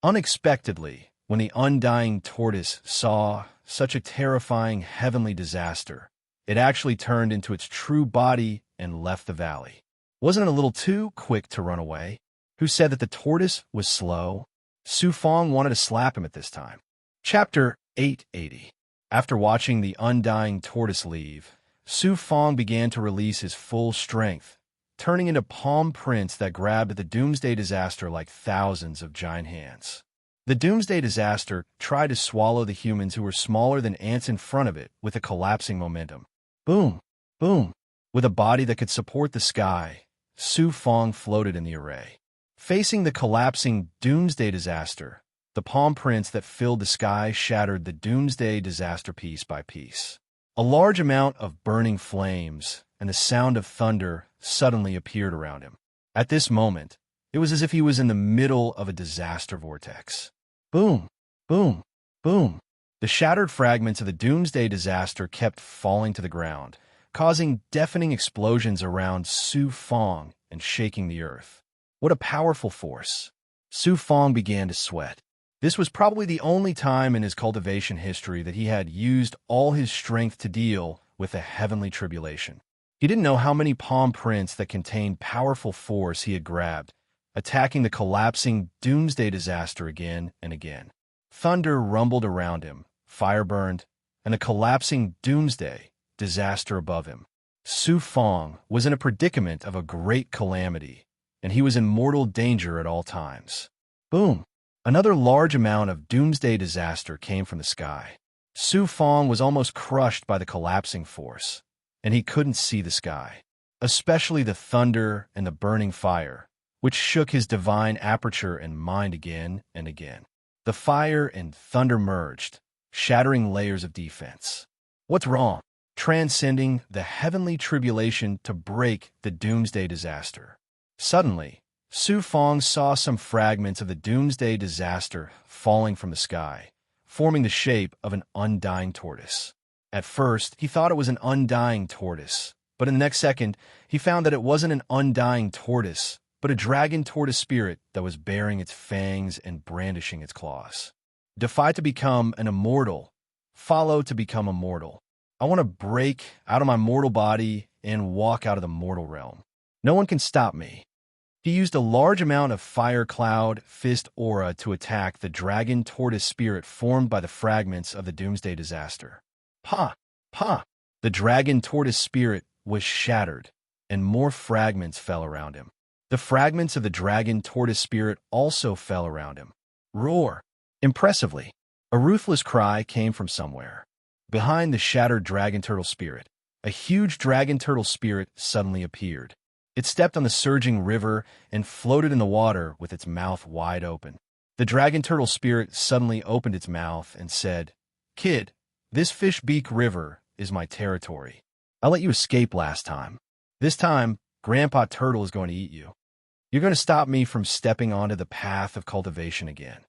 Unexpectedly, when the undying tortoise saw such a terrifying heavenly disaster, it actually turned into its true body and left the valley. Wasn't it a little too quick to run away? Who said that the tortoise was slow? Su Fang wanted to slap him at this time. Chapter 880. After watching the undying tortoise leave, Su Fang began to release his full strength, turning into palm prints that grabbed at the doomsday disaster like thousands of giant hands. The doomsday disaster tried to swallow the humans who were smaller than ants in front of it with a collapsing momentum. Boom, boom. With a body that could support the sky, Su Fang floated in the array. Facing the collapsing doomsday disaster, the palm prints that filled the sky shattered the doomsday disaster piece by piece. A large amount of burning flames and the sound of thunder suddenly appeared around him. At this moment, it was as if he was in the middle of a disaster vortex. Boom, boom, boom. The shattered fragments of the doomsday disaster kept falling to the ground, causing deafening explosions around Su Fang and shaking the earth. What a powerful force. Su Fang began to sweat. This was probably the only time in his cultivation history that he had used all his strength to deal with a heavenly tribulation. He didn't know how many palm prints that contained powerful force he had grabbed, attacking the collapsing doomsday disaster again and again. Thunder rumbled around him, fire burned, and the collapsing doomsday disaster above him. Su Fang was in a predicament of a great calamity, and he was in mortal danger at all times. Boom! Another large amount of doomsday disaster came from the sky. Su Fang was almost crushed by the collapsing force, and he couldn't see the sky, especially the thunder and the burning fire, which shook his divine aperture and mind again and again. The fire and thunder merged, shattering layers of defense. What's wrong? Transcending the heavenly tribulation to break the doomsday disaster. Suddenly, Su Fang saw some fragments of the doomsday disaster falling from the sky, forming the shape of an undying tortoise. At first, he thought it was an undying tortoise, but in the next second, he found that it wasn't an undying tortoise, but a dragon tortoise spirit that was baring its fangs and brandishing its claws. Defy to become an immortal, follow to become immortal. I want to break out of my mortal body and walk out of the mortal realm. No one can stop me. He used a large amount of fire cloud fist aura to attack the dragon tortoise spirit formed by the fragments of the doomsday disaster. Pa! Pa! The dragon tortoise spirit was shattered, and more fragments fell around him. The fragments of the dragon tortoise spirit also fell around him. Roar! Impressively, a ruthless cry came from somewhere. Behind the shattered dragon turtle spirit, a huge dragon turtle spirit suddenly appeared. It stepped on the surging river and floated in the water with its mouth wide open. The dragon turtle spirit suddenly opened its mouth and said, "Kid, this fish beak river is my territory. I let you escape last time. This time, Grandpa Turtle is going to eat you. You're going to stop me from stepping onto the path of cultivation again.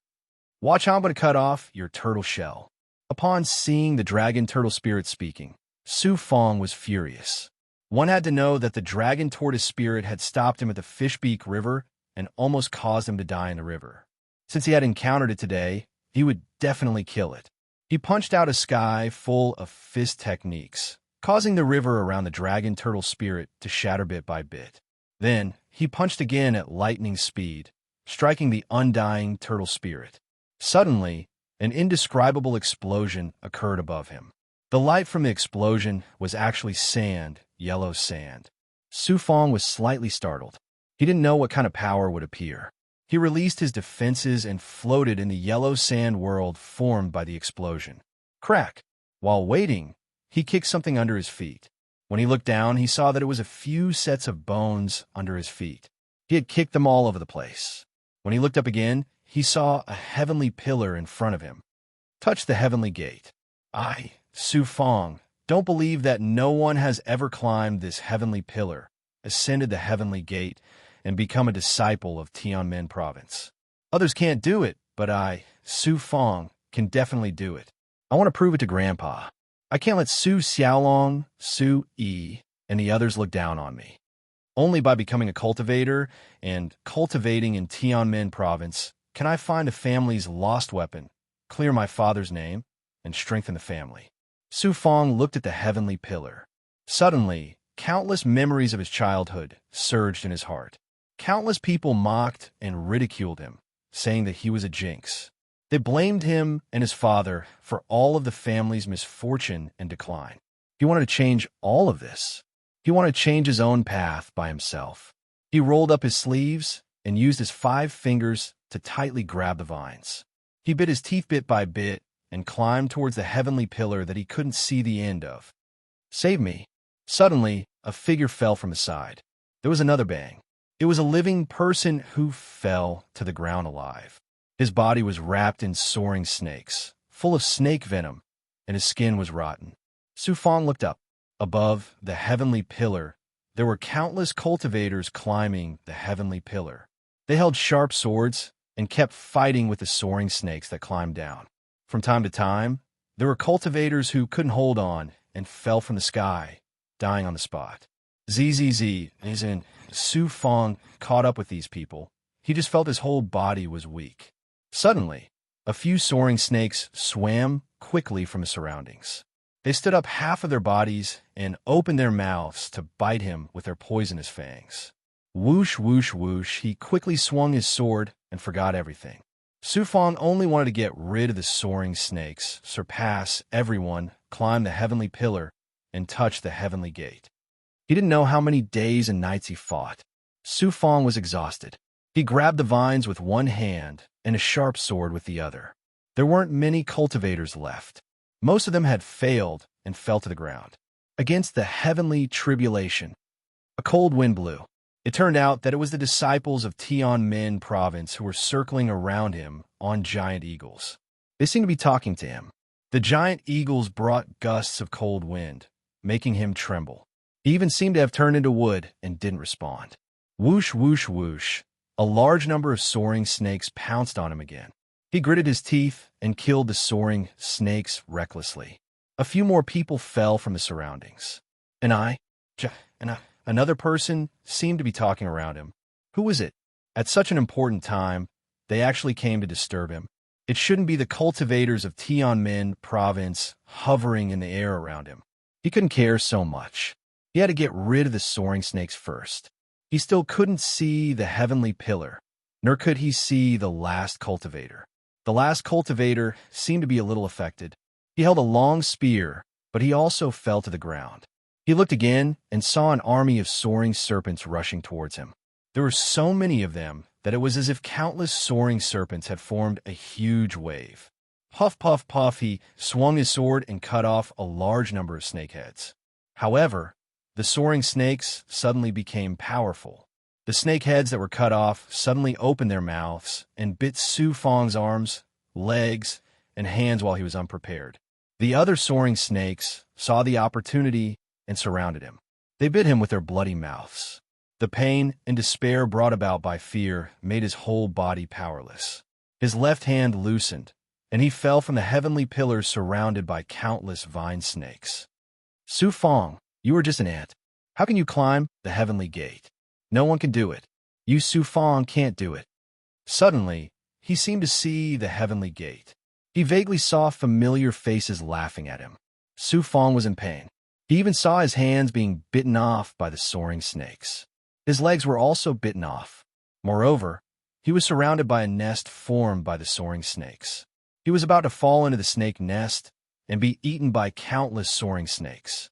Watch how I'm going to cut off your turtle shell." Upon seeing the dragon turtle spirit speaking, Su Fong was furious. One had to know that the dragon tortoise spirit had stopped him at the Fishbeak River and almost caused him to die in the river. Since he had encountered it today, he would definitely kill it. He punched out a sky full of fist techniques, causing the river around the dragon turtle spirit to shatter bit by bit. Then, he punched again at lightning speed, striking the undying turtle spirit. Suddenly, an indescribable explosion occurred above him. The light from the explosion was actually sand, yellow sand. Su Fong was slightly startled. He didn't know what kind of power would appear. He released his defenses and floated in the yellow sand world formed by the explosion. Crack! While waiting, he kicked something under his feet. When he looked down, he saw that it was a few sets of bones under his feet. He had kicked them all over the place. When he looked up again, he saw a heavenly pillar in front of him. Touch the heavenly gate. I, Su Fong, don't believe that no one has ever climbed this heavenly pillar, ascended the heavenly gate, and become a disciple of Tianmen province. Others can't do it, but I, Su Fong, can definitely do it. I want to prove it to Grandpa. I can't let Su Xiaolong, Su Yi, and the others look down on me. Only by becoming a cultivator and cultivating in Tianmen province can I find a family's lost weapon, clear my father's name, and strengthen the family. Su Fong looked at the heavenly pillar. Suddenly, countless memories of his childhood surged in his heart. Countless people mocked and ridiculed him, saying that he was a jinx. They blamed him and his father for all of the family's misfortune and decline. He wanted to change all of this. He wanted to change his own path by himself. He rolled up his sleeves and used his 5 fingers to tightly grab the vines. He bit his teeth bit by bit and climbed towards the heavenly pillar that he couldn't see the end of. Save me. Suddenly, a figure fell from his side. There was another bang. It was a living person who fell to the ground alive. His body was wrapped in soaring snakes, full of snake venom, and his skin was rotten. Su Fong looked up. Above the heavenly pillar, there were countless cultivators climbing the heavenly pillar. They held sharp swords and kept fighting with the soaring snakes that climbed down. From time to time, there were cultivators who couldn't hold on and fell from the sky, dying on the spot. ZZZ, as in Su Fong, caught up with these people. He just felt his whole body was weak. Suddenly, a few soaring snakes swam quickly from the surroundings. They stood up half of their bodies and opened their mouths to bite him with their poisonous fangs. Whoosh, whoosh, whoosh, he quickly swung his sword and forgot everything. Su Fong only wanted to get rid of the soaring snakes, surpass everyone, climb the heavenly pillar, and touch the heavenly gate. He didn't know how many days and nights he fought. Su Fong was exhausted. He grabbed the vines with one hand and a sharp sword with the other. There weren't many cultivators left. Most of them had failed and fell to the ground. Against the heavenly tribulation, a cold wind blew. It turned out that it was the disciples of Tianmen province who were circling around him on giant eagles. They seemed to be talking to him. The giant eagles brought gusts of cold wind, making him tremble. He even seemed to have turned into wood and didn't respond. Whoosh, whoosh, whoosh. A large number of soaring snakes pounced on him again. He gritted his teeth and killed the soaring snakes recklessly. A few more people fell from the surroundings. Another person seemed to be talking around him. Who was it? At such an important time, they actually came to disturb him. It shouldn't be the cultivators of Tianmen province hovering in the air around him. He couldn't care so much. He had to get rid of the soaring snakes first. He still couldn't see the heavenly pillar, nor could he see the last cultivator. The last cultivator seemed to be a little affected. He held a long spear, but he also fell to the ground. He looked again and saw an army of soaring serpents rushing towards him. There were so many of them that it was as if countless soaring serpents had formed a huge wave. Puff, puff, puff, he swung his sword and cut off a large number of snakeheads. However, the soaring snakes suddenly became powerful. The snakeheads that were cut off suddenly opened their mouths and bit Su Fang's arms, legs, and hands while he was unprepared. The other soaring snakes saw the opportunity and surrounded him. They bit him with their bloody mouths. The pain and despair brought about by fear made his whole body powerless. His left hand loosened, and he fell from the heavenly pillars surrounded by countless vine snakes. Su Fang, you are just an ant. How can you climb the heavenly gate? No one can do it. You Su Fang can't do it. Suddenly, he seemed to see the heavenly gate. He vaguely saw familiar faces laughing at him. Su Fang was in pain. He even saw his hands being bitten off by the soaring snakes. His legs were also bitten off. Moreover, he was surrounded by a nest formed by the soaring snakes. He was about to fall into the snake nest and be eaten by countless soaring snakes.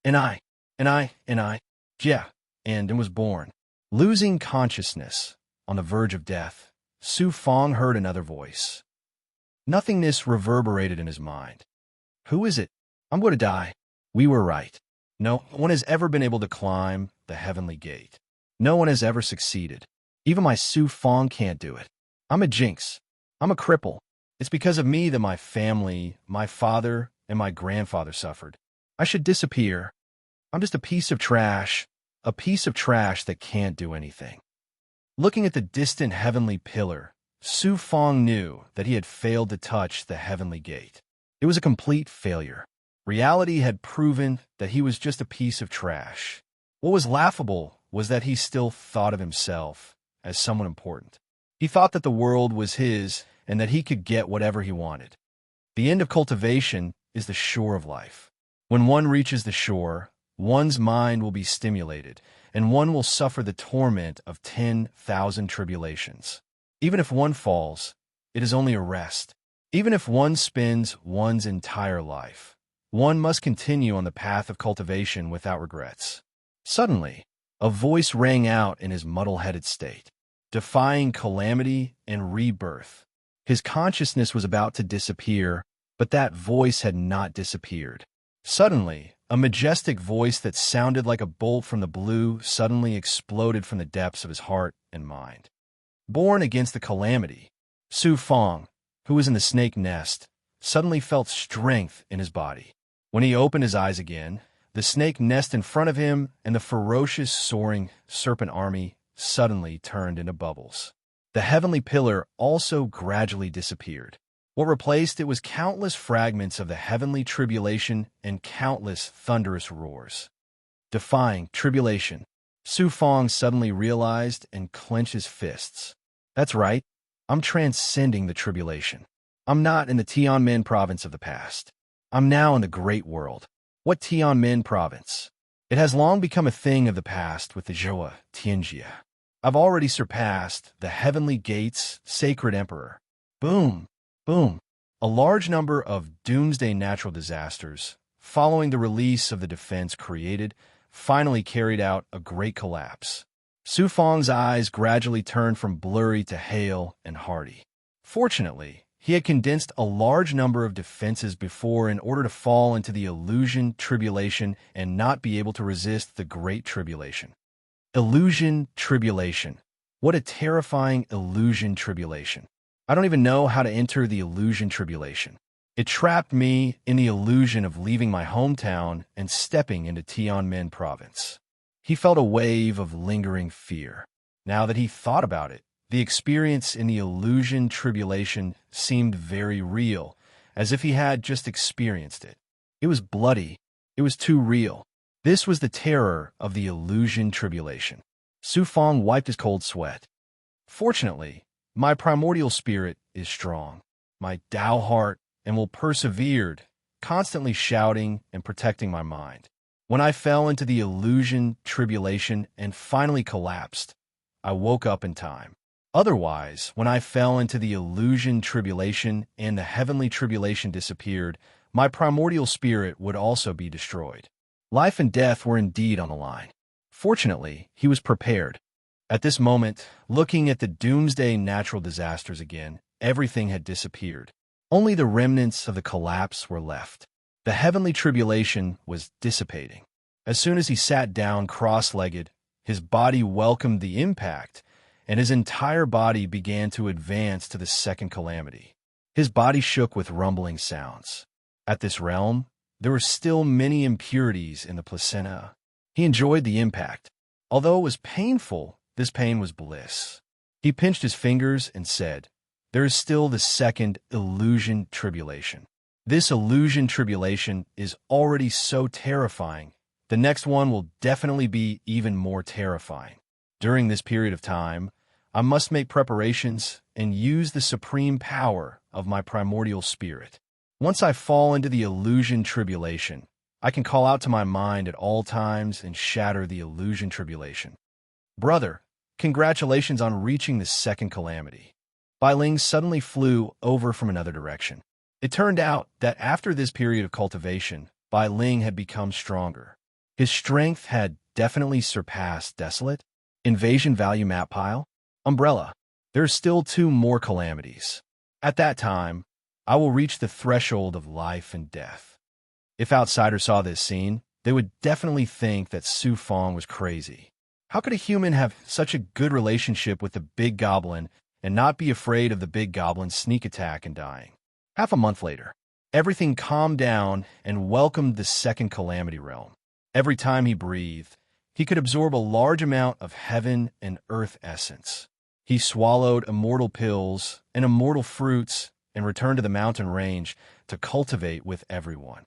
And was born. Losing consciousness, on the verge of death, Su Fang heard another voice. Nothingness reverberated in his mind. Who is it? I'm going to die. We were right. No one has ever been able to climb the heavenly gate. No one has ever succeeded. Even my Su Fang can't do it. I'm a jinx. I'm a cripple. It's because of me that my family, my father, and my grandfather suffered. I should disappear. I'm just a piece of trash that can't do anything. Looking at the distant heavenly pillar, Su Fang knew that he had failed to touch the heavenly gate. It was a complete failure. Reality had proven that he was just a piece of trash. What was laughable was that he still thought of himself as someone important. He thought that the world was his and that he could get whatever he wanted. The end of cultivation is the shore of life. When one reaches the shore, one's mind will be stimulated, and one will suffer the torment of 10,000 tribulations. Even if one falls, it is only a rest. Even if one spends one's entire life, one must continue on the path of cultivation without regrets. Suddenly, a voice rang out in his muddle-headed state, defying calamity and rebirth. His consciousness was about to disappear, but that voice had not disappeared. Suddenly, a majestic voice that sounded like a bolt from the blue suddenly exploded from the depths of his heart and mind. Born against the calamity, Su Fang, who was in the snake nest, suddenly felt strength in his body. When he opened his eyes again, the snake nest in front of him and the ferocious soaring serpent army suddenly turned into bubbles. The heavenly pillar also gradually disappeared. What replaced it was countless fragments of the heavenly tribulation and countless thunderous roars. Defying tribulation, Su Fang suddenly realized and clenched his fists. That's right, I'm transcending the tribulation. I'm not in the Tianmen province of the past. I'm now in the great world. What Tianmen province? It has long become a thing of the past with the Zhou Tianjia. I've already surpassed the heavenly gate's sacred emperor. Boom, boom. A large number of doomsday natural disasters, following the release of the defense created, finally carried out a great collapse. Su Fang's eyes gradually turned from blurry to hale and hearty. Fortunately, he had condensed a large number of defenses before in order to fall into the illusion tribulation and not be able to resist the great tribulation. Illusion tribulation. What a terrifying illusion tribulation. I don't even know how to enter the illusion tribulation. It trapped me in the illusion of leaving my hometown and stepping into Tianmen province. He felt a wave of lingering fear. Now that he thought about it, the experience in the illusion tribulation seemed very real, as if he had just experienced it. It was bloody. It was too real. This was the terror of the illusion tribulation. Su Fang wiped his cold sweat. Fortunately, my primordial spirit is strong. My Tao heart and will persevered, constantly shouting and protecting my mind. When I fell into the illusion, tribulation, and finally collapsed, I woke up in time. Otherwise, when I fell into the illusion, tribulation, and the heavenly tribulation disappeared, my primordial spirit would also be destroyed. Life and death were indeed on the line. Fortunately, he was prepared. At this moment, looking at the doomsday natural disasters again, everything had disappeared. Only the remnants of the collapse were left. The heavenly tribulation was dissipating. As soon as he sat down cross-legged, his body welcomed the impact, and his entire body began to advance to the second calamity. His body shook with rumbling sounds. At this realm, there were still many impurities in the placenta. He enjoyed the impact. Although it was painful, this pain was bliss. He pinched his fingers and said, "There is still the second illusion tribulation. This illusion tribulation is already so terrifying. The next one will definitely be even more terrifying. During this period of time, I must make preparations and use the supreme power of my primordial spirit. Once I fall into the illusion tribulation, I can call out to my mind at all times and shatter the illusion tribulation. Brother, congratulations on reaching the second calamity." Bai Ling suddenly flew over from another direction. It turned out that after this period of cultivation, Bai Ling had become stronger. His strength had definitely surpassed Desolate, Invasion Value Map Pile, Umbrella. There are still 2 more calamities. At that time, I will reach the threshold of life and death. If outsiders saw this scene, they would definitely think that Su Fong was crazy. How could a human have such a good relationship with the big goblin and not be afraid of the big goblin's sneak attack and dying? Half a month later, everything calmed down and welcomed the second calamity realm. Every time he breathed, he could absorb a large amount of heaven and earth essence. He swallowed immortal pills and immortal fruits and returned to the mountain range to cultivate with everyone.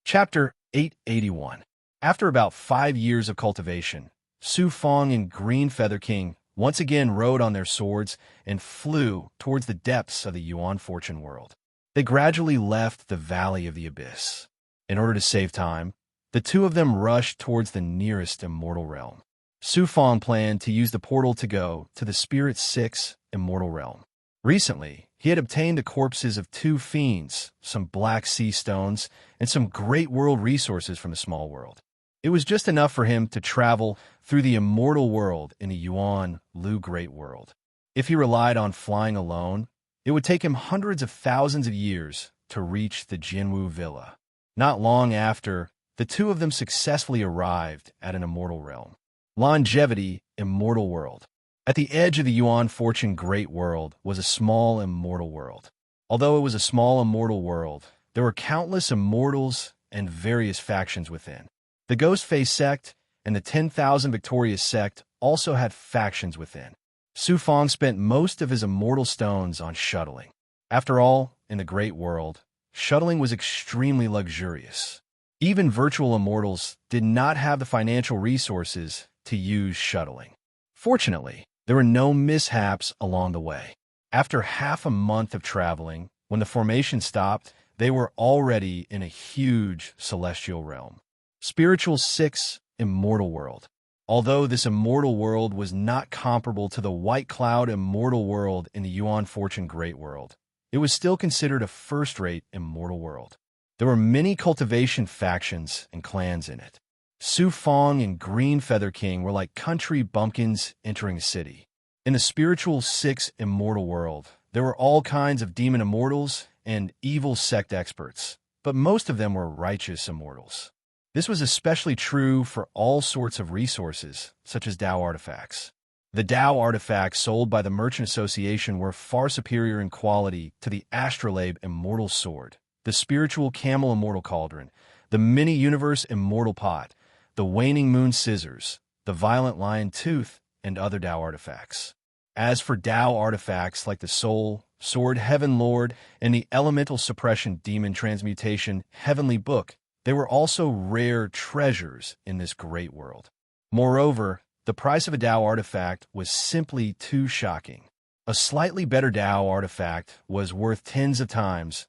Chapter 881. After about 5 years of cultivation, Su Fong and Green Feather King once again rode on their swords and flew towards the depths of the Yuan Fortune world. They gradually left the Valley of the Abyss. In order to save time, the 2 of them rushed towards the nearest immortal realm. Su Fong planned to use the portal to go to the Spirit 6 immortal realm. Recently, he had obtained the corpses of 2 fiends, some black sea stones, and some great world resources from the small world. It was just enough for him to travel through the immortal world in the Yuan Lu Great World. If he relied on flying alone, it would take him hundreds of thousands of years to reach the Jinwu Villa. Not long after, the 2 of them successfully arrived at an immortal realm. Longevity Immortal World. At the edge of the Yuan Fortune Great World was a small immortal world. Although it was a small immortal world, there were countless immortals and various factions within. The Ghost-Face sect and the 10,000 Victorious sect also had factions within. Su Fong spent most of his immortal stones on shuttling. After all, in the Great World, shuttling was extremely luxurious. Even virtual immortals did not have the financial resources to use shuttling. Fortunately, there were no mishaps along the way. After half a month of traveling, when the formation stopped, they were already in a huge celestial realm. Spiritual 6 Immortal World. Although this immortal world was not comparable to the White Cloud Immortal World in the Yuan Fortune Great World, it was still considered a first-rate immortal world. There were many cultivation factions and clans in it. Su Fong and Green Feather King were like country bumpkins entering a city. In the Spiritual 6 Immortal World, there were all kinds of demon immortals and evil sect experts, but most of them were righteous immortals. This was especially true for all sorts of resources, such as Dao artifacts. The Dao artifacts sold by the Merchant Association were far superior in quality to the Astrolabe Immortal Sword, the Spiritual Camel Immortal Cauldron, the Mini-Universe Immortal Pot, the Waning Moon Scissors, the Violent Lion Tooth, and other Dao artifacts. As for Dao artifacts like the Soul, Sword Heaven Lord, and the Elemental Suppression Demon Transmutation Heavenly Book, they were also rare treasures in this great world. Moreover, the price of a Dao artifact was simply too shocking. A slightly better Dao artifact was worth tens of times,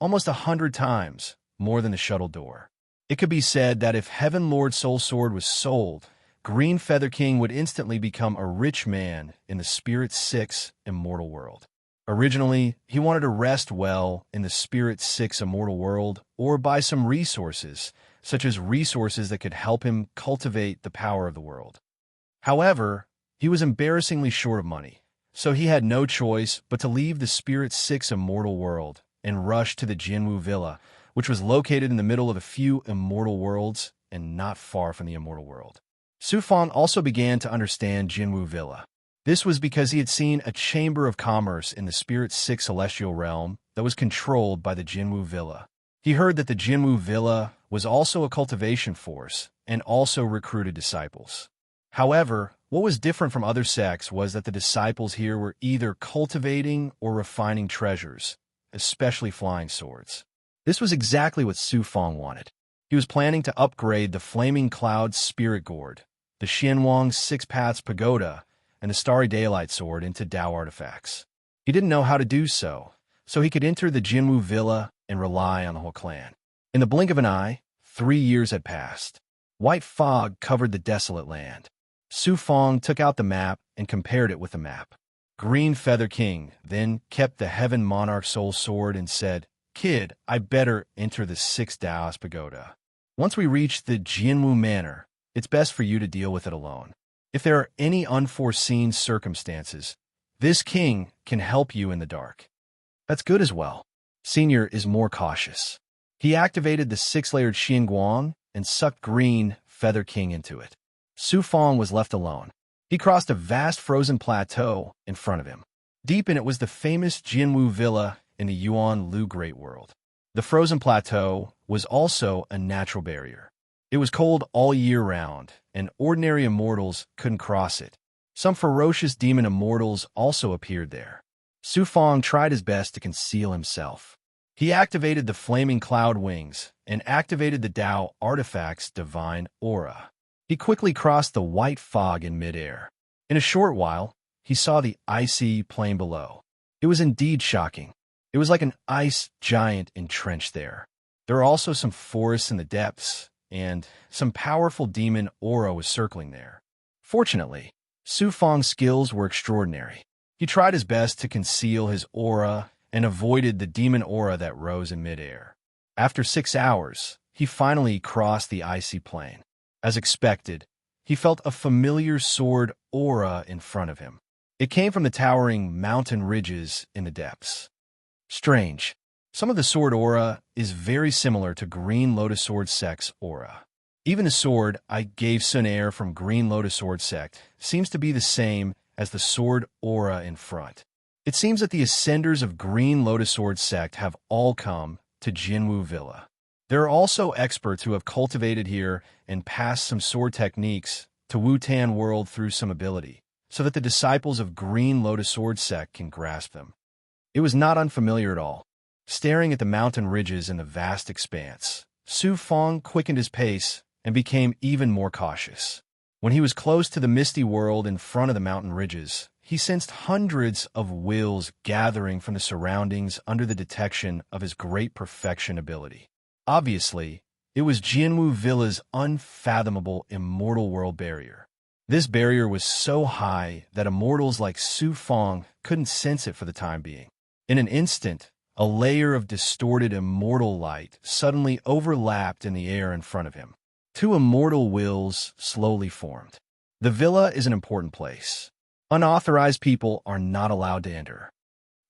almost 100 times, more than the shuttle door. It could be said that if Heaven Lord Soul Sword was sold, Green Feather King would instantly become a rich man in the Spirit 6 immortal world. Originally, he wanted to rest well in the Spirit 6 immortal world or buy some resources, such as resources that could help him cultivate the power of the world. However, he was embarrassingly short of money, so he had no choice but to leave the Spirit 6 immortal world and rush to the Jinwu Villa, which was located in the middle of a few immortal worlds and not far from the immortal world. Su Fong also began to understand Jinwu Villa. This was because he had seen a chamber of commerce in the Spirit 6 celestial realm that was controlled by the Jinwu Villa. He heard that the Jinwu Villa was also a cultivation force and also recruited disciples. However, what was different from other sects was that the disciples here were either cultivating or refining treasures, especially flying swords. This was exactly what Su Fong wanted. He was planning to upgrade the Flaming Cloud Spirit Gourd, the Xianwang Six Paths Pagoda, and the Starry Daylight Sword into Dao artifacts. He didn't know how to do so he could enter the Jinwu Villa and rely on the whole clan. In the blink of an eye, 3 years had passed. White fog covered the desolate land. Su Fong took out the map and compared it with the map. Green Feather King then kept the Heaven Monarch Soul Sword and said, "Kid, I better enter the 6 Daoist Pagoda. Once we reach the Jinwu Manor, it's best for you to deal with it alone. If there are any unforeseen circumstances, this king can help you in the dark." That's good as well. Senior is more cautious. He activated the 6-layered Xinguang and sucked Green Feather King into it. Su Fong was left alone. He crossed a vast frozen plateau in front of him. Deep in it was the famous Jinwu Villa in the Yuan Lu Great World. The frozen plateau was also a natural barrier. It was cold all year round, and ordinary immortals couldn't cross it. Some ferocious demon immortals also appeared there. Su Fong tried his best to conceal himself. He activated the Flaming Cloud Wings and activated the Dao Artifact's Divine Aura. He quickly crossed the white fog in midair. In a short while, he saw the icy plain below. It was indeed shocking. It was like an ice giant entrenched there. There were also some forests in the depths, and some powerful demon aura was circling there. Fortunately, Su Fong's skills were extraordinary. He tried his best to conceal his aura and avoided the demon aura that rose in midair. After 6 hours, he finally crossed the icy plain. As expected, he felt a familiar sword aura in front of him. It came from the towering mountain ridges in the depths. Strange. Some of the sword aura is very similar to Green Lotus Sword Sect's aura. Even the sword I gave Sun Air from Green Lotus Sword Sect seems to be the same as the sword aura in front. It seems that the ascenders of Green Lotus Sword Sect have all come to Jinwu Villa. There are also experts who have cultivated here and passed some sword techniques to Wu-Tan World through some ability, so that the disciples of Green Lotus Sword Sect can grasp them. It was not unfamiliar at all. Staring at the mountain ridges in the vast expanse, Su Fong quickened his pace and became even more cautious. When he was close to the misty world in front of the mountain ridges, he sensed hundreds of wills gathering from the surroundings under the detection of his great perfection ability. Obviously, it was Jinwu Villa's unfathomable immortal world barrier. This barrier was so high that immortals like Su Fong couldn't sense it for the time being. In an instant, a layer of distorted immortal light suddenly overlapped in the air in front of him. 2 immortal wills slowly formed. The villa is an important place. Unauthorized people are not allowed to enter.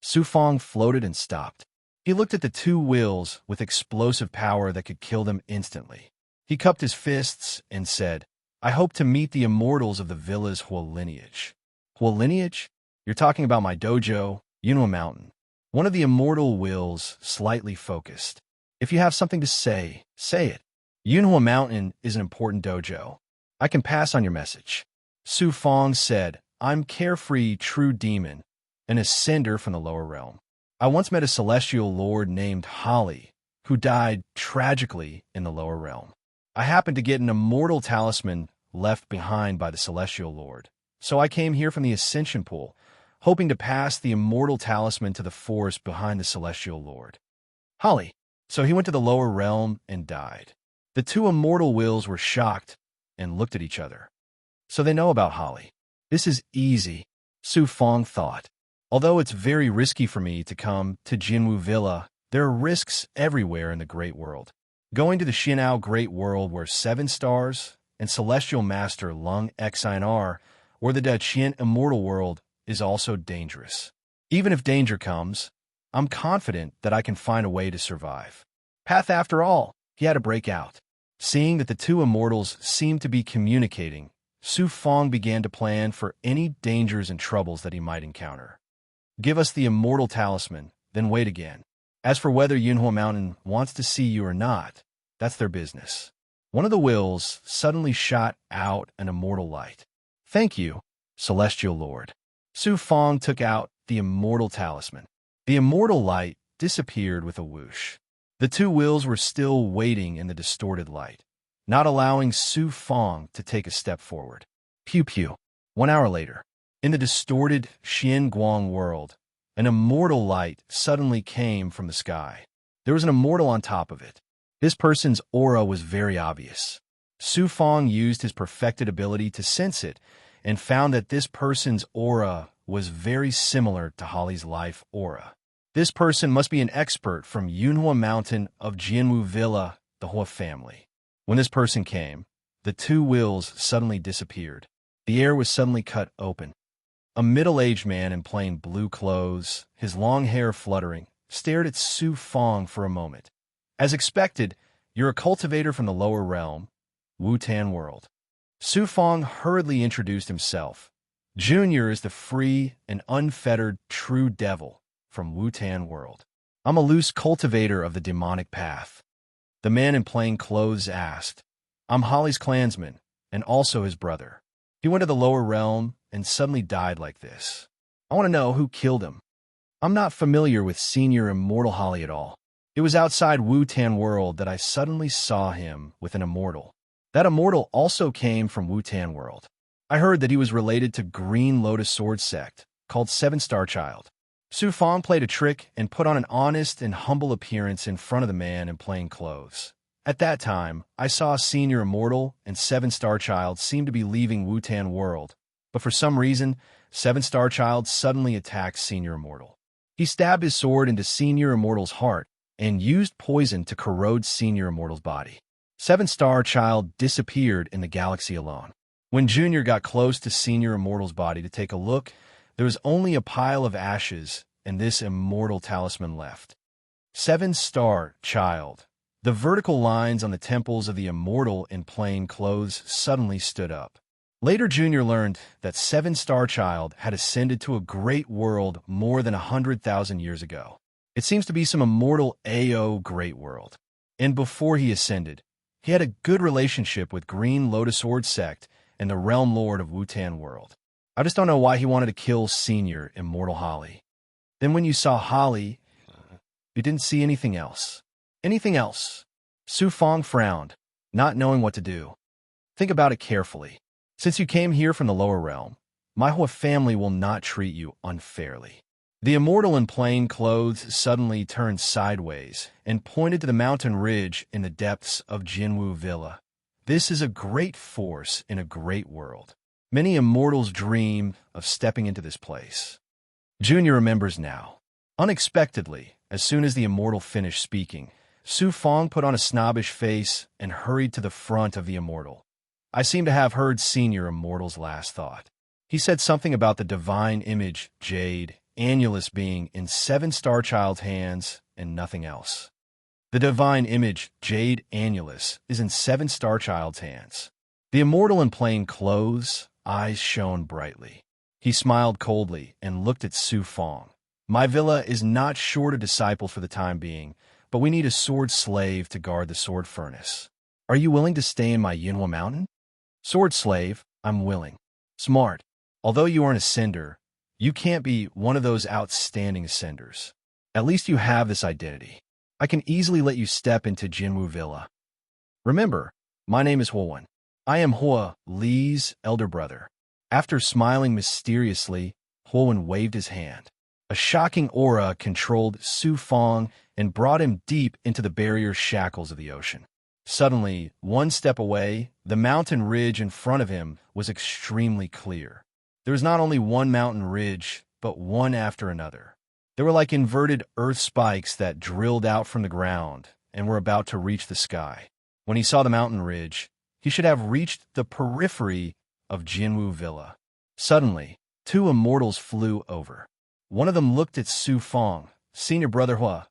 Su Fong floated and stopped. He looked at the 2 wills with explosive power that could kill them instantly. He cupped his fists and said, "I hope to meet the immortals of the villa's Huo lineage." Huo lineage? You're talking about my dojo, Yunhua Mountain. One of the immortal wills slightly focused. If you have something to say, say it. Yunhua Mountain is an important dojo. I can pass on your message. Su Fong said, "I'm Carefree True Demon, an ascender from the lower realm. I once met a celestial lord named Holly, who died tragically in the lower realm. I happened to get an immortal talisman left behind by the celestial lord, so I came here from the Ascension Pool, hoping to pass the immortal talisman to the forest behind the celestial lord." Holly. So he went to the lower realm and died. The two immortal wills were shocked and looked at each other. So they know about Holly. This is easy, Su Fong thought. Although it's very risky for me to come to Jinwu Villa, there are risks everywhere in the Great World. Going to the Xinao Great World where 7 stars and Celestial Master Lung Xinar or the Daqian Immortal World is also dangerous. Even if danger comes, I'm confident that I can find a way to survive. Path after all, he had to break out. Seeing that the two immortals seemed to be communicating, Su Fong began to plan for any dangers and troubles that he might encounter. Give us the immortal talisman, then wait again. As for whether Yunhua Mountain wants to see you or not, that's their business. One of the wills suddenly shot out an immortal light. Thank you, Celestial Lord. Su Fong took out the immortal talisman. The immortal light disappeared with a whoosh. The two wills were still waiting in the distorted light, not allowing Su Fong to take a step forward. Pew pew. 1 hour later, in the distorted Xian Guang world, an immortal light suddenly came from the sky. There was an immortal on top of it. This person's aura was very obvious. Su Fong used his perfected ability to sense it and found that this person's aura was very similar to Holly's life aura. This person must be an expert from Yunhua Mountain of Jianwu Villa, the Hua family. When this person came, the two wills suddenly disappeared. The air was suddenly cut open. A middle-aged man in plain blue clothes, his long hair fluttering, stared at Su Fong for a moment. As expected, you're a cultivator from the lower realm, Wu-Tan world. Su Fong hurriedly introduced himself. Junior is the free and unfettered true devil from Wu-Tan world. I'm a loose cultivator of the demonic path. The man in plain clothes asked. I'm Holly's clansman, and also his brother. He went to the lower realm and suddenly died like this. I want to know who killed him. I'm not familiar with Senior Immortal Holly at all. It was outside Wu-Tan world that I suddenly saw him with an immortal. That immortal also came from Wu-Tan world. I heard that he was related to Green Lotus Sword Sect, called 7-Star Child. Su Fong played a trick and put on an honest and humble appearance in front of the man in plain clothes. At that time, I saw Senior Immortal and 7-Star Child seem to be leaving Wu-Tan world, but for some reason, 7-Star Child suddenly attacked Senior Immortal. He stabbed his sword into Senior Immortal's heart and used poison to corrode Senior Immortal's body. 7-Star Child disappeared in the galaxy alone. When Junior got close to Senior Immortal's body to take a look, there was only a pile of ashes and this immortal talisman left. 7-Star Child. The vertical lines on the temples of the immortal in plain clothes suddenly stood up. Later, Junior learned that 7-Star Child had ascended to a great world more than 100,000 years ago. It seems to be some immortal AO great world. And before he ascended, he had a good relationship with Green Lotus Sword Sect and the Realm Lord of Wu-Tan world. I just don't know why he wanted to kill Senior Immortal Holly. Then when you saw Holly, you didn't see anything else. Anything else? Su Fong frowned, not knowing what to do. Think about it carefully. Since you came here from the lower realm, my whole family will not treat you unfairly. The immortal in plain clothes suddenly turned sideways and pointed to the mountain ridge in the depths of Jinwu Villa. This is a great force in a great world. Many immortals dream of stepping into this place. Junior remembers now. Unexpectedly, as soon as the immortal finished speaking, Su Fong put on a snobbish face and hurried to the front of the immortal. I seem to have heard Senior Immortal's last thought. He said something about the divine image, Jade, Annulus being in 7-Star Child's hands and nothing else. The divine image, Jade Annulus, is in 7-Star Child's hands. The immortal in plain clothes, eyes shone brightly. He smiled coldly and looked at Su Fong. My villa is not short of disciples for the time being, but we need a sword slave to guard the sword furnace. Are you willing to stay in my Yunhua Mountain? Sword slave, I'm willing. Smart. Although you are an ascender, you can't be one of those outstanding ascenders. At least you have this identity. I can easily let you step into Jinwu Villa. Remember, my name is Huowen. I am Hua Li's elder brother. After smiling mysteriously, Huowen waved his hand. A shocking aura controlled Su Fong and brought him deep into the barrier shackles of the ocean. Suddenly, one step away, the mountain ridge in front of him was extremely clear. There was not only one mountain ridge, but one after another. They were like inverted earth spikes that drilled out from the ground and were about to reach the sky. When he saw the mountain ridge, he should have reached the periphery of Jinwu Villa. Suddenly, two immortals flew over. One of them looked at Su Fong. Senior brother Hua,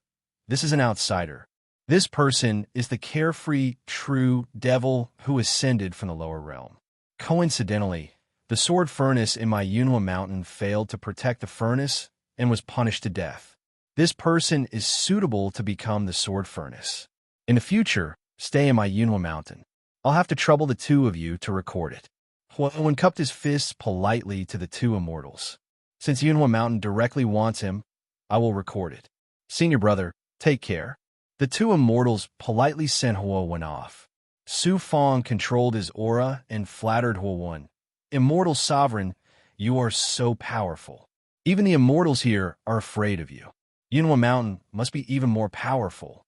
this is an outsider. This person is the carefree, true devil who ascended from the lower realm. Coincidentally, the sword furnace in my Yunhua mountain failed to protect the furnace and was punished to death. This person is suitable to become the sword furnace. In the future, stay in my Yunhua mountain. I'll have to trouble the two of you to record it. Huan cupped his fists politely to the two immortals. Since Yunhua mountain directly wants him, I will record it. Senior brother, take care. The two immortals politely sent Huo off. Su Fong controlled his aura and flattered Huo. Immortal sovereign, you are so powerful. Even the immortals here are afraid of you. Yunhua mountain must be even more powerful.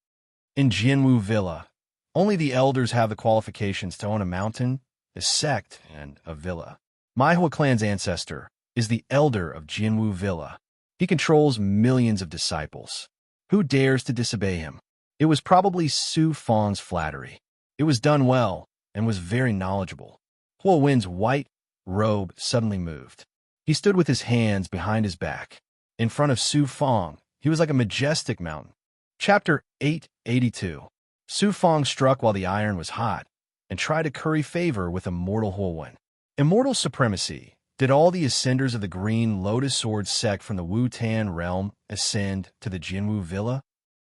In Jinwu Villa, only the elders have the qualifications to own a mountain, a sect, and a villa. My Hua clan's ancestor is the elder of Jinwu Villa. He controls millions of disciples. Who dares to disobey him? It was probably Su Fong's flattery. It was done well and was very knowledgeable. Huo Wen's white robe suddenly moved. He stood with his hands behind his back. In front of Su Fong, he was like a majestic mountain. Chapter 882. Su Fong struck while the iron was hot and tried to curry favor with immortal Huo Wen. Immortal supremacy. Did all the ascenders of the Green Lotus Sword sect from the Wu-Tan realm ascend to the Jinwu Villa?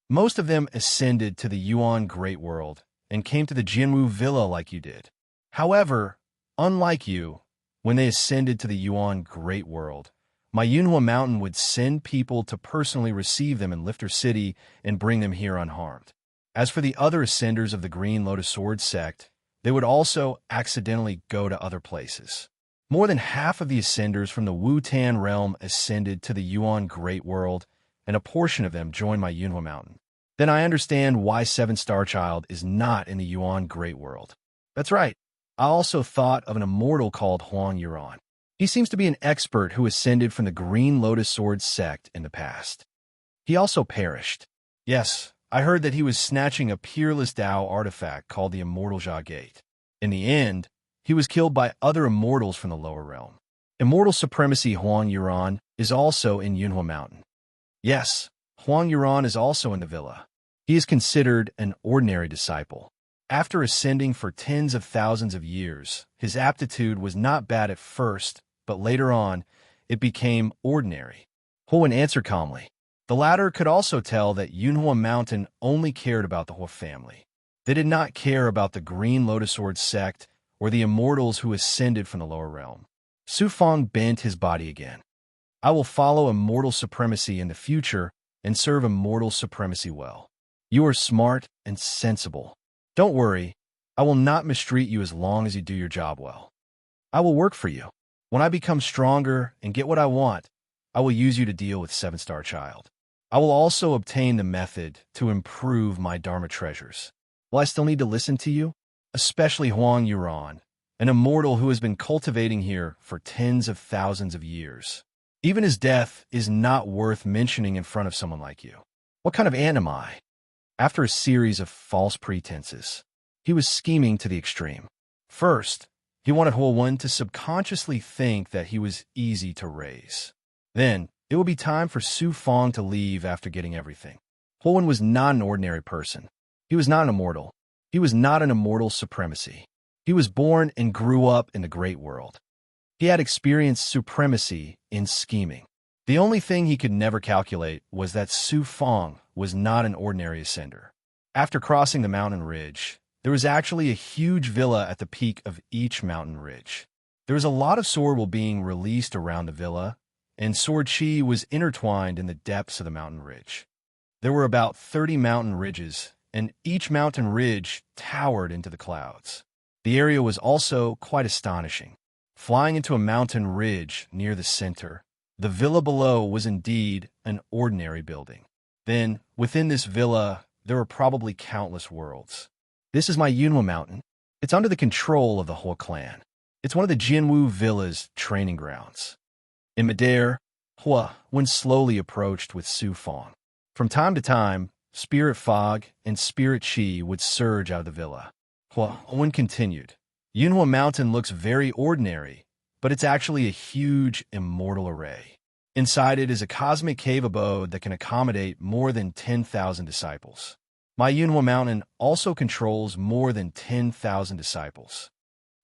Most of them ascended to the Yuan Great World and came to the Jinwu Villa like you did. However, unlike you, when they ascended to the Yuan Great World, my Yunhua mountain would send people to personally receive them in Lifter City and bring them here unharmed. As for the other ascenders of the Green Lotus Sword sect, they would also accidentally go to other places. More than half of the ascenders from the Wu-Tan realm ascended to the Yuan Great World, and a portion of them joined my Yunhua mountain. Then I understand why Seven Star Child is not in the Yuan Great World. That's right. I also thought of an immortal called Huang Yuan. He seems to be an expert who ascended from the Green Lotus Sword sect in the past. He also perished. Yes, I heard that he was snatching a peerless Dao artifact called the Immortal Jia Gate. In the end, he was killed by other immortals from the lower realm. Immortal supremacy Huang Yuan is also in Yunhua mountain. Yes, Huang Yuan is also in the villa. He is considered an ordinary disciple. After ascending for tens of thousands of years, his aptitude was not bad at first, but later on, it became ordinary. Huan answered calmly. The latter could also tell that Yunhua mountain only cared about the Hua family. They did not care about the Green Lotus Sword sect or the immortals who ascended from the lower realm. Su Fong bent his body again. I will follow immortal supremacy in the future and serve immortal supremacy well. You are smart and sensible. Don't worry, I will not mistreat you as long as you do your job well. I will work for you. When I become stronger and get what I want, I will use you to deal with Seven Star Child. I will also obtain the method to improve my Dharma treasures. Will I still need to listen to you? Especially Huang Yuan, an immortal who has been cultivating here for tens of thousands of years. Even his death is not worth mentioning in front of someone like you. What kind of ant am I? After a series of false pretenses, he was scheming to the extreme. First, he wanted Huo Wen to subconsciously think that he was easy to raise. Then, it would be time for Su Fong to leave after getting everything. Huo Wen was not an ordinary person. He was not an immortal. He was not an immortal supremacy. He was born and grew up in the great world. He had experienced supremacy in scheming. The only thing he could never calculate was that Su Fong was not an ordinary ascender. After crossing the mountain ridge, there was actually a huge villa at the peak of each mountain ridge. There was a lot of sword wool being released around the villa, and sword chi was intertwined in the depths of the mountain ridge. There were about 30 mountain ridges, and each mountain ridge towered into the clouds. The area was also quite astonishing. Flying into a mountain ridge near the center, the villa below was indeed an ordinary building. Then, within this villa, there were probably countless worlds. This is my Yunhua mountain. It's under the control of the Hua clan. It's one of the Jianwu villa's training grounds. In midair, Hua Wen slowly approached with Su Fong. From time to time, spirit fog and spirit chi would surge out of the villa. Hua Wen continued. Yunhua Mountain looks very ordinary, but it's actually a huge immortal array. Inside it is a cosmic cave abode that can accommodate more than 10,000 disciples. My Yunhua Mountain also controls more than 10,000 disciples.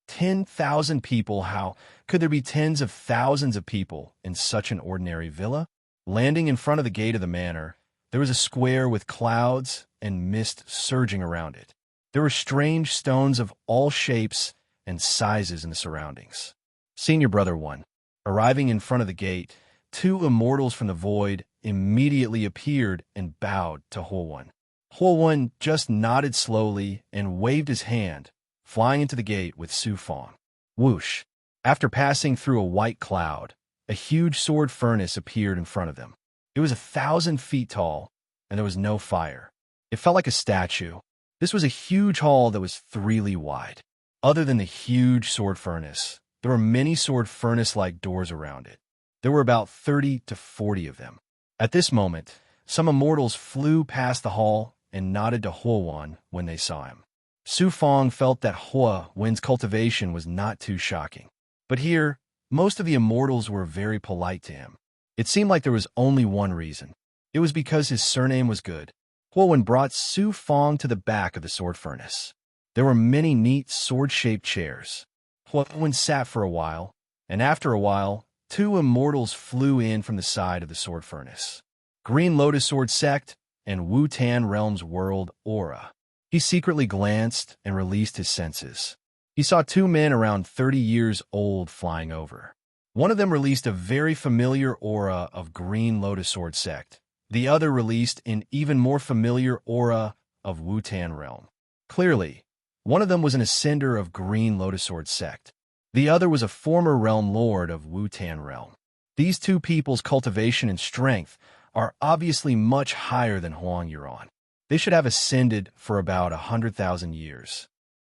10,000 people? How could there be tens of thousands of people in such an ordinary villa? Landing in front of the gate of the manor, there was a square with clouds and mist surging around it. There were strange stones of all shapes and sizes in the surroundings. Senior Brother 1. Arriving in front of the gate, two immortals from the void immediately appeared and bowed to Hua-Wen. Hua-Wen just nodded slowly and waved his hand, flying into the gate with Su Fong. Whoosh! After passing through a white cloud, a huge sword furnace appeared in front of them. It was 1,000 feet tall, and there was no fire. It felt like a statue. This was a huge hall that was 3 li wide. Other than the huge sword furnace, there were many sword furnace-like doors around it. There were about 30 to 40 of them. At this moment, some immortals flew past the hall and nodded to Hua-Wen when they saw him. Su Fong felt that Hua-Wen's cultivation was not too shocking. But here, most of the immortals were very polite to him. It seemed like there was only one reason. It was because his surname was good. Hua-Wen brought Su Fong to the back of the sword furnace. There were many neat sword-shaped chairs. Hua-Wen sat for a while, and after a while, 2 immortals flew in from the side of the sword furnace. Green Lotus Sword Sect and Wu-Tan Realm's World Aura. He secretly glanced and released his senses. He saw 2 men around 30 years old flying over. One of them released a very familiar aura of Green Lotus Sword Sect. The other released an even more familiar aura of Wu-Tan Realm. Clearly, one of them was an ascender of Green Lotus Sword Sect. The other was a former realm lord of Wu-Tan Realm. These 2 people's cultivation and strength are obviously much higher than Huang Yuan. They should have ascended for about 100,000 years.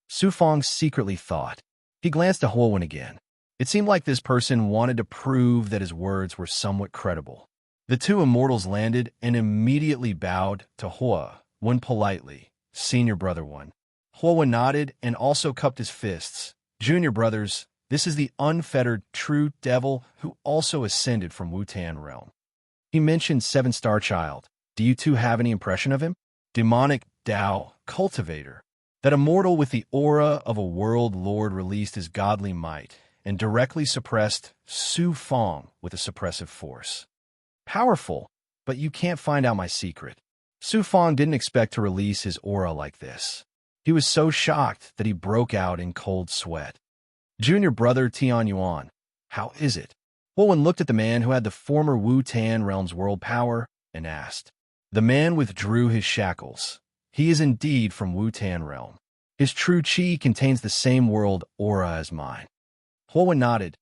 Su Fong secretly thought. He glanced at Hua-Wen again. It seemed like this person wanted to prove that his words were somewhat credible. The 2 immortals landed and immediately bowed to Hua-Wen politely. Senior Brother 1. Hua-Wen nodded and also cupped his fists. Junior brothers, this is the unfettered true devil who also ascended from Wu-Tan Realm. He mentioned 7-Star Child. Do you 2 have any impression of him? Demonic Dao cultivator. That immortal with the aura of a world lord released his godly might and directly suppressed Su Fong with a suppressive force. Powerful, but you can't find out my secret. Su Fong didn't expect to release his aura like this. He was so shocked that he broke out in cold sweat. Junior brother Tian Yuan, how is it? Hua-Wen looked at the man who had the former Wu-Tan Realm's world power and asked. The man withdrew his shackles. He is indeed from Wu-Tan Realm. His true chi contains the same world aura as mine. Hua-Wen nodded.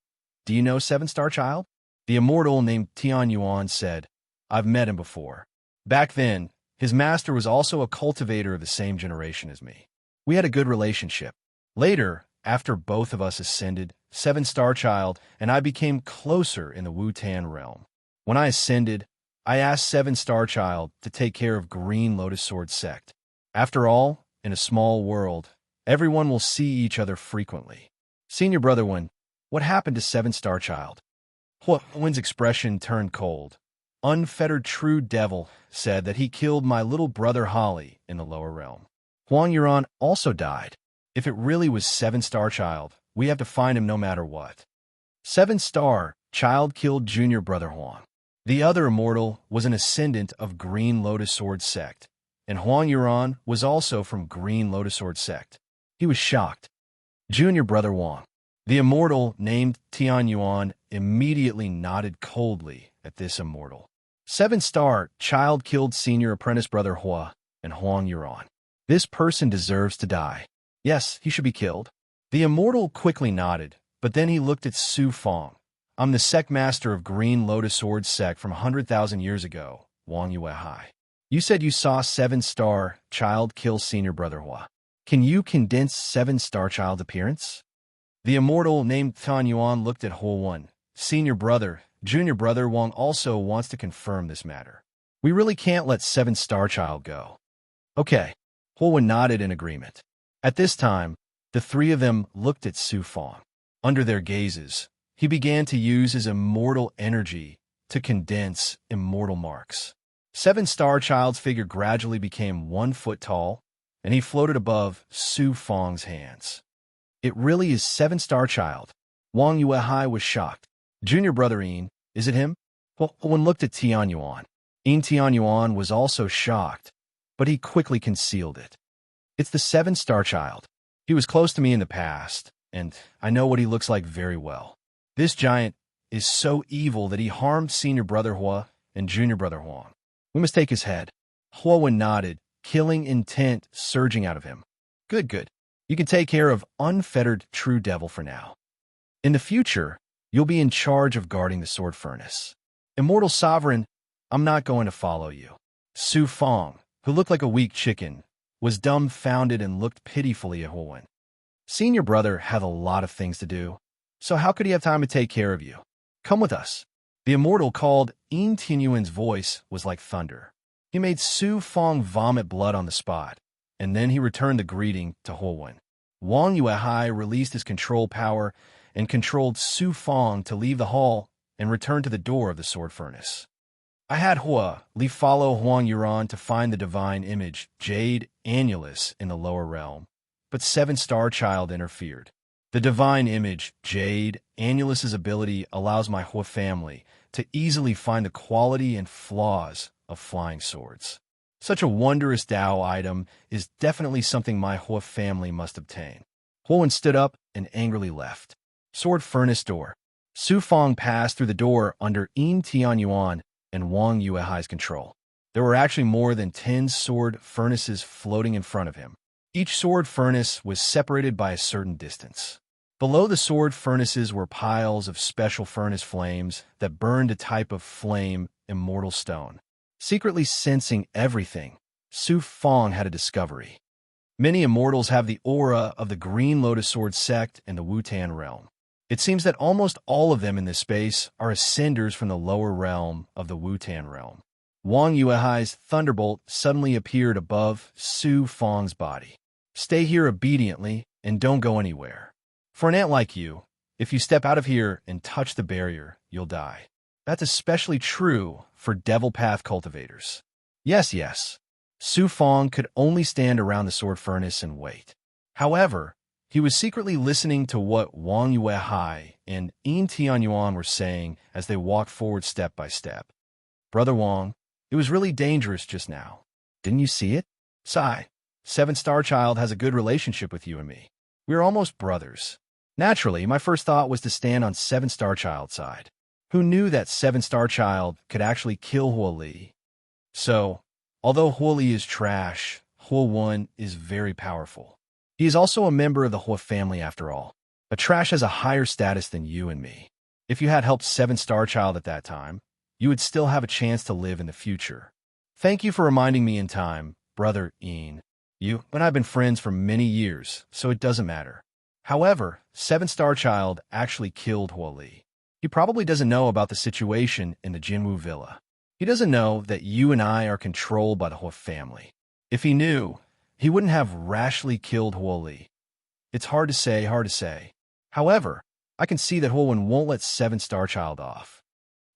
Do you know 7-Star Child? The immortal named Tian Yuan said, I've met him before. Back then, his master was also a cultivator of the same generation as me. We had a good relationship. Later, after both of us ascended, 7-Star Child and I became closer in the Wu-Tan Realm. When I ascended, I asked 7-Star Child to take care of Green Lotus Sword Sect. After all, in a small world, everyone will see each other frequently. Senior Brother 1, what happened to 7-Star Child? Hua-Wen's expression turned cold. Unfettered true devil said that he killed my little brother Holly in the lower realm. Huang Yuan also died. If it really was 7-Star Child, we have to find him no matter what. 7-Star Child killed Junior Brother Huang. The other immortal was an ascendant of Green Lotus Sword Sect, and Huang Yuan was also from Green Lotus Sword Sect. He was shocked. Junior Brother Huang. The immortal named Tian Yuan immediately nodded coldly at this immortal. 7-Star Child killed Senior Apprentice Brother Hua and Huang Yuan. This person deserves to die. Yes, he should be killed. The immortal quickly nodded, but then he looked at Su Fong. I'm the sect master of Green Lotus Sword Sect from 100,000 years ago, Wang Yuehai. You said you saw 7-Star Child kill Senior Brother Hua. Can you condense seven star child's appearance? The immortal named Tan Yuan looked at Huo senior brother. Junior brother Wang also wants to confirm this matter. We really can't let seven star child go. Okay. Huo nodded in agreement. At this time, the three of them looked at Su Fang. Under their gazes, he began to use his immortal energy to condense immortal marks. Seven star child's figure gradually became 1 foot tall, and he floated above Su Fang's hands. It really is seven star child. Wang Yuehai was shocked. Junior brother Yin, is it him? Well, one looked at Tian Yuan. Tian Yuan was also shocked, but he quickly concealed it. It's the seven star child. He was close to me in the past, and I know what he looks like very well. This giant is so evil that he harmed senior brother Hua and junior brother Huang. We must take his head. Hua nodded, killing intent surging out of him. Good, good. You can take care of unfettered true devil for now. In the future, you'll be in charge of guarding the sword furnace. Immortal sovereign, I'm not going to follow you. Su Fang, who looked like a weak chicken, was dumbfounded and looked pitifully at Huo. Senior brother had a lot of things to do, so how could he have time to take care of you? Come with us. The immortal called Yin Tianyuan's voice was like thunder. He made Su Fang vomit blood on the spot, and then he returned the greeting to Huo. Wang Yuehai released his control power and controlled Su Fang to leave the hall and return to the door of the sword furnace. I had Hua Li follow Huang Yuran to find the divine image, Jade Annulus, in the lower realm, but Seven Star Child interfered. The divine image, Jade Annulus's ability allows my Hua family to easily find the quality and flaws of flying swords. Such a wondrous Dao item is definitely something my Hua family must obtain. Huo stood up and angrily left. Sword furnace door. Su Fang passed through the door under Yin Tianyuan and Wang Yuehai's control. There were actually more than 10 sword furnaces floating in front of him. Each sword furnace was separated by a certain distance. Below the sword furnaces were piles of special furnace flames that burned a type of flame, immortal stone. Secretly sensing everything, Su Fang had a discovery. Many immortals have the aura of the Green Lotus Sword sect in the Wutan realm. It seems that almost all of them in this space are ascenders from the lower realm of the Wutan realm. Wang Yuehai's thunderbolt suddenly appeared above Su Fang's body. Stay here obediently and don't go anywhere. For an ant like you, if you step out of here and touch the barrier, you'll die. That's especially true for Devil Path cultivators. Yes, yes. Su Fang could only stand around the sword furnace and wait. However, he was secretly listening to what Wang Yuehai and Yin Tianyuan were saying as they walked forward step by step. Brother Wang, it was really dangerous just now. Didn't you see it? Sigh. Seven Star Child has a good relationship with you and me. We're almost brothers. Naturally, my first thought was to stand on Seven Star Child's side. Who knew that Seven Star Child could actually kill Huo Li? So, although Huo Li is trash, Huo Wen is very powerful. He is also a member of the Hua family after all. But trash has a higher status than you and me. If you had helped Seven Star Child at that time, you would still have a chance to live in the future. Thank you for reminding me in time, brother Yin. You and I have been friends for many years, so it doesn't matter. However, Seven Star Child actually killed Huo Li. He probably doesn't know about the situation in the Jinwu Villa. He doesn't know that you and I are controlled by the Hua family. If he knew, he wouldn't have rashly killed Huo Li. It's hard to say. However, I can see that Huo Wen won't let Seven Star Child off.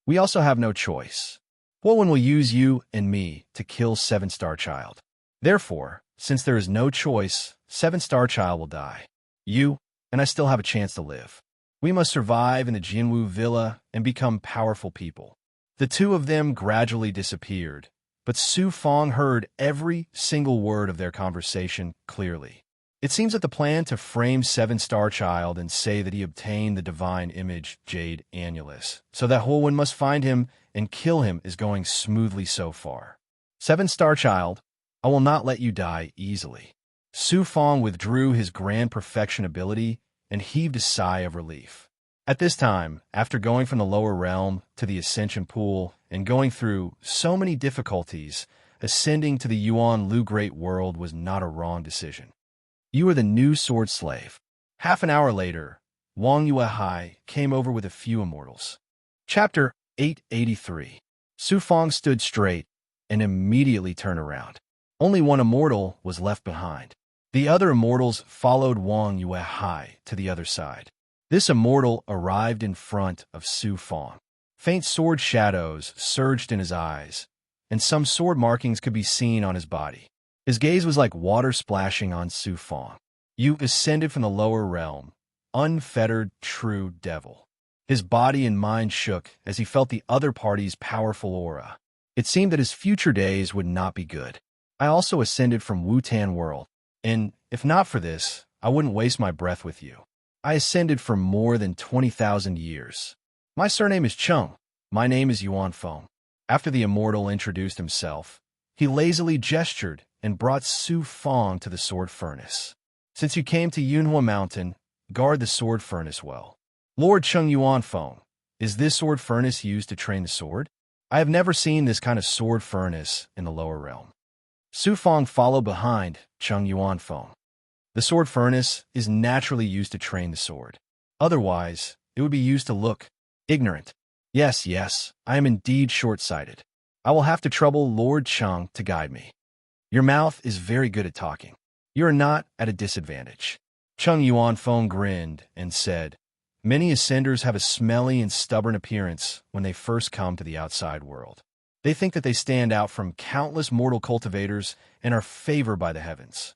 We also have no choice. Huo Wen will use you and me to kill Seven Star Child. Therefore, since there is no choice, Seven Star Child will die. You and I still have a chance to live. We must survive in the Jinwu Villa and become powerful people. The two of them gradually disappeared, but Su Fang heard every single word of their conversation clearly. It seems that the plan to frame Seven Star Child and say that he obtained the divine image Jade Annulus, so that Huo Wen must find him and kill him, is going smoothly so far. Seven Star Child, I will not let you die easily. Su Fang withdrew his grand perfection ability and heaved a sigh of relief. At this time, after going from the lower realm to the ascension pool and going through so many difficulties, ascending to the Yuan Lu Great World was not a wrong decision. You are the new sword slave. Half an hour later, Wang Yuehai came over with a few immortals. Chapter 883. Su Fong stood straight and immediately turned around. Only one immortal was left behind. The other immortals followed Wang Yuehai to the other side. This immortal arrived in front of Su Fong. Faint sword shadows surged in his eyes, and some sword markings could be seen on his body. His gaze was like water splashing on Su Fong. You ascended from the lower realm, unfettered true devil. His body and mind shook as he felt the other party's powerful aura. It seemed that his future days would not be good. I also ascended from Wu-Tan World, and if not for this, I wouldn't waste my breath with you. I ascended for more than 20,000 years. My surname is Chung. My name is Yuan Feng. After the immortal introduced himself, he lazily gestured and brought Su Fong to the sword furnace. Since you came to Yunhua Mountain, guard the sword furnace well. Lord Chung Yuan Feng, is this sword furnace used to train the sword? I have never seen this kind of sword furnace in the lower realm. Su Fong followed behind Chung Yuan Feng. The sword furnace is naturally used to train the sword. Otherwise, it would be used to look ignorant. Yes, I am indeed short-sighted. I will have to trouble Lord Chung to guide me. Your mouth is very good at talking. You are not at a disadvantage. Chung Yuan Feng grinned and said, Many ascenders have a smelly and stubborn appearance when they first come to the outside world. They think that they stand out from countless mortal cultivators and are favored by the heavens.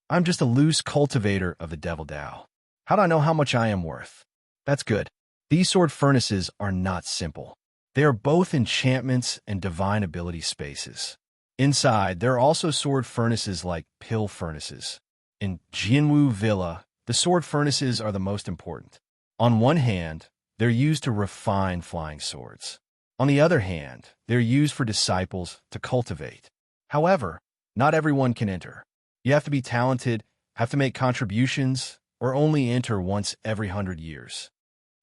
I'm just a loose cultivator of the Devil Tao. How do I know how much I am worth? That's good. These sword furnaces are not simple. They are both enchantments and divine ability spaces. Inside, there are also sword furnaces like pill furnaces. In Jinwu Villa, the sword furnaces are the most important. On one hand, they're used to refine flying swords. On the other hand, they're used for disciples to cultivate. However, not everyone can enter. You have to be talented, have to make contributions, or only enter once every 100 years.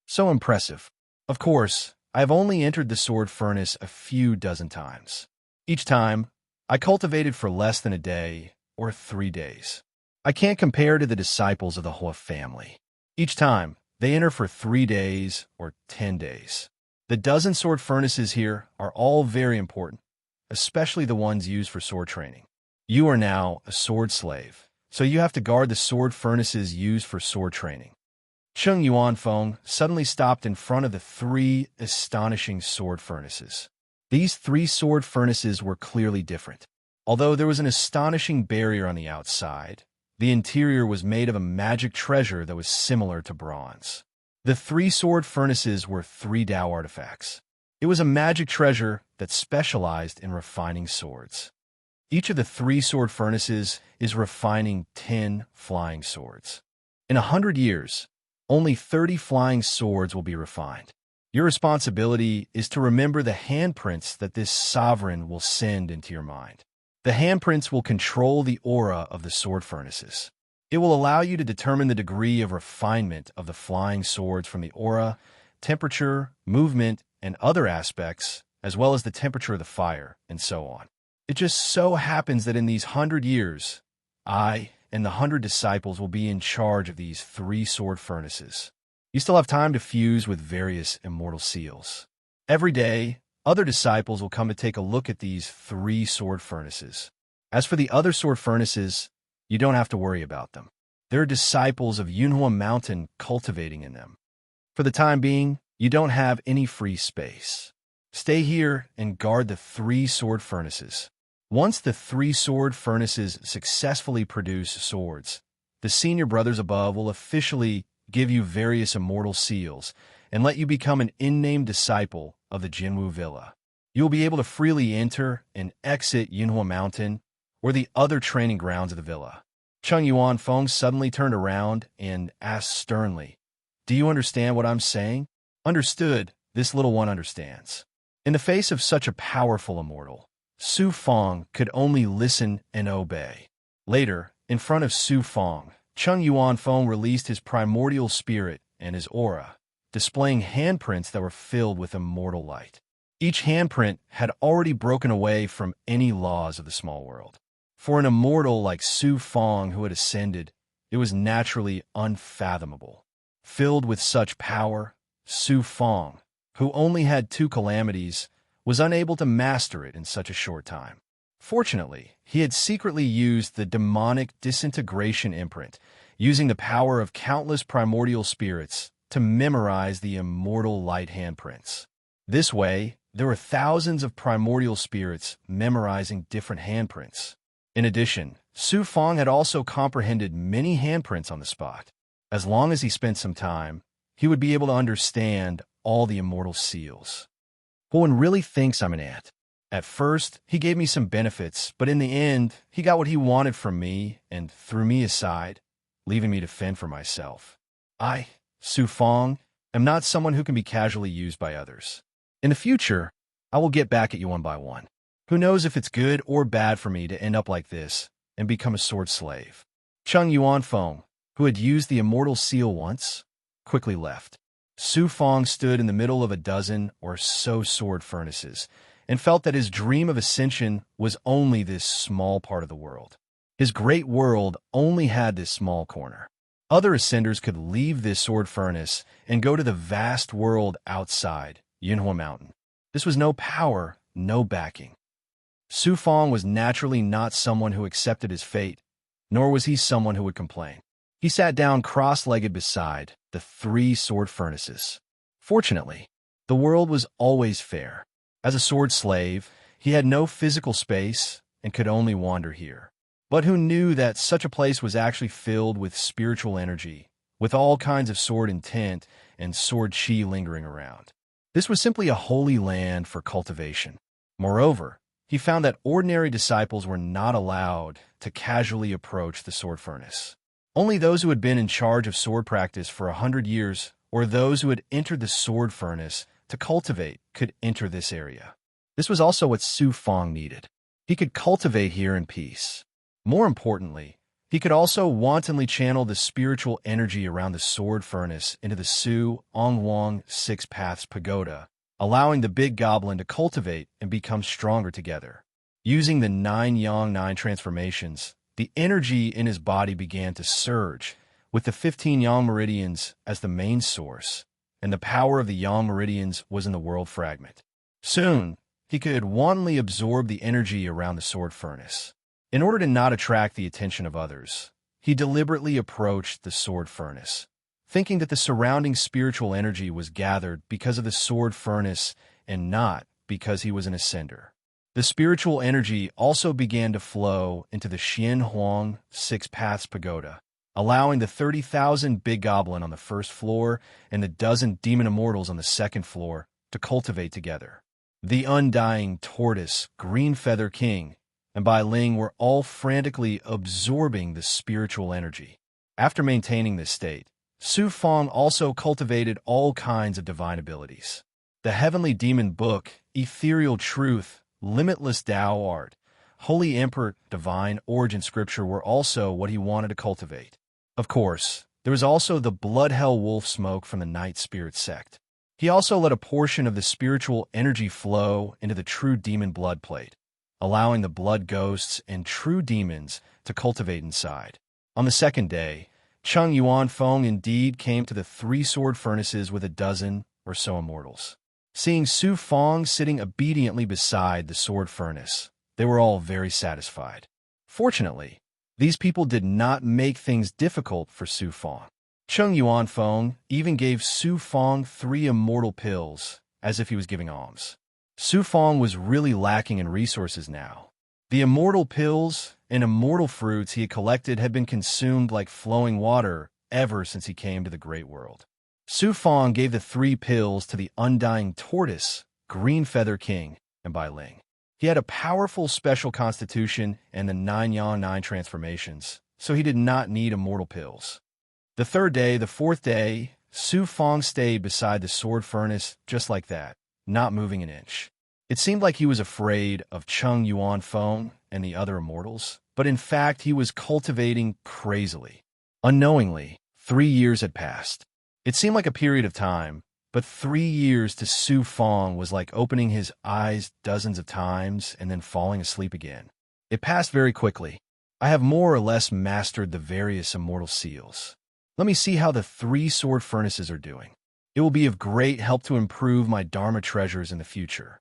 So impressive. Of course, I have only entered the sword furnace a few dozen times. Each time, I cultivated for less than a day or 3 days. I can't compare to the disciples of the Hua family. Each time, they enter for 3 days or 10 days. The dozen sword furnaces here are all very important, especially the ones used for sword training. You are now a sword slave, so you have to guard the sword furnaces used for sword training. Chung Yuan Feng suddenly stopped in front of the 3 astonishing sword furnaces. These 3 sword furnaces were clearly different. Although there was an astonishing barrier on the outside, the interior was made of a magic treasure that was similar to bronze. The 3 sword furnaces were 3 Tao artifacts. It was a magic treasure that specialized in refining swords. Each of the 3 sword furnaces is refining 10 flying swords. In 100 years, only 30 flying swords will be refined. Your responsibility is to remember the handprints that this sovereign will send into your mind. The handprints will control the aura of the sword furnaces. It will allow you to determine the degree of refinement of the flying swords from the aura, temperature, movement, and other aspects, as well as the temperature of the fire, and so on. It just so happens that in these 100 years, I and the 100 disciples will be in charge of these 3 sword furnaces. You still have time to fuse with various immortal seals. Every day, other disciples will come to take a look at these 3 sword furnaces. As for the other sword furnaces, you don't have to worry about them. There are disciples of Yunhua Mountain cultivating in them. For the time being, you don't have any free space. Stay here and guard the 3 sword furnaces. Once the 3 sword furnaces successfully produce swords, the senior brothers above will officially give you various immortal seals and let you become an in-name disciple of the Jinwu Villa. You will be able to freely enter and exit Yunhua Mountain or the other training grounds of the villa. Chung Yuan Feng suddenly turned around and asked sternly, Do you understand what I'm saying? Understood, this little one understands. In the face of such a powerful immortal, Su Fong could only listen and obey. Later, in front of Su Fong, Chung Yuan Feng released his primordial spirit and his aura, displaying handprints that were filled with immortal light. Each handprint had already broken away from any laws of the small world. For an immortal like Su Fong who had ascended, It was naturally unfathomable. Filled with such power, Su Fong, who only had 2 calamities, was unable to master it in such a short time. Fortunately, he had secretly used the demonic disintegration imprint, using the power of countless primordial spirits to memorize the immortal light handprints. This way, there were thousands of primordial spirits memorizing different handprints. In addition, Su Fong had also comprehended many handprints on the spot. As long as he spent some time, he would be able to understand all the immortal seals. One really thinks I'm an ant. At first, he gave me some benefits, but in the end, he got what he wanted from me and threw me aside, leaving me to fend for myself. I, Su Fong, am not someone who can be casually used by others. In the future, I will get back at you one by one. Who knows if it's good or bad for me to end up like this and become a sword slave. Chung Yuanfeng, who had used the immortal seal once, quickly left. Su Fong stood in the middle of a dozen or so sword furnaces and felt that his dream of ascension was only this small part of the world. His great world only had this small corner. Other ascenders could leave this sword furnace and go to the vast world outside Yunhua Mountain. This was no power, no backing. Su Fong was naturally not someone who accepted his fate, nor was he someone who would complain. He sat down cross-legged beside the 3 sword furnaces. Fortunately, the world was always fair. As a sword slave, he had no physical space and could only wander here. But who knew that such a place was actually filled with spiritual energy, with all kinds of sword intent and sword chi lingering around? This was simply a holy land for cultivation. Moreover, he found that ordinary disciples were not allowed to casually approach the sword furnace. Only those who had been in charge of sword practice for 100 years or those who had entered the sword furnace to cultivate could enter this area. This was also what Su Fong needed. He could cultivate here in peace. More importantly, he could also wantonly channel the spiritual energy around the sword furnace into the Su Ongwang 6 Paths Pagoda, allowing the big goblin to cultivate and become stronger together. Using the 9 Yang 9 transformations, the energy in his body began to surge, with the 15 Yang meridians as the main source, and the power of the Yang meridians was in the world fragment. Soon, he could wantonly absorb the energy around the sword furnace. In order to not attract the attention of others, he deliberately approached the sword furnace, thinking that the surrounding spiritual energy was gathered because of the sword furnace and not because he was an ascender. The spiritual energy also began to flow into the Xian Huang 6 Paths Pagoda, allowing the 30,000 big goblin on the first floor and the dozen demon immortals on the second floor to cultivate together. The undying tortoise, green feather king, and Bai Ling were all frantically absorbing the spiritual energy. After maintaining this state, Su Fong also cultivated all kinds of divine abilities. The heavenly demon book, ethereal truth, limitless Tao art, holy emperor, divine origin scripture were also what he wanted to cultivate. Of course, there was also the blood hell wolf smoke from the night spirit sect. He also let a portion of the spiritual energy flow into the true demon blood plate, allowing the blood ghosts and true demons to cultivate inside. On the second day, Chung Yuanfeng indeed came to the 3 sword furnaces with a dozen or so immortals. Seeing Su Fong sitting obediently beside the sword furnace, they were all very satisfied. Fortunately, these people did not make things difficult for Su Fong. Chung Yuanfeng even gave Su Fong 3 immortal pills, as if he was giving alms. Su Fong was really lacking in resources now. The immortal pills and immortal fruits he had collected had been consumed like flowing water ever since he came to the great world. Su Fong gave the 3 pills to the undying tortoise, green feather king, and Bai Ling. He had a powerful special constitution and the 9 Yang 9 transformations, so he did not need immortal pills. The 3rd day, the 4th day, Su Fong stayed beside the sword furnace just like that, not moving an inch. It seemed like he was afraid of Chung Yuanfeng and the other immortals, but in fact he was cultivating crazily. Unknowingly, 3 years had passed. It seemed like a period of time, but 3 years to Su Fong was like opening his eyes dozens of times and then falling asleep again. It passed very quickly. I have more or less mastered the various immortal seals. Let me see how the 3 sword furnaces are doing. It will be of great help to improve my Dharma treasures in the future.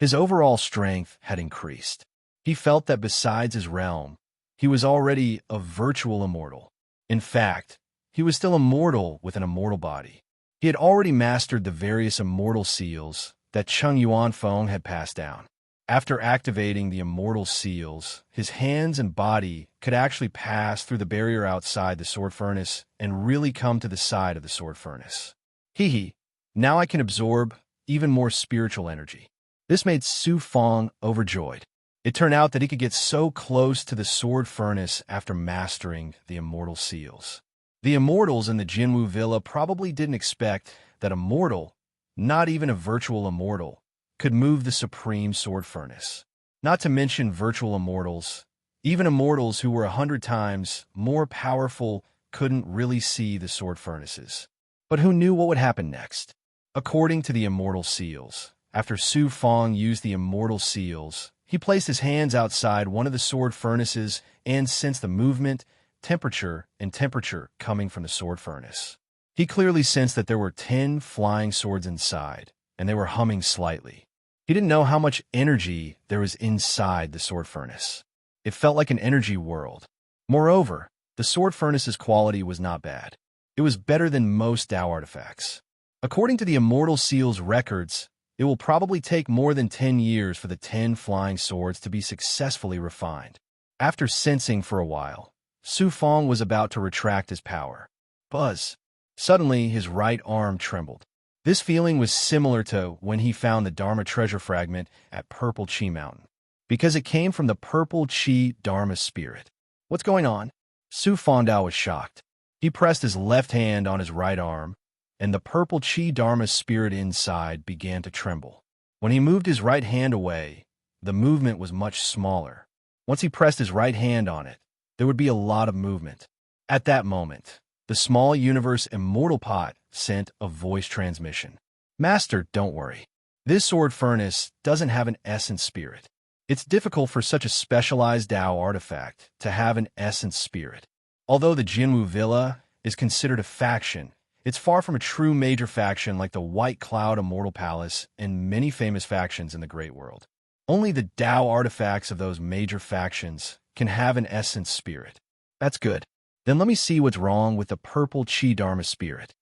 His overall strength had increased. He felt that besides his realm, he was already a virtual immortal. In fact, he was still immortal with an immortal body. He had already mastered the various immortal seals that Chung Yuanfeng had passed down. After activating the immortal seals, his hands and body could actually pass through the barrier outside the sword furnace and really come to the side of the sword furnace. Now I can absorb even more spiritual energy. This made Su Fong overjoyed. It turned out that he could get so close to the sword furnace after mastering the immortal seals. The immortals in the Jinwu Villa probably didn't expect that a mortal, not even a virtual immortal, could move the supreme sword furnace. Not to mention virtual immortals, even immortals who were 100 times more powerful couldn't really see the sword furnaces. But who knew what would happen next? According to the immortal seals, after Su Fong used the immortal seals, he placed his hands outside one of the sword furnaces and sensed the movement, temperature coming from the sword furnace. He clearly sensed that there were 10 flying swords inside, and they were humming slightly. He didn't know how much energy there was inside the sword furnace. It felt like an energy world. Moreover, the sword furnace's quality was not bad. It was better than most Dao artifacts. According to the Immortal Seal's records, it will probably take more than 10 years for the 10 flying swords to be successfully refined. After sensing for a while, Su Fong was about to retract his power. Buzz! Suddenly, his right arm trembled. This feeling was similar to when he found the Dharma treasure fragment at Purple Chi Mountain, because it came from the Purple Chi Dharma spirit. What's going on? Su Fongdao was shocked. He pressed his left hand on his right arm, and the Purple Chi Dharma spirit inside began to tremble. When he moved his right hand away, the movement was much smaller. Once he pressed his right hand on it, there would be a lot of movement. At that moment, the small universe immortal pot sent a voice transmission. Master, don't worry. This sword furnace doesn't have an essence spirit. It's difficult for such a specialized Dao artifact to have an essence spirit. Although the Jinwu Villa is considered a faction, it's far from a true major faction like the White Cloud Immortal Palace and many famous factions in the Great World. Only the Dao artifacts of those major factions can have an essence spirit. That's good. Then let me see what's wrong with the Purple Chi Dharma spirit.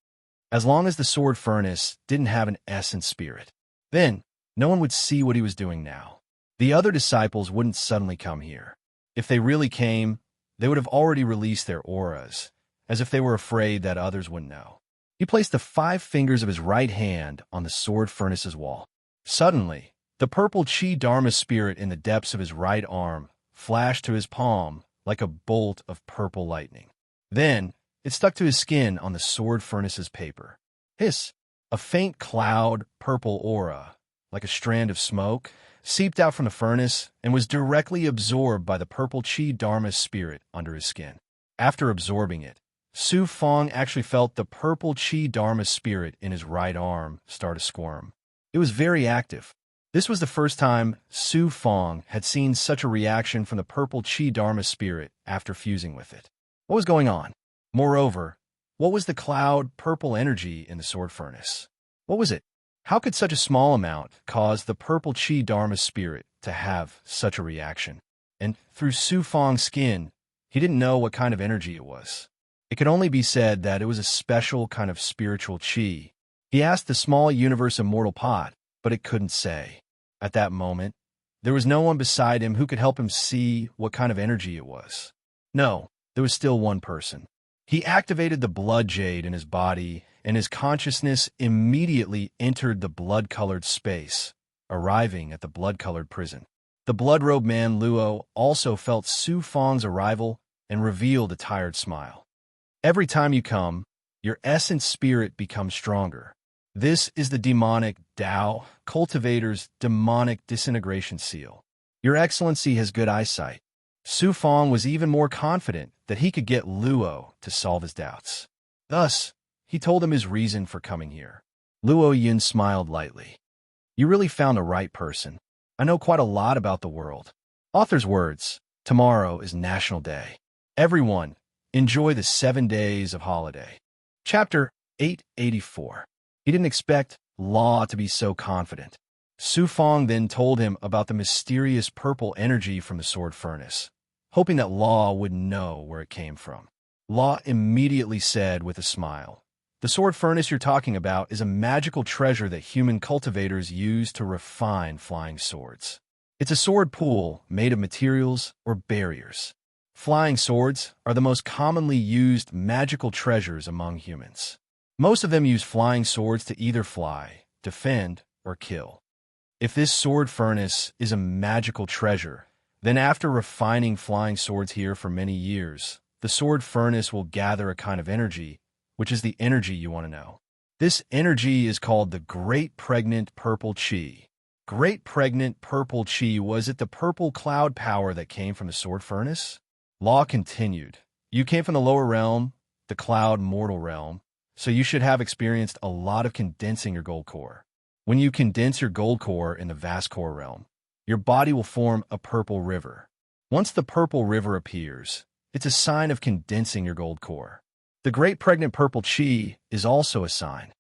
As long as the sword furnace didn't have an essence spirit, then no one would see what he was doing now. The other disciples wouldn't suddenly come here. If they really came, they would have already released their auras, as if they were afraid that others wouldn't know. He placed the 5 fingers of his right hand on the sword furnace's wall. Suddenly, the Purple Chi Dharma spirit in the depths of his right arm flashed to his palm like a bolt of purple lightning. Then, it stuck to his skin on the sword furnace's paper. Hiss! A faint cloud, purple aura, like a strand of smoke, seeped out from the furnace and was directly absorbed by the Purple Chi Dharma spirit under his skin. After absorbing it, Su Fong actually felt the Purple Chi Dharma spirit in his right arm start to squirm. It was very active. This was the first time Su Fong had seen such a reaction from the Purple Chi Dharma spirit after fusing with it. What was going on? Moreover, what was the cloud purple energy in the sword furnace? What was it? How could such a small amount cause the Purple Chi Dharma spirit to have such a reaction? And through Su Fong's skin, he didn't know what kind of energy it was. It could only be said that it was a special kind of spiritual chi. He asked the small universe immortal pot, but it couldn't say. At that moment, there was no one beside him who could help him see what kind of energy it was. No, there was still one person. He activated the blood jade in his body, and his consciousness immediately entered the blood-colored space, arriving at the blood-colored prison. The blood-robed man Luo also felt Su Fong's arrival and revealed a tired smile. Every time you come, your essence spirit becomes stronger. This is the demonic Dao cultivator's demonic disintegration seal. Your Excellency has good eyesight. Su Fong was even more confident that he could get Luo to solve his doubts. Thus, he told him his reason for coming here. Luo Yun smiled lightly. You really found the right person. I know quite a lot about the world. Author's words. Tomorrow is National Day. Everyone, enjoy the 7 days of holiday. Chapter 884. He didn't expect Law to be so confident. Su Fong then told him about the mysterious purple energy from the sword furnace, hoping that Law would know where it came from. Law immediately said with a smile, "The sword furnace you're talking about is a magical treasure that human cultivators use to refine flying swords. It's a sword pool made of materials or barriers. Flying swords are the most commonly used magical treasures among humans. Most of them use flying swords to either fly, defend, or kill. If this sword furnace is a magical treasure, then after refining flying swords here for many years, the sword furnace will gather a kind of energy, which is the energy you want to know. This energy is called the Great Pregnant Purple Chi. Great Pregnant Purple Chi, was it the purple cloud power that came from the sword furnace?" Law continued, "You came from the lower realm, the cloud mortal realm, so you should have experienced a lot of condensing your gold core. When you condense your gold core in the vast core realm, your body will form a purple river. Once the purple river appears, it's a sign of condensing your gold core. The Great Pregnant Purple Chi is also a sign.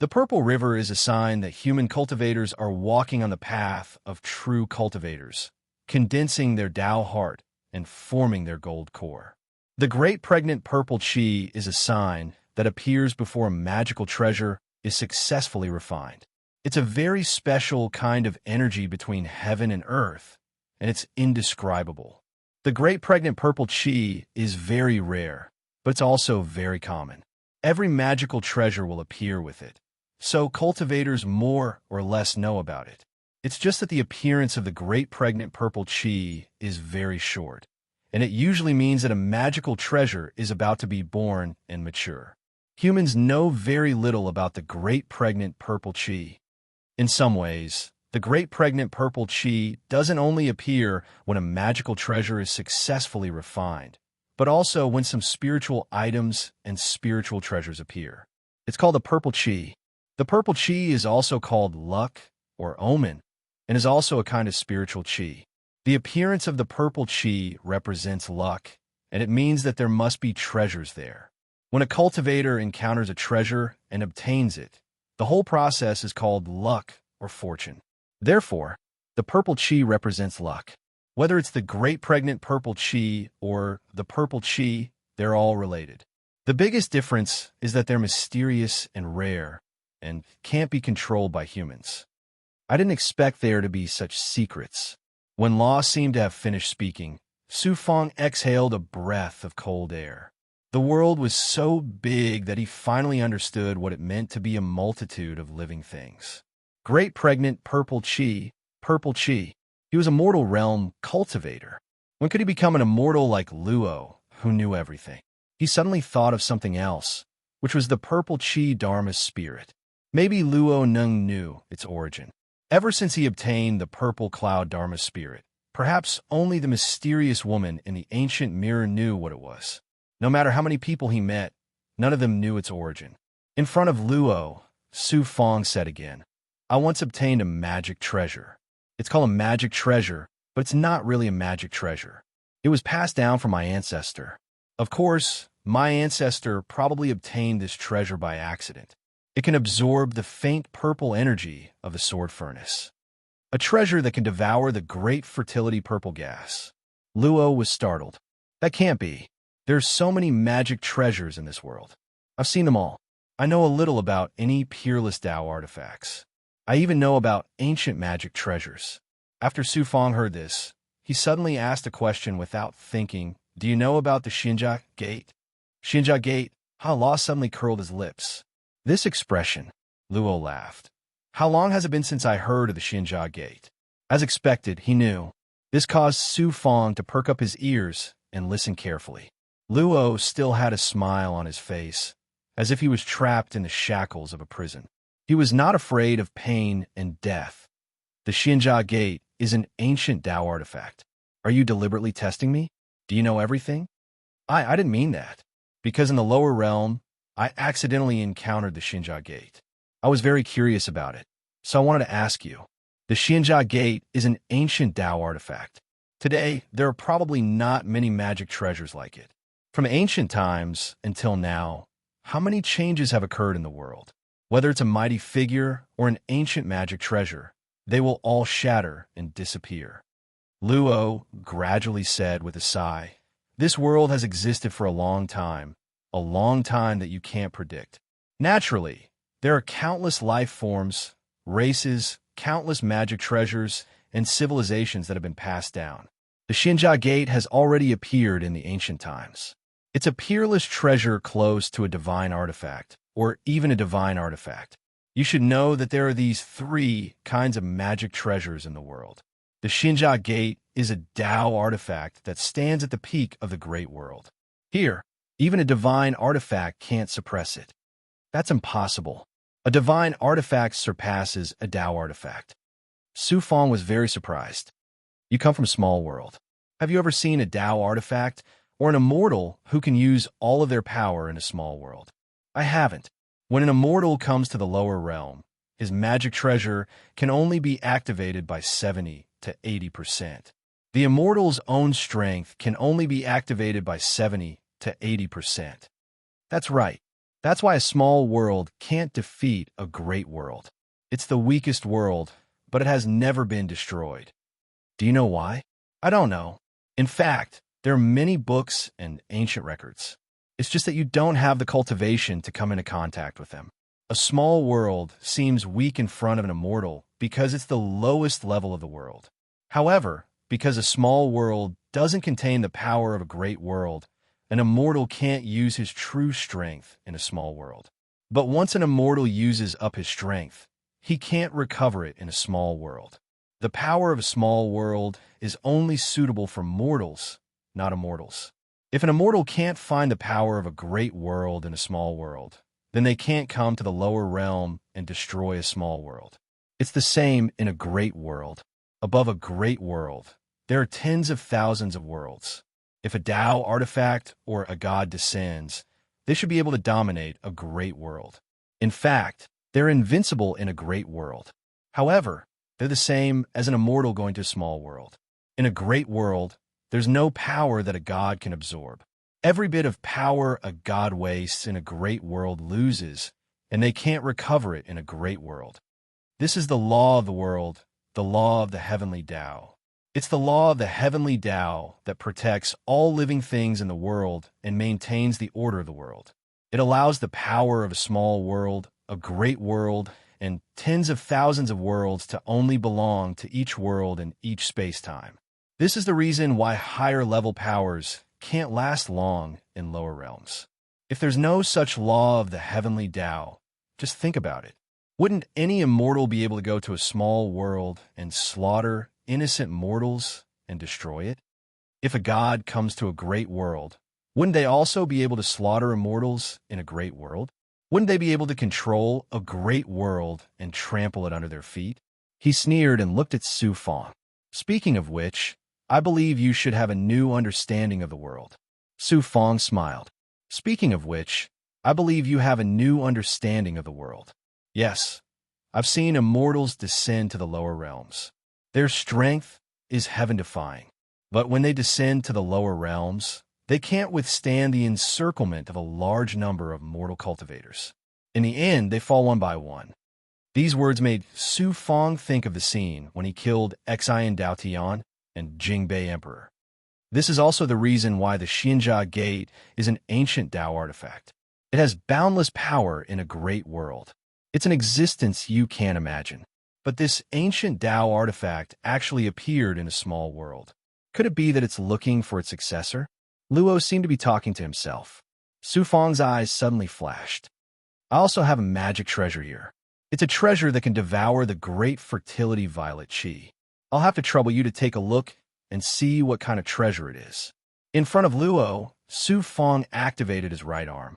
The purple river is a sign that human cultivators are walking on the path of true cultivators, condensing their Tao heart and forming their gold core. The Great Pregnant Purple Chi is a sign that appears before a magical treasure is successfully refined. It's a very special kind of energy between heaven and earth, and it's indescribable. The Great Pregnant Purple Chi is very rare, but it's also very common. Every magical treasure will appear with it, so cultivators more or less know about it. It's just that the appearance of the Great Pregnant Purple Chi is very short, and it usually means that a magical treasure is about to be born and mature. Humans know very little about the Great Pregnant Purple Chi. In some ways, the Great Pregnant Purple Chi doesn't only appear when a magical treasure is successfully refined, but also when some spiritual items and spiritual treasures appear. It's called the Purple Chi. The Purple Chi is also called luck or omen, and is also a kind of spiritual chi. The appearance of the Purple Chi represents luck, and it means that there must be treasures there. When a cultivator encounters a treasure and obtains it, the whole process is called luck or fortune. Therefore, the Purple Chi represents luck. Whether it's the Great Pregnant Purple Chi or the Purple Chi, they're all related. The biggest difference is that they're mysterious and rare, and can't be controlled by humans. I didn't expect there to be such secrets. When Law seemed to have finished speaking, Su Fong exhaled a breath of cold air. The world was so big that he finally understood what it meant to be a multitude of living things. Great Pregnant Purple Chi, Purple Chi. He was a mortal realm cultivator. When could he become an immortal like Luo, who knew everything? He suddenly thought of something else, which was the Purple Chi Dharma spirit. Maybe Luo Nung knew its origin. Ever since he obtained the Purple Cloud Dharma spirit, perhaps only the mysterious woman in the ancient mirror knew what it was. No matter how many people he met, none of them knew its origin. In front of Luo, Su Fong said again, "I once obtained a magic treasure. It's called a magic treasure, but it's not really a magic treasure. It was passed down from my ancestor. Of course, my ancestor probably obtained this treasure by accident. It can absorb the faint purple energy of the sword furnace. A treasure that can devour the great fertility purple gas." Luo was startled. "That can't be. There's so many magic treasures in this world. I've seen them all. I know a little about any peerless Tao artifacts. I even know about ancient magic treasures." After Su Fong heard this, he suddenly asked a question without thinking. "Do you know about the Xinjia Gate?" "Xinjia Gate?" Law suddenly curled his lips. "This expression," Luo laughed. "How long has it been since I heard of the Xinjia Gate?" As expected, he knew. This caused Su Fong to perk up his ears and listen carefully. Luo still had a smile on his face, as if he was trapped in the shackles of a prison. He was not afraid of pain and death. "The Xinjia Gate is an ancient Tao artifact. Are you deliberately testing me? Do you know everything?" I didn't mean that. Because in the lower realm, I accidentally encountered the Xinjia Gate. I was very curious about it, so I wanted to ask you. The Xinjia Gate is an ancient Tao artifact. Today, there are probably not many magic treasures like it. From ancient times until now, how many changes have occurred in the world? Whether it's a mighty figure or an ancient magic treasure, they will all shatter and disappear. Luo gradually said with a sigh, "This world has existed for a long time that you can't predict. Naturally, there are countless life forms, races, countless magic treasures, and civilizations that have been passed down. The Xinjia Gate has already appeared in the ancient times. It's a peerless treasure close to a divine artifact, or even a divine artifact. You should know that there are these three kinds of magic treasures in the world. The Xinjia Gate is a Tao artifact that stands at the peak of the great world. Here, even a divine artifact can't suppress it. That's impossible. A divine artifact surpasses a Tao artifact." Su Fong was very surprised. "You come from small world. Have you ever seen a Tao artifact or an immortal who can use all of their power in a small world?" "I haven't. When an immortal comes to the lower realm, his magic treasure can only be activated by 70 to 80%. The immortal's own strength can only be activated by 70 to 80%. That's right. That's why a small world can't defeat a great world. It's the weakest world, but it has never been destroyed. Do you know why? I don't know. In fact, there are many books and ancient records. It's just that you don't have the cultivation to come into contact with them. A small world seems weak in front of an immortal because it's the lowest level of the world. However, because a small world doesn't contain the power of a great world, an immortal can't use his true strength in a small world. But once an immortal uses up his strength, he can't recover it in a small world. The power of a small world is only suitable for mortals, not immortals. If an immortal can't find the power of a great world in a small world, then they can't come to the lower realm and destroy a small world. It's the same in a great world. Above a great world, there are tens of thousands of worlds. If a Tao artifact or a god descends, they should be able to dominate a great world. In fact, they're invincible in a great world. However, they're the same as an immortal going to a small world. In a great world, there's no power that a god can absorb. Every bit of power a god wastes in a great world loses, and they can't recover it in a great world. This is the law of the world, the law of the heavenly Tao. It's the law of the heavenly Tao that protects all living things in the world and maintains the order of the world. It allows the power of a small world, a great world, and tens of thousands of worlds to only belong to each world and each space-time. This is the reason why higher-level powers can't last long in lower realms. If there's no such law of the heavenly Tao, just think about it. Wouldn't any immortal be able to go to a small world and slaughter innocent mortals and destroy it? If a god comes to a great world, wouldn't they also be able to slaughter immortals in a great world? Wouldn't they be able to control a great world and trample it under their feet? He sneered and looked at Su Fong. "Speaking of which, I believe you should have a new understanding of the world." Su Fong smiled. "Speaking of which, I believe you have a new understanding of the world." "Yes, I've seen immortals descend to the lower realms. Their strength is heaven-defying. But when they descend to the lower realms, they can't withstand the encirclement of a large number of mortal cultivators. In the end, they fall one by one." These words made Su Fong think of the scene when he killed Xian Dao Tian and Jingbei Emperor. This is also the reason why the Xinjia Gate is an ancient Tao artifact. It has boundless power in a great world. It's an existence you can't imagine. But this ancient Tao artifact actually appeared in a small world. Could it be that it's looking for its successor? Luo seemed to be talking to himself. Su Fong's eyes suddenly flashed. "I also have a magic treasure here. It's a treasure that can devour the great fertility violet chi. I'll have to trouble you to take a look and see what kind of treasure it is." In front of Luo, Su Fong activated his right arm.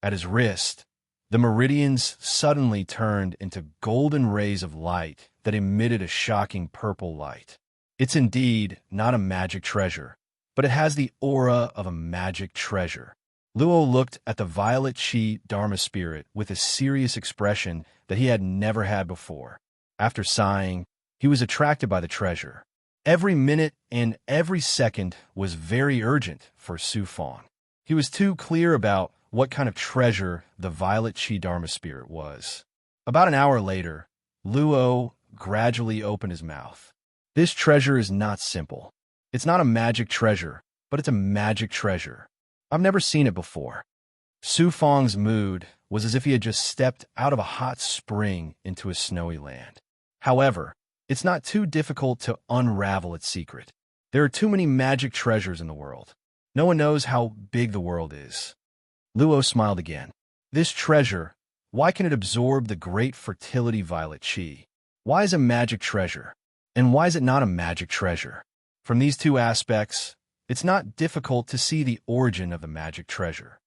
At his wrist, the meridians suddenly turned into golden rays of light that emitted a shocking purple light. It's indeed not a magic treasure, but it has the aura of a magic treasure. Luo looked at the violet chi Dharma spirit with a serious expression that he had never had before. After sighing, he was attracted by the treasure. Every minute and every second was very urgent for Su Fong. He was too clear about what kind of treasure the violet chi dharma spirit was. About an hour later, Luo gradually opened his mouth. This treasure is not simple. It's not a magic treasure, but it's a magic treasure. I've never seen it before. Su Fong's mood was as if he had just stepped out of a hot spring into a snowy land. However, it's not too difficult to unravel its secret. There are too many magic treasures in the world. No one knows how big the world is. Luo smiled again. This treasure, why can it absorb the great fertility violet chi? Why is it a magic treasure? And why is it not a magic treasure? From these two aspects, it's not difficult to see the origin of the magic treasure.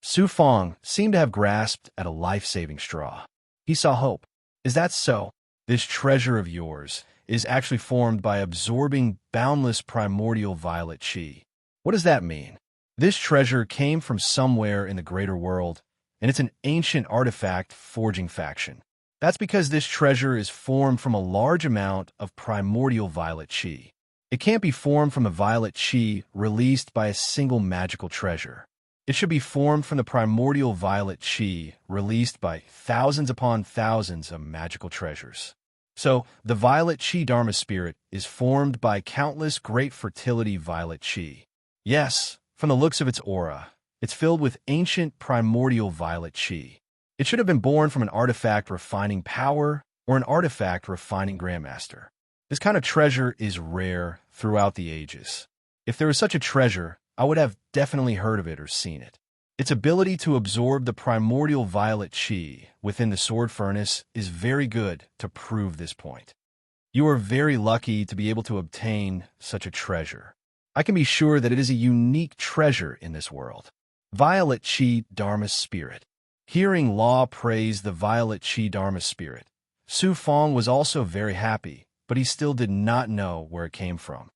Su Fong seemed to have grasped at a life-saving straw. He saw hope. Is that so? This treasure of yours is actually formed by absorbing boundless primordial violet chi. What does that mean? This treasure came from somewhere in the greater world, and it's an ancient artifact forging faction. That's because this treasure is formed from a large amount of primordial violet chi. It can't be formed from the violet chi released by a single magical treasure. It should be formed from the primordial violet chi released by thousands upon thousands of magical treasures. So, the violet chi dharma spirit is formed by countless great fertility violet chi. Yes, from the looks of its aura, it's filled with ancient primordial violet chi. It should have been born from an artifact refining power or an artifact refining grandmaster. This kind of treasure is rare throughout the ages. If there was such a treasure, I would have definitely heard of it or seen it. Its ability to absorb the primordial violet chi within the sword furnace is very good to prove this point. You are very lucky to be able to obtain such a treasure. I can be sure that it is a unique treasure in this world. Violet chi dharma spirit. Hearing Law praise the violet chi dharma spirit, Su Fong was also very happy, but he still did not know where it came from.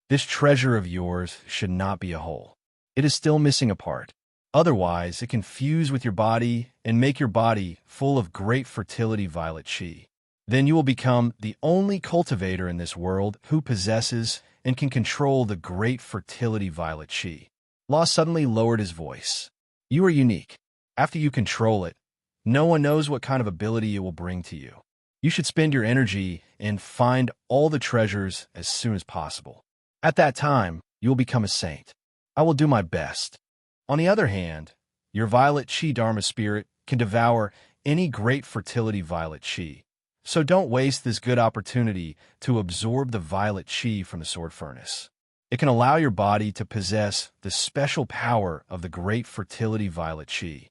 This treasure of yours should not be a whole. It is still missing a part. Otherwise, it can fuse with your body and make your body full of great fertility violet chi. Then you will become the only cultivator in this world who possesses and can control the great fertility violet chi. Law suddenly lowered his voice. You are unique. After you control it, no one knows what kind of ability it will bring to you. You should spend your energy and find all the treasures as soon as possible. At that time, you will become a saint. I will do my best. On the other hand, your violet chi dharma spirit can devour any great fertility violet chi. So don't waste this good opportunity to absorb the violet chi from the sword furnace. It can allow your body to possess the special power of the great fertility violet chi.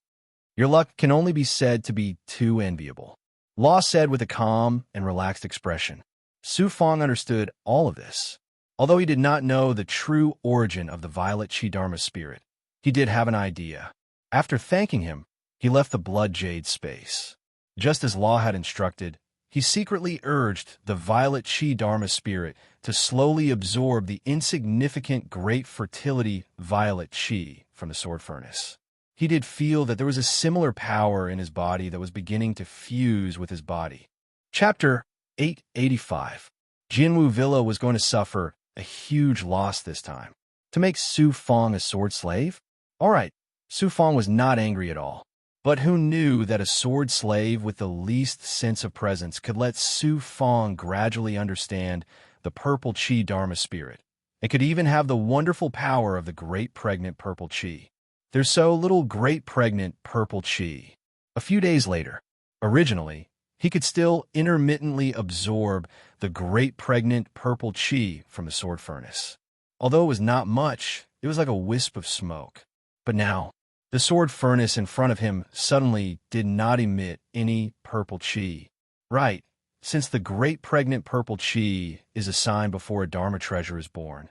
Your luck can only be said to be too enviable. Law said with a calm and relaxed expression. Su Fong understood all of this. Although he did not know the true origin of the violet chi dharma spirit, he did have an idea. After thanking him, he left the blood jade space. Just as Law had instructed, he secretly urged the violet chi dharma spirit to slowly absorb the insignificant great fertility violet chi from the sword furnace. He did feel that there was a similar power in his body that was beginning to fuse with his body. Chapter 885. Jinwu Villa was going to suffer a huge loss this time. To make Su Fong a sword slave? All right, Su Fong was not angry at all. But who knew that a sword slave with the least sense of presence could let Su Fong gradually understand the purple chi dharma spirit, and could even have the wonderful power of the great pregnant purple chi. There's so little great pregnant purple chi. A few days later, originally, he could still intermittently absorb the great pregnant purple chi from the sword furnace. Although it was not much, it was like a wisp of smoke. But now, the sword furnace in front of him suddenly did not emit any purple chi. Right, since the great pregnant purple chi is a sign before a dharma treasure is born.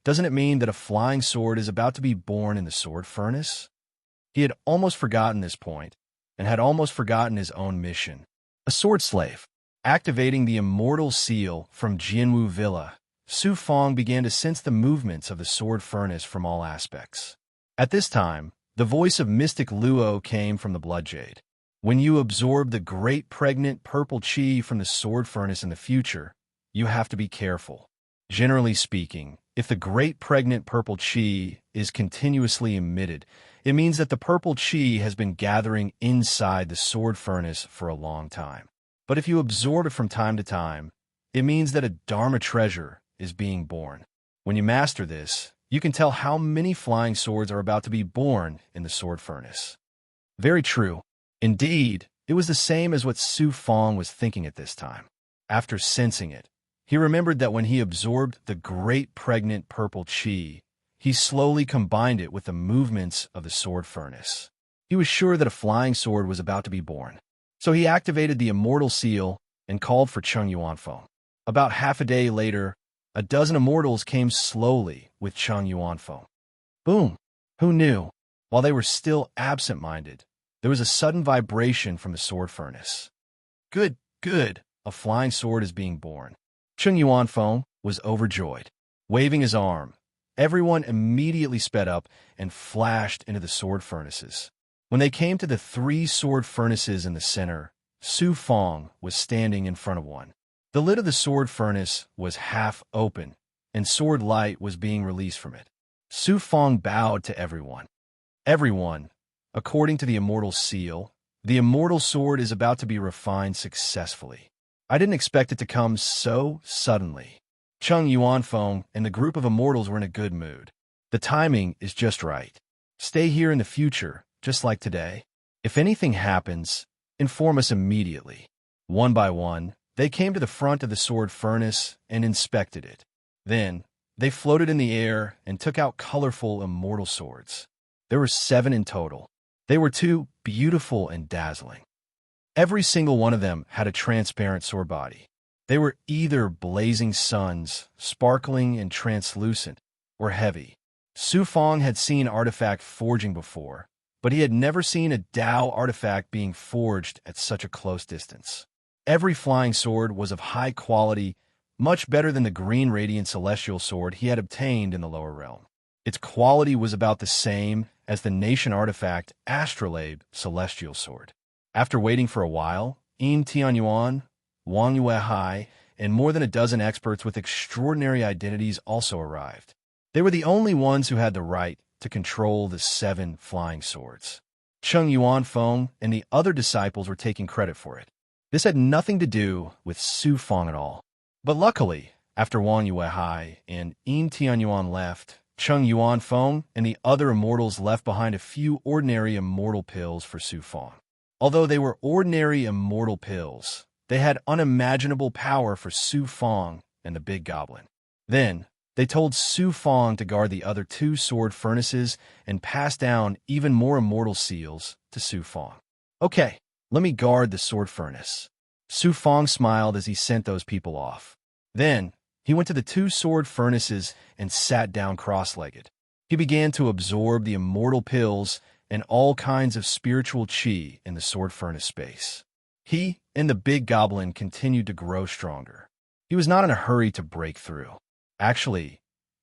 Doesn't it mean that a flying sword is about to be born in the sword furnace? He had almost forgotten this point, and had almost forgotten his own mission. A sword slave. Activating the immortal seal from Jinwu Villa, Su Fong began to sense the movements of the sword furnace from all aspects. At this time, the voice of mystic Luo came from the blood jade. When you absorb the great pregnant purple chi from the sword furnace in the future, you have to be careful. Generally speaking, if the great pregnant purple chi is continuously emitted, it means that the purple chi has been gathering inside the sword furnace for a long time. But if you absorb it from time to time, it means that a Dharma treasure is being born. When you master this, you can tell how many flying swords are about to be born in the sword furnace. Very true. Indeed, it was the same as what Su Fong was thinking at this time. After sensing it, he remembered that when he absorbed the great pregnant purple chi, he slowly combined it with the movements of the sword furnace. He was sure that a flying sword was about to be born. So he activated the immortal seal and called for Chung Yuanfeng. About half a day later, a dozen immortals came slowly with Chung Yuanfeng. Boom! Who knew? While they were still absent-minded, there was a sudden vibration from the sword furnace. Good, good, a flying sword is being born. Chung Yuanfeng was overjoyed. Waving his arm, everyone immediately sped up and flashed into the sword furnaces. When they came to the 3 sword furnaces in the center, Su Fong was standing in front of one. The lid of the sword furnace was half open, and sword light was being released from it. Su Fong bowed to everyone. Everyone, according to the immortal seal, the immortal sword is about to be refined successfully. I didn't expect it to come so suddenly. Chung Yuanfeng and the group of immortals were in a good mood. The timing is just right. Stay here in the future, just like today. If anything happens, inform us immediately. One by one, they came to the front of the sword furnace and inspected it. Then, they floated in the air and took out colorful immortal swords. There were 7 in total. They were too beautiful and dazzling. Every single one of them had a transparent sword body. They were either blazing suns, sparkling and translucent, or heavy. Su Fong had seen artifact forging before, but he had never seen a Dao artifact being forged at such a close distance. Every flying sword was of high quality, much better than the green radiant celestial sword he had obtained in the lower realm. Its quality was about the same as the nation artifact Astrolabe celestial sword. After waiting for a while, Yin Tianyuan, Wang Yuehai, and more than a dozen experts with extraordinary identities also arrived. They were the only ones who had the right to control the 7 flying swords. Chung Yuanfeng and the other disciples were taking credit for it. This had nothing to do with Su Fong at all. But luckily, after Wang Yuehai and Yin Tianyuan left, Chung Yuanfeng and the other immortals left behind a few ordinary immortal pills for Su Fong. Although they were ordinary immortal pills, they had unimaginable power for Su Fong and the big goblin. Then, they told Su Fong to guard the other 2 sword furnaces and pass down even more immortal seals to Su Fong. Okay, let me guard the sword furnace. Su Fong smiled as he sent those people off. Then, he went to the 2 sword furnaces and sat down cross-legged. He began to absorb the immortal pills and all kinds of spiritual chi in the sword furnace space. He and the big goblin continued to grow stronger. He was not in a hurry to break through. Actually,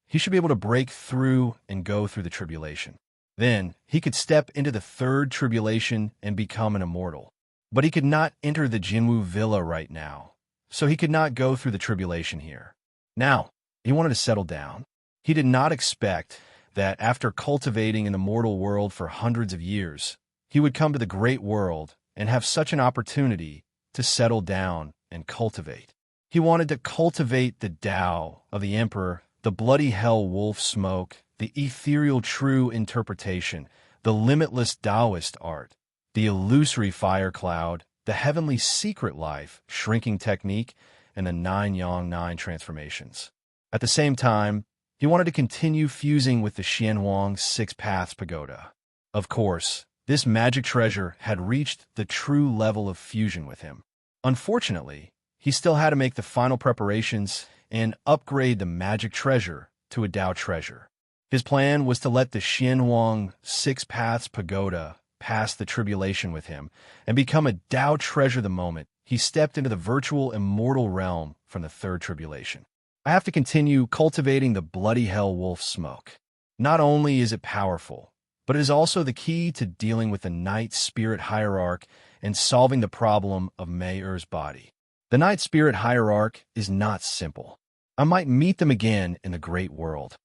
he should be able to break through and go through the tribulation. Then, he could step into the 3rd tribulation and become an immortal. But he could not enter the Jinwu Villa right now, so he could not go through the tribulation here. Now, he wanted to settle down. He did not expect that after cultivating in the mortal world for hundreds of years, he would come to the great world and have such an opportunity to settle down and cultivate. He wanted to cultivate the Tao of the Emperor, the bloody hell wolf smoke, the ethereal true interpretation, the limitless Taoist art, the illusory fire cloud, the heavenly secret life, shrinking technique, and the 9 Yang 9 transformations. At the same time, he wanted to continue fusing with the Xianhuang 6 Paths Pagoda. Of course, this magic treasure had reached the true level of fusion with him. Unfortunately, he still had to make the final preparations and upgrade the magic treasure to a Dao treasure. His plan was to let the Xianhuang 6 Paths Pagoda pass the tribulation with him and become a Dao treasure the moment he stepped into the virtual immortal realm from the 3rd tribulation. I have to continue cultivating the bloody hell wolf smoke. Not only is it powerful, but it is also the key to dealing with the night spirit hierarch and solving the problem of Mei Er's body. The night spirit hierarch is not simple. I might meet them again in the great world.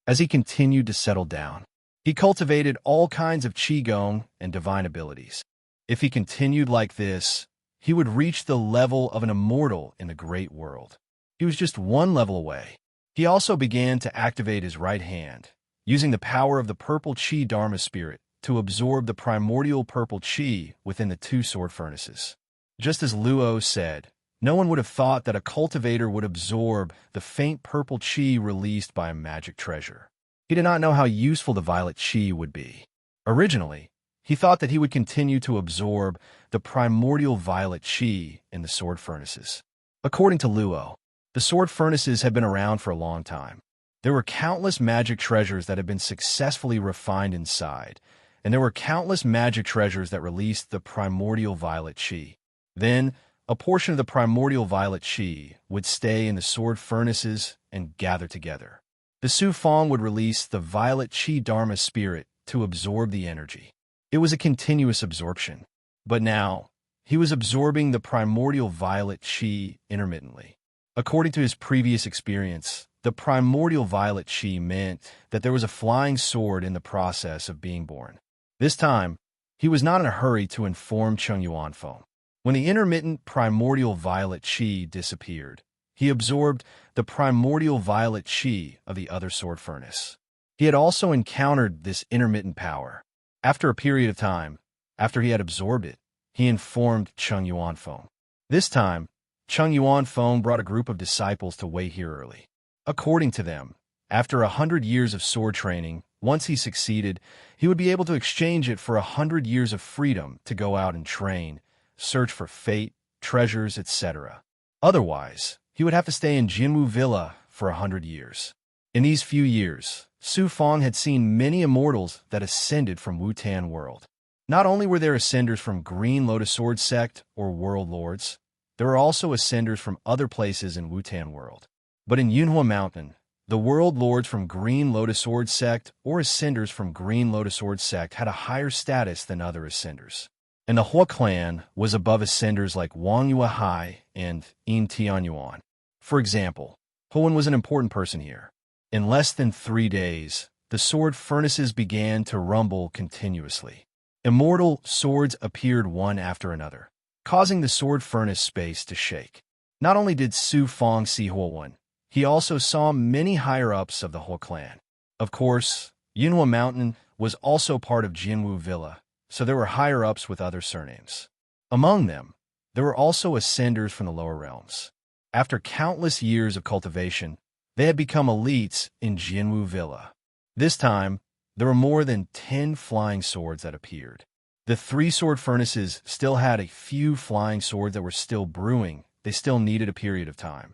As he continued to settle down, he cultivated all kinds of qigong and divine abilities. If he continued like this, he would reach the level of an immortal in the great world. He was just one level away. He also began to activate his right hand, using the power of the purple qi dharma spirit to absorb the primordial purple qi within the two sword furnaces. Just as Luo said, no one would have thought that a cultivator would absorb the faint purple qi released by a magic treasure. He did not know how useful the violet qi would be. Originally, he thought that he would continue to absorb the primordial violet qi in the sword furnaces. According to Luo, the sword furnaces had been around for a long time. There were countless magic treasures that had been successfully refined inside, and there were countless magic treasures that released the primordial violet qi. Then, a portion of the primordial violet qi would stay in the sword furnaces and gather together. The Su Fong would release the violet qi dharma spirit to absorb the energy. It was a continuous absorption. But now, he was absorbing the primordial violet qi intermittently. According to his previous experience, the primordial violet qi meant that there was a flying sword in the process of being born. This time, he was not in a hurry to inform Chung Yuanfeng. When the intermittent primordial violet qi disappeared, he absorbed the primordial violet qi of the other sword furnace. He had also encountered this intermittent power. After a period of time, after he had absorbed it, he informed Chung Yuanfeng. This time, Chung Yuanfeng brought a group of disciples to wait here early. According to them, after 100 years of sword training, once he succeeded, he would be able to exchange it for 100 years of freedom to go out and train, search for fate, treasures, etc. Otherwise, he would have to stay in Jinwu Villa for 100 years. In these few years, Su Fong had seen many immortals that ascended from Wutan World. Not only were there ascenders from Green Lotus Sword Sect or World Lords, there were also ascenders from other places in Wutan World. But in Yunhua Mountain, the World Lords from Green Lotus Sword Sect or ascenders from Green Lotus Sword Sect had a higher status than other ascenders. And the Hua clan was above ascenders like Wang Yuehai and Yin Tianyuan. For example, Huan was an important person here. In less than 3 days, the sword furnaces began to rumble continuously. Immortal swords appeared one after another, causing the sword furnace space to shake. Not only did Su Fong see Huan, he also saw many higher-ups of the Hua clan. Of course, Yunhua Mountain was also part of Jinwu Villa, so there were higher-ups with other surnames. Among them, there were also ascenders from the lower realms. After countless years of cultivation, they had become elites in Jinwu Villa. This time, there were more than 10 flying swords that appeared. The 3 sword furnaces still had a few flying swords that were still brewing. They still needed a period of time.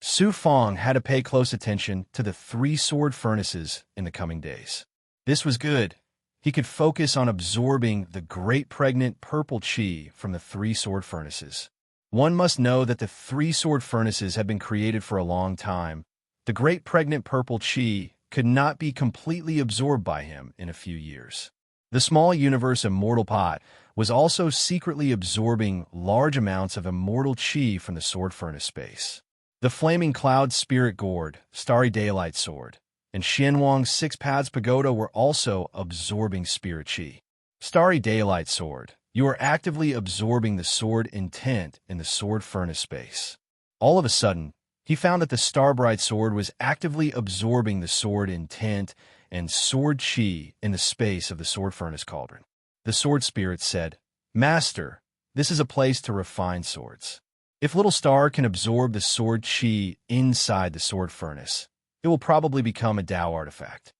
Su Fong had to pay close attention to the 3 sword furnaces in the coming days. This was good. He could focus on absorbing the great pregnant purple qi from the 3 sword furnaces. One must know that the 3 sword furnaces had been created for a long time. The great pregnant purple qi could not be completely absorbed by him in a few years. The small universe immortal pot was also secretly absorbing large amounts of immortal qi from the sword furnace space. The flaming cloud spirit gourd, starry daylight sword, and Xianwang's 6 paths pagoda were also absorbing spirit qi. Starry daylight sword, you are actively absorbing the sword intent in the sword furnace space. All of a sudden, he found that the Starbright sword was actively absorbing the sword intent and sword qi in the space of the sword furnace cauldron. The sword spirit said, "Master, this is a place to refine swords. If Little Star can absorb the sword qi inside the sword furnace, it will probably become a Dao artifact.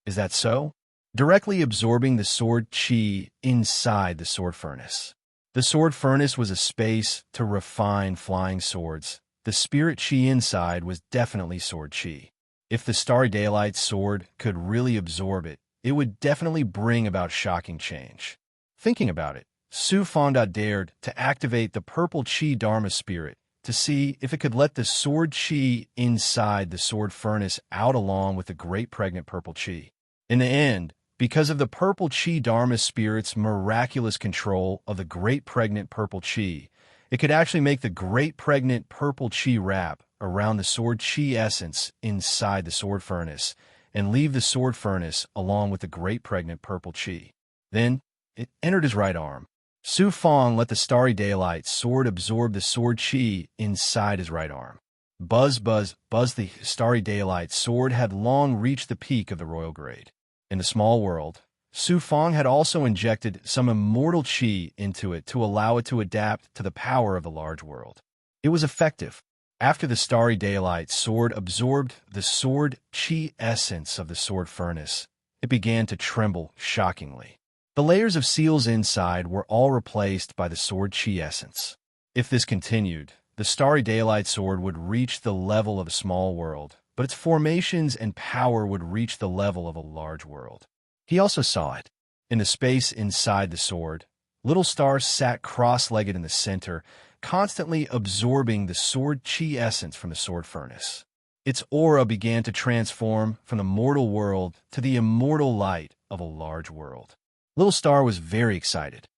Is that so?" Directly absorbing the sword qi inside the sword furnace. The sword furnace was a space to refine flying swords. The spirit qi inside was definitely sword qi. If the Starry Daylight sword could really absorb it, it would definitely bring about shocking change. Thinking about it, Su Fonda dared to activate the purple qi dharma spirit to see if it could let the sword qi inside the sword furnace out along with the great pregnant purple qi. In the end, because of the purple qi dharma spirit's miraculous control of the great pregnant purple qi, It could actually make the great pregnant purple chi wrap around the sword chi essence inside the sword furnace and leave the sword furnace along with the great pregnant purple chi. Then it entered his right arm. Su Fong let the starry daylight sword absorb the sword chi inside his right arm. Buzz, buzz, buzz, the starry daylight sword had long reached the peak of the royal grade. In the small world, Su Fong had also injected some immortal chi into it to allow it to adapt to the power of the large world. It was effective. After the starry daylight sword absorbed the sword chi essence of the sword furnace, it began to tremble shockingly. The layers of seals inside were all replaced by the sword chi essence. If this continued, the starry daylight sword would reach the level of a small world, but its formations and power would reach the level of a large world. He also saw it. In the space inside the sword, Little Star sat cross-legged in the center, constantly absorbing the sword chi essence from the sword furnace. Its aura began to transform from the mortal world to the immortal light of a large world. Little Star was very excited.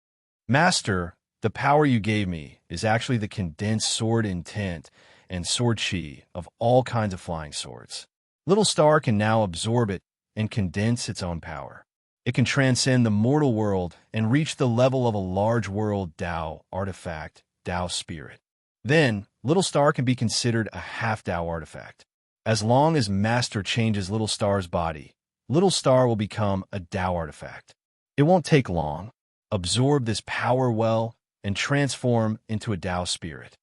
Master, the power you gave me is actually the condensed sword intent and sword chi of all kinds of flying swords. Little Star can now absorb it and condense its own power. It can transcend the mortal world and reach the level of a large world Tao artifact, Tao spirit. Then, Little Star can be considered a half-Tao artifact. As long as Master changes Little Star's body, Little Star will become a Tao artifact. It won't take long. Absorb this power well and transform into a Tao spirit.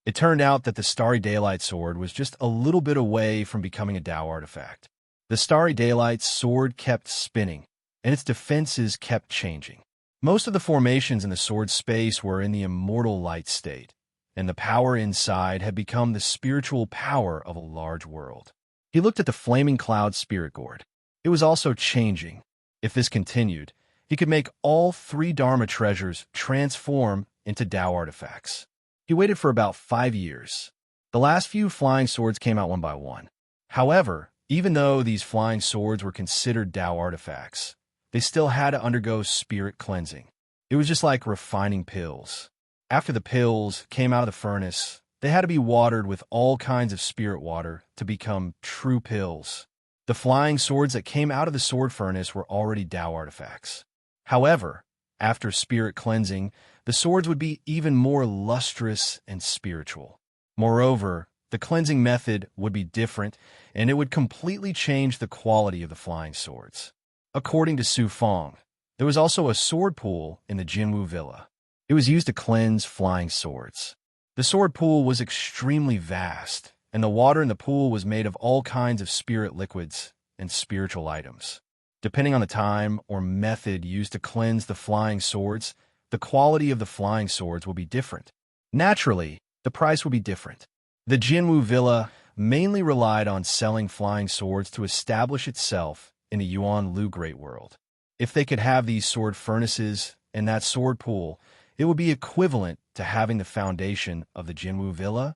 It turned out that the Starry Daylight Sword was just a little bit away from becoming a Tao artifact. The Starry Daylight Sword kept spinning, and its defenses kept changing. Most of the formations in the sword's space were in the immortal light state, and the power inside had become the spiritual power of a large world. He looked at the flaming cloud spirit gourd. It was also changing. If this continued, he could make all 3 Dharma treasures transform into Tao artifacts. He waited for about 5 years. The last few flying swords came out one by one. However, even though these flying swords were considered Tao artifacts, they still had to undergo spirit cleansing. It was just like refining pills. After the pills came out of the furnace, they had to be watered with all kinds of spirit water to become true pills. The flying swords that came out of the sword furnace were already Tao artifacts. However, after spirit cleansing, the swords would be even more lustrous and spiritual. Moreover, the cleansing method would be different, and it would completely change the quality of the flying swords. According to Su Fong, there was also a sword pool in the Jinwu Villa. It was used to cleanse flying swords. The sword pool was extremely vast, and the water in the pool was made of all kinds of spirit liquids and spiritual items. Depending on the time or method used to cleanse the flying swords, the quality of the flying swords will be different. Naturally, the price will be different. The Jinwu Villa mainly relied on selling flying swords to establish itself in the Yuan Lu Great World. If they could have these sword furnaces and that sword pool, it would be equivalent to having the foundation of the Jinwu Villa.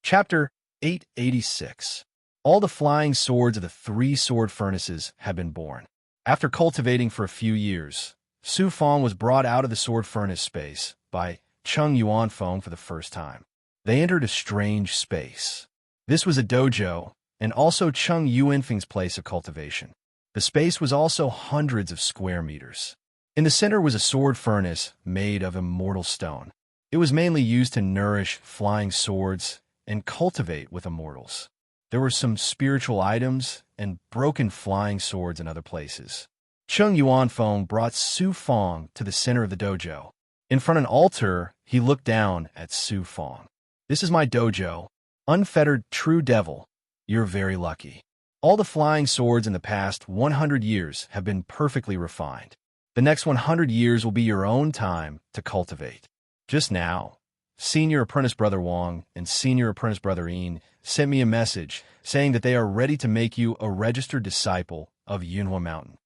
Chapter 886. All the flying swords of the 3 sword furnaces had been born. After cultivating for a few years, Su Fong was brought out of the sword furnace space by Chung Yuanfeng for the first time. They entered a strange space. This was a dojo, and also Chung Yuanfeng's place of cultivation. The space was also hundreds of square meters. In the center was a sword furnace made of immortal stone. It was mainly used to nourish flying swords and cultivate with immortals. There were some spiritual items and broken flying swords in other places. Chung Yuanfeng brought Su Fong to the center of the dojo. In front of an altar, he looked down at Su Fong. "This is my dojo. Unfettered true devil. You're very lucky. All the flying swords in the past 100 years have been perfectly refined. The next 100 years will be your own time to cultivate. Just now, Senior Apprentice Brother Wong and Senior Apprentice Brother Yin sent me a message saying that they are ready to make you a registered disciple of Yunhua Mountain.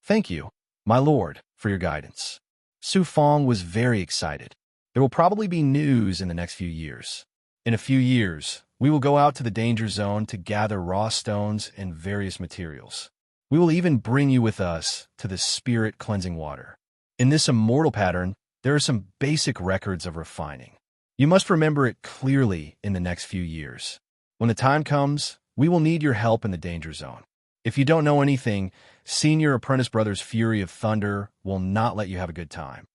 Thank you, my lord, for your guidance." Su Fong was very excited. There will probably be news in the next few years. In a few years, we will go out to the danger zone to gather raw stones and various materials. We will even bring you with us to the spirit cleansing water. In this immortal pattern, there are some basic records of refining. You must remember it clearly in the next few years. When the time comes, we will need your help in the danger zone. If you don't know anything, Senior Apprentice Brother's Fury of Thunder will not let you have a good time.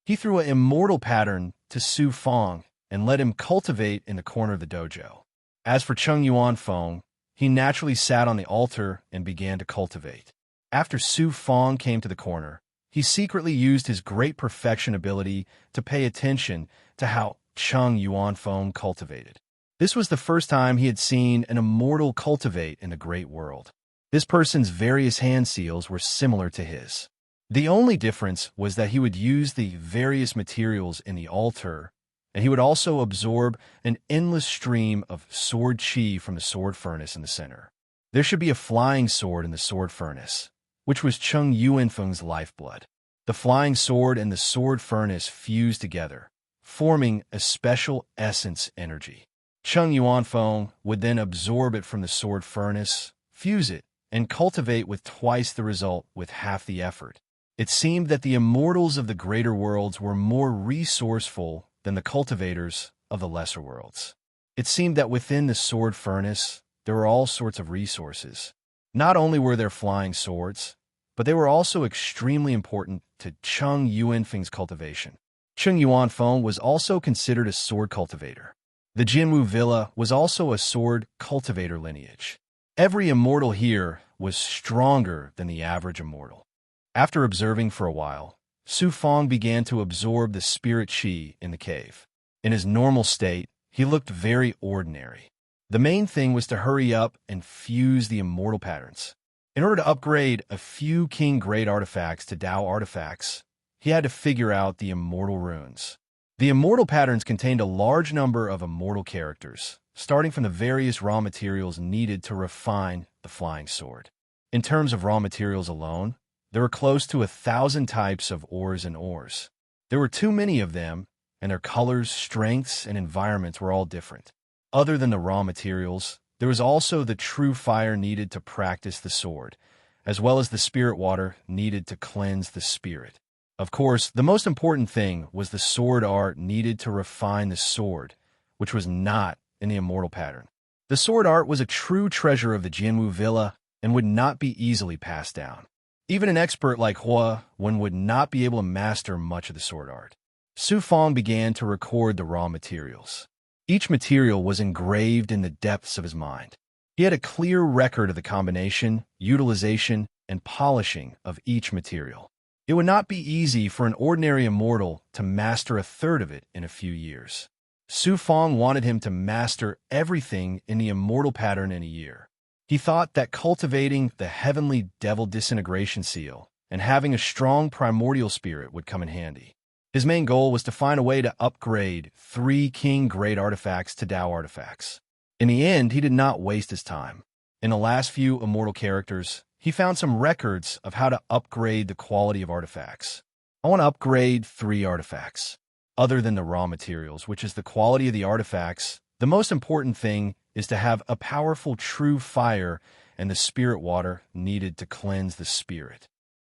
He threw an immortal pattern to Su Fong and let him cultivate in the corner of the dojo. As for Chung Yuan Fong, he naturally sat on the altar and began to cultivate. After Su Fong came to the corner, he secretly used his great perfection ability to pay attention to how Chung Yuan Fong cultivated. This was the first time he had seen an immortal cultivate in the great world. This person's various hand seals were similar to his. The only difference was that he would use the various materials in the altar, and he would also absorb an endless stream of sword chi from the sword furnace in the center. There should be a flying sword in the sword furnace, which was Chung Yuanfeng's lifeblood. The flying sword and the sword furnace fused together, forming a special essence energy. Chung Yuanfeng would then absorb it from the sword furnace, fuse it, and cultivate with twice the result with half the effort. It seemed that the immortals of the greater worlds were more resourceful than the cultivators of the lesser worlds. It seemed that within the sword furnace, there were all sorts of resources. Not only were there flying swords, but they were also extremely important to Chung Yuanfeng's cultivation. Chung Yuanfeng was also considered a sword cultivator. The Jinwu Villa was also a sword cultivator lineage. Every immortal here was stronger than the average immortal. After observing for a while, Su Fong began to absorb the spirit chi in the cave. In his normal state, he looked very ordinary. The main thing was to hurry up and fuse the immortal patterns. In order to upgrade a few king grade artifacts to Dao artifacts, he had to figure out the immortal runes. The immortal patterns contained a large number of immortal characters, starting from the various raw materials needed to refine the flying sword. In terms of raw materials alone, there were close to 1,000 types of ores and ores. There were too many of them, and their colors, strengths, and environments were all different. Other than the raw materials, there was also the true fire needed to practice the sword, as well as the spirit water needed to cleanse the spirit. Of course, the most important thing was the sword art needed to refine the sword, which was not in the immortal pattern. The sword art was a true treasure of the Jinwu Villa and would not be easily passed down. Even an expert like Hua Wen would not be able to master much of the sword art. Su Fong began to record the raw materials. Each material was engraved in the depths of his mind. He had a clear record of the combination, utilization, and polishing of each material. It would not be easy for an ordinary immortal to master a third of it in a few years. Su Fong wanted him to master everything in the immortal pattern in a year. He thought that cultivating the heavenly devil disintegration seal and having a strong primordial spirit would come in handy. His main goal was to find a way to upgrade 3 king-grade artifacts to Dao artifacts. In the end, he did not waste his time. In the last few immortal characters, he found some records of how to upgrade the quality of artifacts. I want to upgrade 3 artifacts. Other than the raw materials, which is the quality of the artifacts, the most important thing is to have a powerful true fire and the spirit water needed to cleanse the spirit.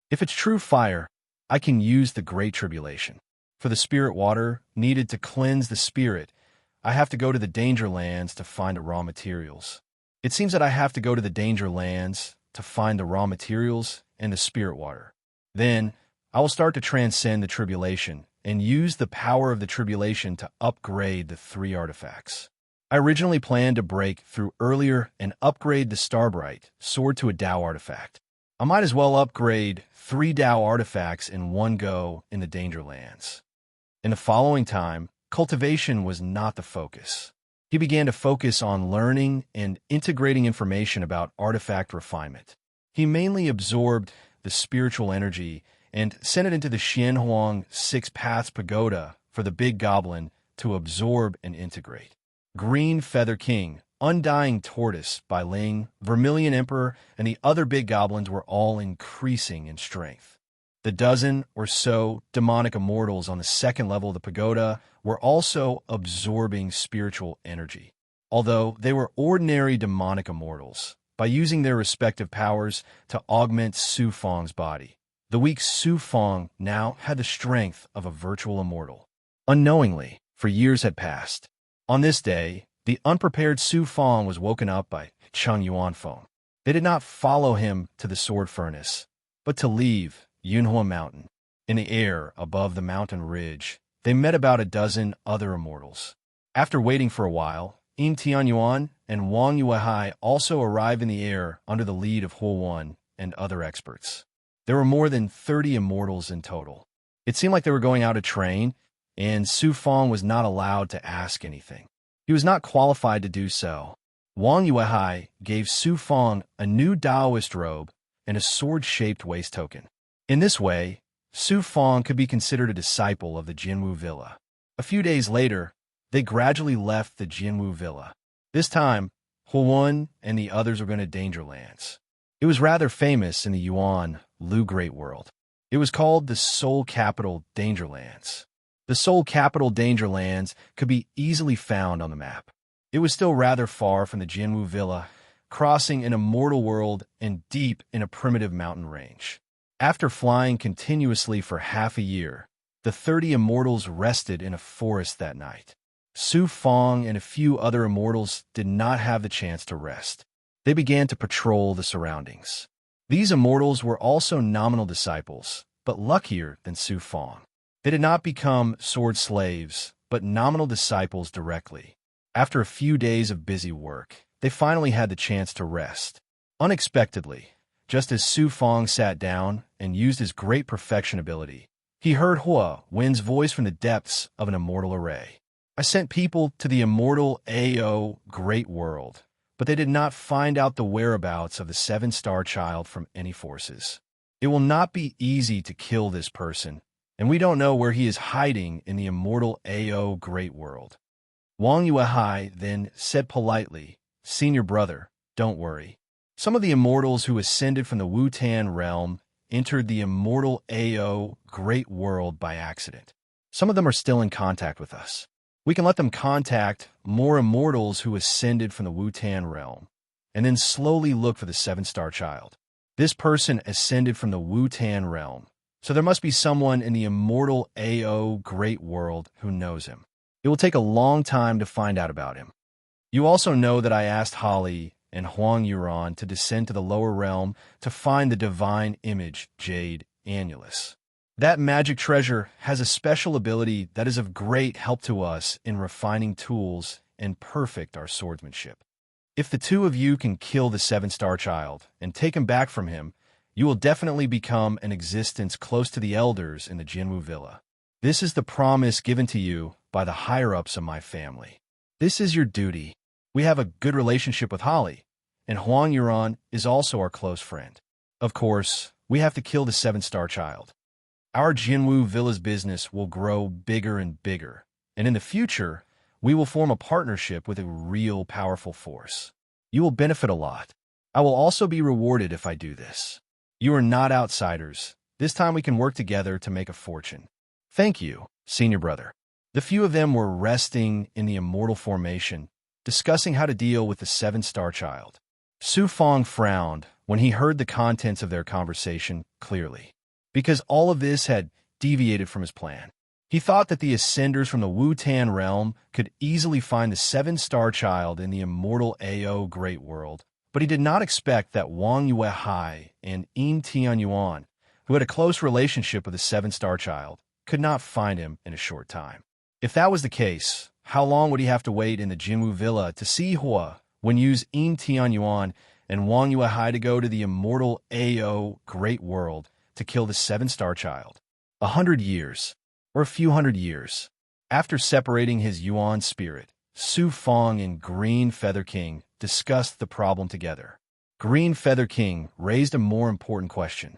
If it's true fire, I can use the Great Tribulation. For the spirit water needed to cleanse the spirit, I have to go to the Danger Lands to find the raw materials. It seems that I have to go to the Danger Lands to find the raw materials and the spirit water. Then, I will start to transcend the tribulation and use the power of the tribulation to upgrade the 3 artifacts. I originally planned to break through earlier and upgrade the Starbright sword to a Dao artifact. I might as well upgrade 3 Dao artifacts in one go in the Danger Lands. In the following time, cultivation was not the focus. He began to focus on learning and integrating information about artifact refinement. He mainly absorbed the spiritual energy and sent it into the Xianhuang 6 Paths Pagoda for the big goblin to absorb and integrate. Green Feather King, Undying Tortoise by Ling, Vermilion Emperor, and the other big goblins were all increasing in strength. The dozen or so demonic immortals on the 2nd level of the pagoda were also absorbing spiritual energy. Although they were ordinary demonic immortals, by using their respective powers to augment Su Fong's body, the weak Su Fong now had the strength of a virtual immortal. Unknowingly, for years had passed. On this day, the unprepared Su Fong was woken up by Chung Yuanfeng. They did not follow him to the sword furnace, but to leave Yunhua Mountain. In the air above the mountain ridge, they met about a dozen other immortals. After waiting for a while, Im Tianyuan and Wang Yuehai also arrived in the air under the lead of Huo Wan and other experts. There were more than 30 immortals in total. It seemed like they were going out to train, and Su Fong was not allowed to ask anything. He was not qualified to do so. Wang Yuehai gave Su Fong a new Taoist robe and a sword-shaped waist token. In this way, Su Fong could be considered a disciple of the Jinwu Villa. A few days later, they gradually left the Jinwu Villa. This time, Huan and the others were going to Dangerlands. It was rather famous in the Yuan Lu Great World. It was called the Soul Capital Dangerlands. The Soul Capital Dangerlands could be easily found on the map. It was still rather far from the Jinwu Villa, crossing an immortal world and deep in a primitive mountain range. After flying continuously for half a year, the 30 immortals rested in a forest that night. Su Fong and a few other immortals did not have the chance to rest. They began to patrol the surroundings. These immortals were also nominal disciples, but luckier than Su Fong. They did not become sword slaves, but nominal disciples directly. After a few days of busy work, they finally had the chance to rest. Unexpectedly, just as Su Fong sat down and used his great perfection ability, he heard Hua Wen's voice from the depths of an immortal array. I sent people to the immortal AO Great World, but they did not find out the whereabouts of the 7-star child from any forces. It will not be easy to kill this person, and we don't know where he is hiding in the immortal AO Great World. Wang Yuehai then said politely, "Senior brother, don't worry. Some of the immortals who ascended from the Wu-Tan realm entered the immortal AO Great World by accident. Some of them are still in contact with us. We can let them contact more immortals who ascended from the Wu-Tan realm, and then slowly look for the 7-star child. This person ascended from the Wu-Tan realm, so there must be someone in the immortal AO Great World who knows him. It will take a long time to find out about him. You also know that I asked Holly and Huang Yuran to descend to the lower realm to find the divine image Jade Annulus. That magic treasure has a special ability that is of great help to us in refining tools and perfect our swordsmanship. If the two of you can kill the 7-star child and take him back from him, you will definitely become an existence close to the elders in the Jinwu Villa. This is the promise given to you by the higher-ups of my family. This is your duty. We have a good relationship with Holly, and Huang Yuran is also our close friend. Of course, we have to kill the 7-star child. Our Jinwu Villa's business will grow bigger and bigger, and in the future, we will form a partnership with a real powerful force. You will benefit a lot. I will also be rewarded if I do this. You are not outsiders. This time we can work together to make a fortune. Thank you, senior brother." The few of them were resting in the immortal formation, discussing how to deal with the 7-star child. Su Fong frowned when he heard the contents of their conversation clearly, because all of this had deviated from his plan. He thought that the ascenders from the Wu-Tan realm could easily find the 7-star child in the immortal AO Great World, but he did not expect that Wang Yuehai and Im Tianyuan, who had a close relationship with the 7-star child, could not find him in a short time. If that was the case, how long would he have to wait in the Jinwu Villa to see Hua when use Im Tianyuan and Wang Yuehai to go to the immortal AO Great World to kill the 7-star child? 100 years, or a few hundred years. After separating his Yuan spirit, Su Fong and Green Feather King discussed the problem together. Green Feather King raised a more important question.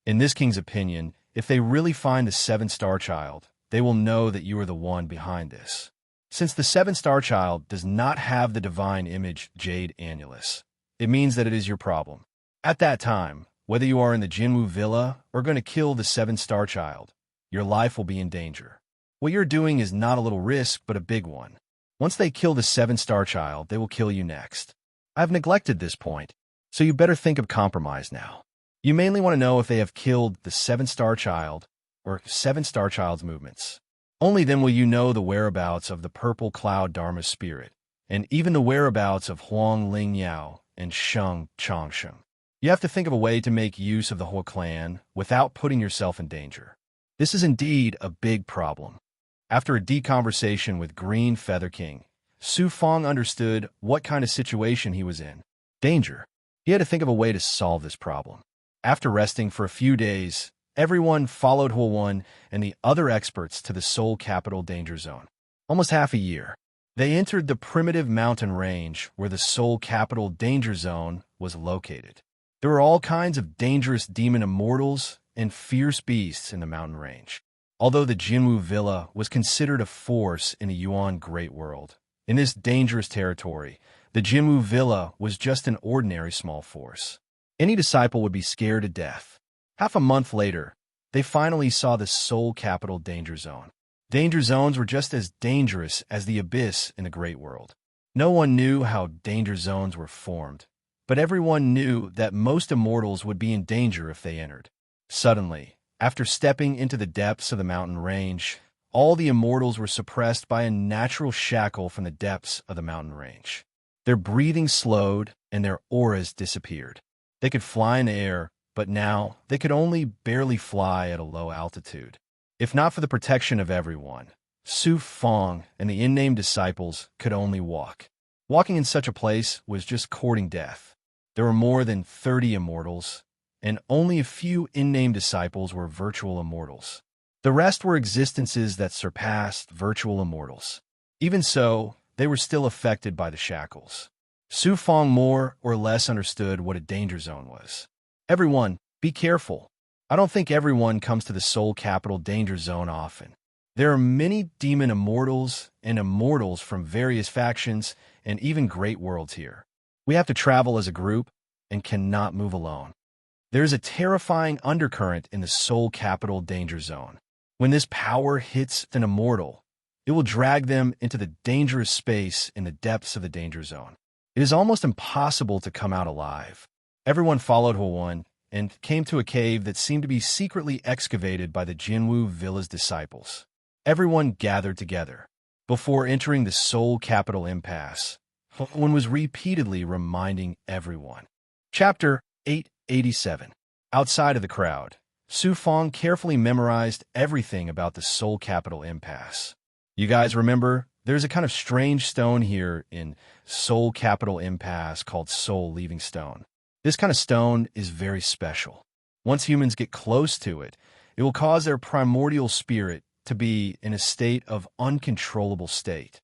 In this king's opinion, if they really find the 7-star child, they will know that you are the one behind this. Since the 7-star child does not have the divine image Jade Annulus, it means that it is your problem. At that time, whether you are in the Jinwu Villa or going to kill the 7-star child, your life will be in danger. What you're doing is not a little risk, but a big one. Once they kill the 7-star child, they will kill you next. I've neglected this point, so you better think of compromise now. You mainly want to know if they have killed the 7-star child or 7-star child's movements. Only then will you know the whereabouts of the purple cloud Dharma spirit, and even the whereabouts of Huang Ling Yao and Sheng Changsheng. You have to think of a way to make use of the whole clan without putting yourself in danger. This is indeed a big problem. After a deep conversation with Green Feather King, Su Fong understood what kind of situation he was in. Danger. He had to think of a way to solve this problem. After resting for a few days, everyone followed Huan and the other experts to the Seoul capital danger zone. Almost half a year. They entered the primitive mountain range where the Seoul capital danger zone was located. There were all kinds of dangerous demon immortals and fierce beasts in the mountain range. Although the Jinwu Villa was considered a force in the Yuan Great World, in this dangerous territory, the Jinwu Villa was just an ordinary small force. Any disciple would be scared to death. Half a month later, they finally saw the Seoul capital danger zone. Danger zones were just as dangerous as the abyss in the Great World. No one knew how danger zones were formed, but everyone knew that most immortals would be in danger if they entered. Suddenly, after stepping into the depths of the mountain range, all the immortals were suppressed by a natural shackle from the depths of the mountain range. Their breathing slowed and their auras disappeared. They could fly in the air, but now they could only barely fly at a low altitude. If not for the protection of everyone, Su Fong and the unnamed disciples could only walk. Walking in such a place was just courting death. There were more than 30 immortals, and only a few unnamed disciples were virtual immortals. The rest were existences that surpassed virtual immortals. Even so, they were still affected by the shackles. Su Fong more or less understood what a danger zone was. Everyone, be careful. I don't think everyone comes to the Seoul capital danger zone often. There are many demon immortals and immortals from various factions and even great worlds here. We have to travel as a group and cannot move alone. There is a terrifying undercurrent in the Seoul capital danger zone. When this power hits an immortal, it will drag them into the dangerous space in the depths of the danger zone. It is almost impossible to come out alive. Everyone followed Huan and came to a cave that seemed to be secretly excavated by the Jinwu Villa's disciples. Everyone gathered together. Before entering the Seoul capital impasse, Huan was repeatedly reminding everyone. Chapter 887. Outside of the crowd, Su Fong carefully memorized everything about the Seoul capital impasse. You guys remember, there's a kind of strange stone here in Seoul capital impasse called Soul Leaving Stone. This kind of stone is very special. Once humans get close to it, it will cause their primordial spirit to be in a state of uncontrollable state.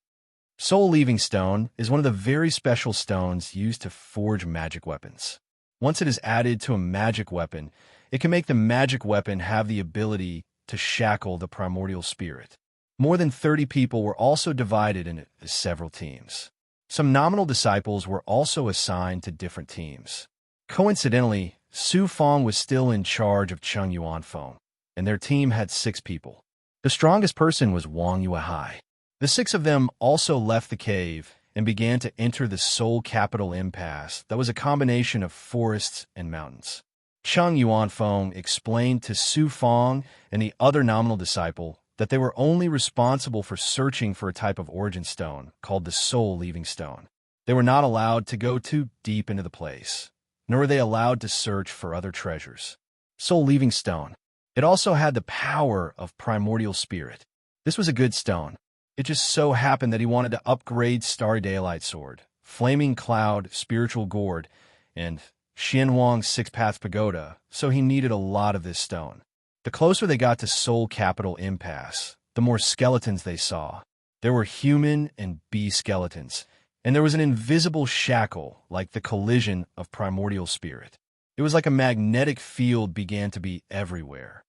Soul Leaving Stone is one of the very special stones used to forge magic weapons. Once it is added to a magic weapon, it can make the magic weapon have the ability to shackle the primordial spirit. More than 30 people were also divided into several teams. Some nominal disciples were also assigned to different teams. Coincidentally, Su Fong was still in charge of Chung Yuanfeng, and their team had 6 people. The strongest person was Wang Yuehai. The 6 of them also left the cave and began to enter the Seoul capital impasse that was a combination of forests and mountains. Chung Yuanfeng explained to Su Fong and the other nominal disciple that they were only responsible for searching for a type of origin stone called the Soul Leaving Stone. They were not allowed to go too deep into the place, nor were they allowed to search for other treasures. Soul Leaving Stone. It also had the power of primordial spirit. This was a good stone. It just so happened that he wanted to upgrade Starry Daylight Sword, Flaming Cloud, Spiritual Gourd, and Xianhuang Six-Path Pagoda, so he needed a lot of this stone. The closer they got to Seoul capital impasse, the more skeletons they saw. There were human and bee skeletons, and there was an invisible shackle like the collision of primordial spirit. It was like a magnetic field began to be everywhere.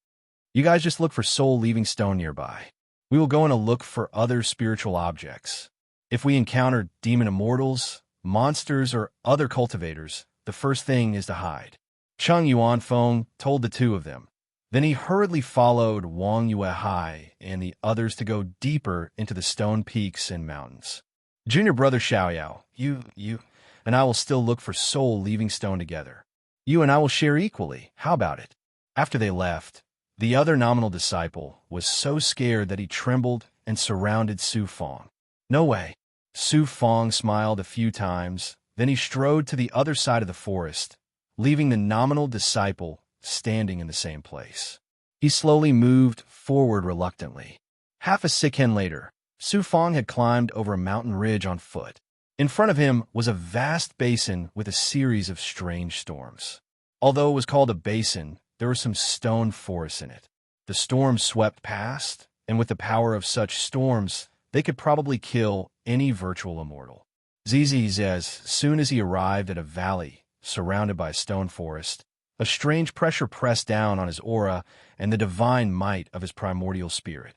You guys just look for Soul Leaving Stone nearby. We will go on a look for other spiritual objects. If we encounter demon immortals, monsters, or other cultivators, the first thing is to hide. Chung Yuanfeng told the 2 of them. Then he hurriedly followed Wang Yuehai and the others to go deeper into the stone peaks and mountains. Junior brother Xiaoyao, you, and I will still look for Soul Leaving Stone together. You and I will share equally. How about it? After they left, The other nominal disciple was so scared that he trembled and surrounded Su Fong. No way. Su Fong smiled a few times, then he strode to the other side of the forest, leaving the nominal disciple standing in the same place. He slowly moved forward reluctantly. Half a second later, Su Fong had climbed over a mountain ridge on foot. In front of him was a vast basin with a series of strange storms. Although it was called a basin, there were some stone forests in it. The storms swept past, and with the power of such storms, they could probably kill any virtual immortal. Zizi, as soon as he arrived at a valley surrounded by a stone forest, a strange pressure pressed down on his aura and the divine might of his primordial spirit.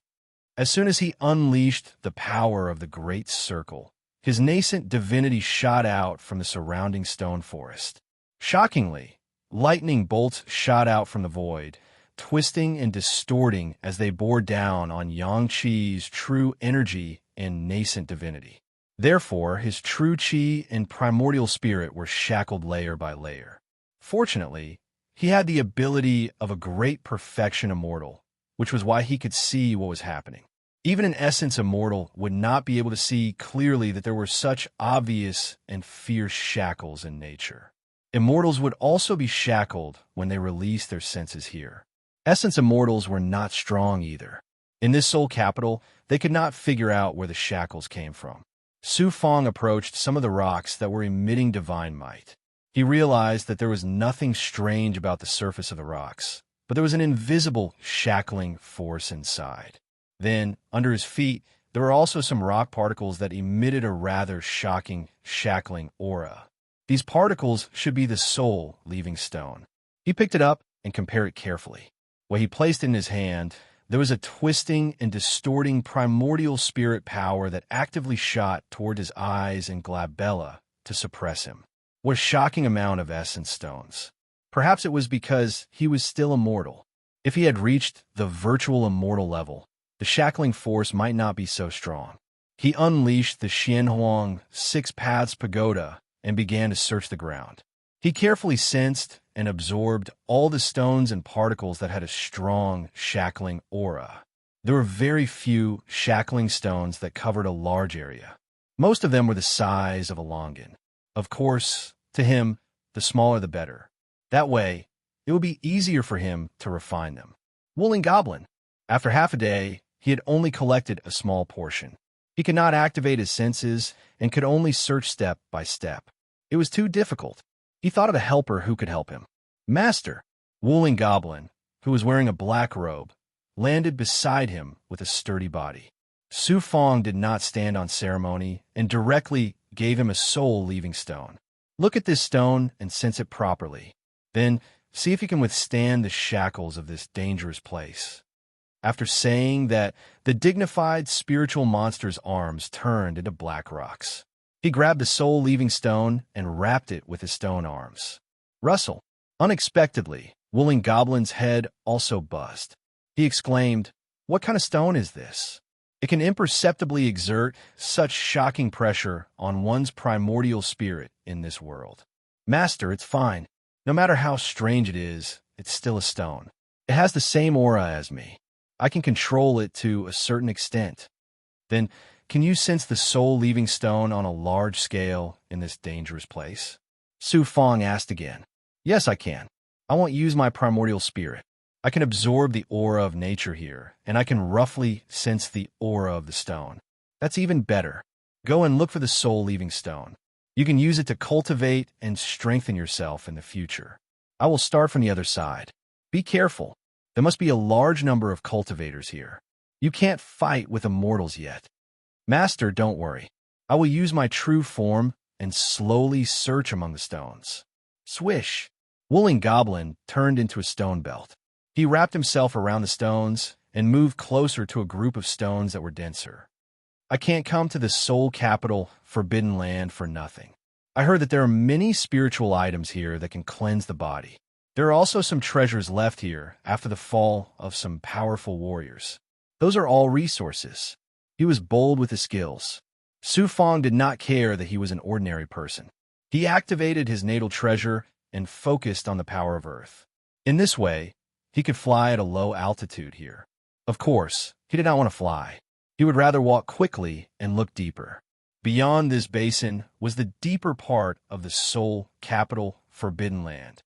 As soon as he unleashed the power of the Great Circle, his nascent divinity shot out from the surrounding stone forest. Shockingly, lightning bolts shot out from the void, twisting and distorting as they bore down on Yang Qi's true energy and nascent divinity. Therefore, his true Qi and primordial spirit were shackled layer by layer. Fortunately, he had the ability of a great perfection immortal, which was why he could see what was happening. Even an essence immortal would not be able to see clearly that there were such obvious and fierce shackles in nature. Immortals would also be shackled when they released their senses here. Essence immortals were not strong either. In this soul capital, they could not figure out where the shackles came from. Su Fong approached some of the rocks that were emitting divine might. He realized that there was nothing strange about the surface of the rocks, but there was an invisible shackling force inside. Then, under his feet, there were also some rock particles that emitted a rather shocking, shackling aura. These particles should be the soul leaving stone. He picked it up and compared it carefully. When he placed it in his hand, there was a twisting and distorting primordial spirit power that actively shot toward his eyes and glabella to suppress him. What a shocking amount of essence stones. Perhaps it was because he was still immortal. If he had reached the virtual immortal level, the shackling force might not be so strong. He unleashed the Xianhuang Six Paths Pagoda and began to search the ground. He carefully sensed and absorbed all the stones and particles that had a strong, shackling aura. There were very few shackling stones that covered a large area. Most of them were the size of a longan. Of course, to him, the smaller the better. That way, it would be easier for him to refine them. Wooling Goblin. After half a day, he had only collected a small portion. He could not activate his senses and could only search step by step. It was too difficult. He thought of a helper who could help him. Master, Wooling Goblin, who was wearing a black robe, landed beside him with a sturdy body. Su Fong did not stand on ceremony and directly gave him a soul-leaving stone. Look at this stone and sense it properly. Then see if you can withstand the shackles of this dangerous place. After saying that, the dignified spiritual monster's arms turned into black rocks. He grabbed the soul-leaving stone and wrapped it with his stone arms. Rustle. Unexpectedly, Wooling Goblin's head also buzzed. He exclaimed, "What kind of stone is this? It can imperceptibly exert such shocking pressure on one's primordial spirit in this world." Master, it's fine. No matter how strange it is, it's still a stone. It has the same aura as me. I can control it to a certain extent. Then, can you sense the soul-leaving stone on a large scale in this dangerous place? Su Fong asked again. Yes, I can. I won't use my primordial spirit. I can absorb the aura of nature here, and I can roughly sense the aura of the stone. That's even better. Go and look for the soul-leaving stone. You can use it to cultivate and strengthen yourself in the future. I will start from the other side. Be careful. There must be a large number of cultivators here. You can't fight with immortals yet. Master, don't worry. I will use my true form and slowly search among the stones. Swish! Wooling Goblin turned into a stone belt. He wrapped himself around the stones and moved closer to a group of stones that were denser. I can't come to the soul capital, Forbidden Land, for nothing. I heard that there are many spiritual items here that can cleanse the body. There are also some treasures left here after the fall of some powerful warriors. Those are all resources. He was bold with his skills. Su Fong did not care that he was an ordinary person. He activated his natal treasure and focused on the power of earth. In this way, He could fly at a low altitude here. Of course, he did not want to fly. He would rather walk quickly and look deeper. Beyond this basin was the deeper part of the soul capital, Forbidden Land.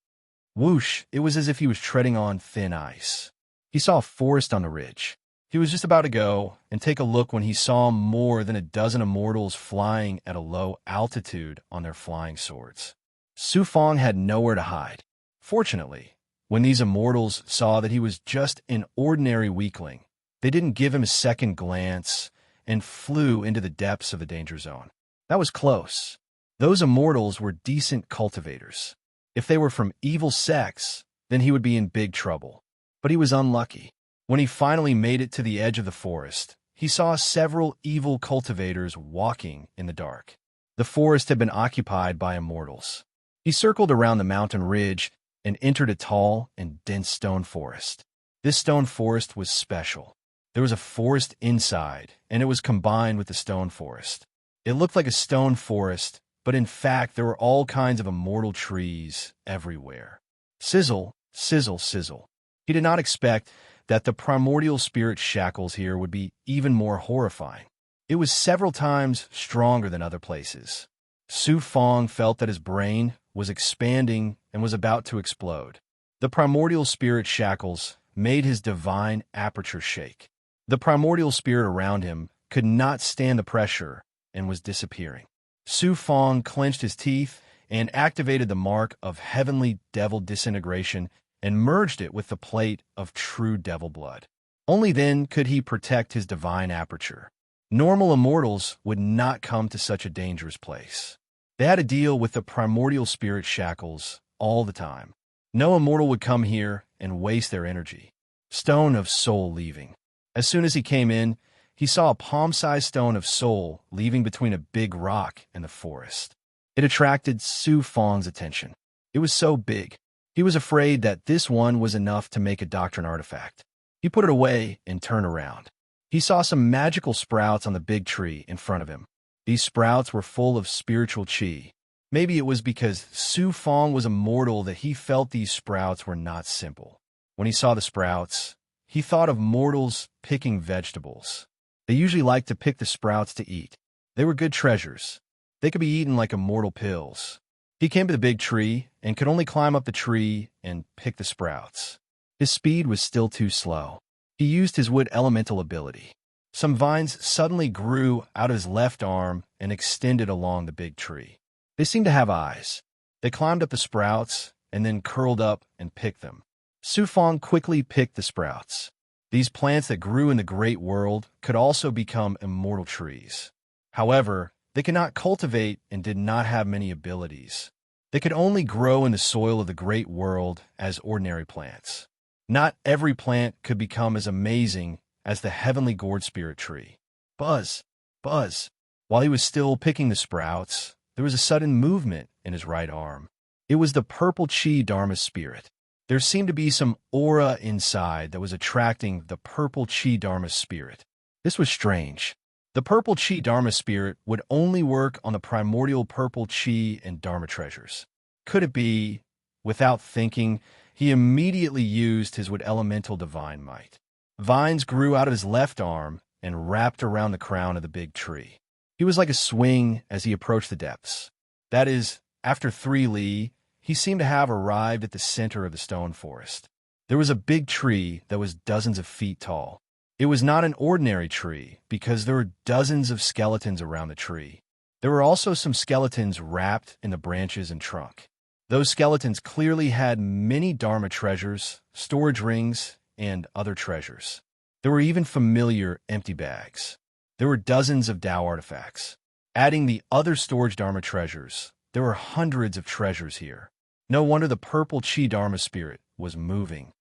Whoosh, it was as if he was treading on thin ice. He saw a forest on the ridge. He was just about to go and take a look when he saw more than a dozen immortals flying at a low altitude on their flying swords. Su Fong had nowhere to hide. Fortunately, when these immortals saw that he was just an ordinary weakling, they didn't give him a second glance and flew into the depths of the danger zone. That was close. Those immortals were decent cultivators. If they were from evil sects, then he would be in big trouble. But he was unlucky. When he finally made it to the edge of the forest, he saw several evil cultivators walking in the dark. The forest had been occupied by immortals. He circled around the mountain ridge and entered a tall and dense stone forest. This stone forest was special. There was a forest inside, and it was combined with the stone forest. It looked like a stone forest, but in fact there were all kinds of immortal trees everywhere. Sizzle, sizzle, sizzle. He did not expect that the primordial spirit shackles here would be even more horrifying. It was several times stronger than other places. Su Fong felt that his brain was expanding and was about to explode. The primordial spirit shackles made his divine aperture shake. The primordial spirit around him could not stand the pressure and was disappearing. Su Fong clenched his teeth and activated the mark of heavenly devil disintegration and merged it with the plate of true devil blood. Only then could he protect his divine aperture. Normal immortals would not come to such a dangerous place. They had to deal with the primordial spirit shackles all the time. No immortal would come here and waste their energy. Stone of Soul leaving. As soon as he came in, he saw a palm-sized stone of soul leaving between a big rock and the forest. It attracted Su Fong's attention. It was so big. He was afraid that this one was enough to make a doctrine artifact. He put it away and turned around. He saw some magical sprouts on the big tree in front of him. These sprouts were full of spiritual chi. Maybe it was because Su Fong was immortal that he felt these sprouts were not simple. When he saw the sprouts, he thought of mortals picking vegetables. They usually liked to pick the sprouts to eat. They were good treasures. They could be eaten like immortal pills. He came to the big tree and could only climb up the tree and pick the sprouts. His speed was still too slow. He used his wood elemental ability. Some vines suddenly grew out of his left arm and extended along the big tree. They seemed to have eyes. They climbed up the sprouts and then curled up and picked them. Su Fong quickly picked the sprouts. These plants that grew in the great world could also become immortal trees. However, they could not cultivate and did not have many abilities. They could only grow in the soil of the great world as ordinary plants. Not every plant could become as amazing as the heavenly gourd spirit tree. Buzz, buzz. While he was still picking the sprouts, there was a sudden movement in his right arm. It was the purple chi Dharma spirit. There seemed to be some aura inside that was attracting the purple chi Dharma spirit. This was strange. The purple chi Dharma spirit would only work on the primordial purple chi and Dharma treasures. Could it be? Without thinking, he immediately used his wood elemental divine might. Vines grew out of his left arm and wrapped around the crown of the big tree. He was like a swing as he approached the depths. That is, after 3 li, he seemed to have arrived at the center of the stone forest. There was a big tree that was dozens of feet tall. It was not an ordinary tree because there were dozens of skeletons around the tree. There were also some skeletons wrapped in the branches and trunk. Those skeletons clearly had many Dharma treasures, storage rings, and other treasures. There were even familiar empty bags. There were dozens of Tao artifacts. Adding the other storage Dharma treasures, there were hundreds of treasures here. No wonder the purple chi Dharma spirit was moving.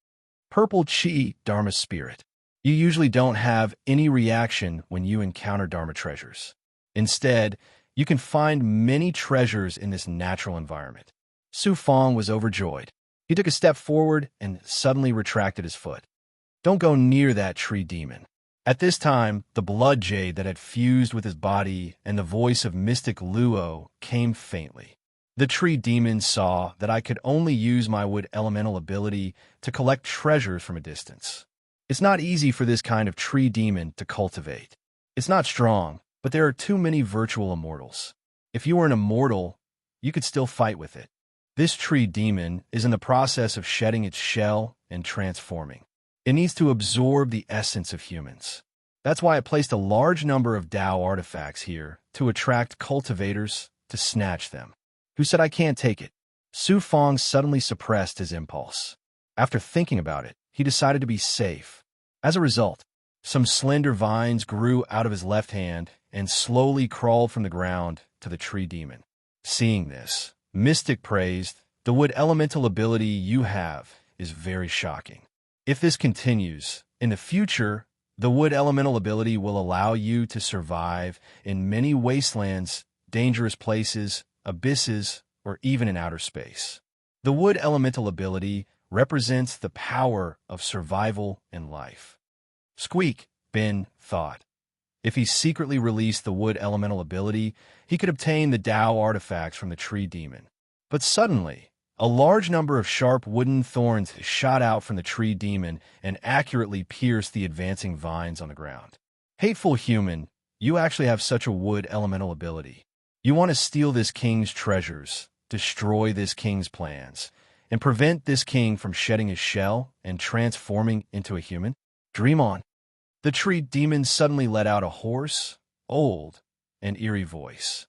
Purple chi Dharma spirit. You usually don't have any reaction when you encounter Dharma treasures. Instead, you can find many treasures in this natural environment. Su Fong was overjoyed. He took a step forward and suddenly retracted his foot. Don't go near that tree demon. At this time, the blood jade that had fused with his body and the voice of mystic Luo came faintly. The tree demon saw that I could only use my wood elemental ability to collect treasures from a distance. It's not easy for this kind of tree demon to cultivate. It's not strong, but there are too many virtual immortals. If you were an immortal, you could still fight with it. This tree demon is in the process of shedding its shell and transforming. It needs to absorb the essence of humans. That's why I placed a large number of Tao artifacts here to attract cultivators to snatch them. Who said I can't take it? Su Fong suddenly suppressed his impulse. After thinking about it, he decided to be safe. As a result, some slender vines grew out of his left hand and slowly crawled from the ground to the tree demon. Seeing this, Mystic praised, "The wood elemental ability you have is very shocking. If this continues, in the future, the wood elemental ability will allow you to survive in many wastelands, dangerous places, abysses, or even in outer space." The wood elemental ability represents the power of survival in life. Squeak, Ben thought. If he secretly released the wood elemental ability, he could obtain the Tao artifacts from the tree demon. But suddenly, a large number of sharp wooden thorns shot out from the tree demon and accurately pierced the advancing vines on the ground. Hateful human, you actually have such a wood elemental ability. You want to steal this king's treasures, destroy this king's plans, and prevent this king from shedding his shell and transforming into a human? Dream on. The tree demon suddenly let out a hoarse, old, and eerie voice.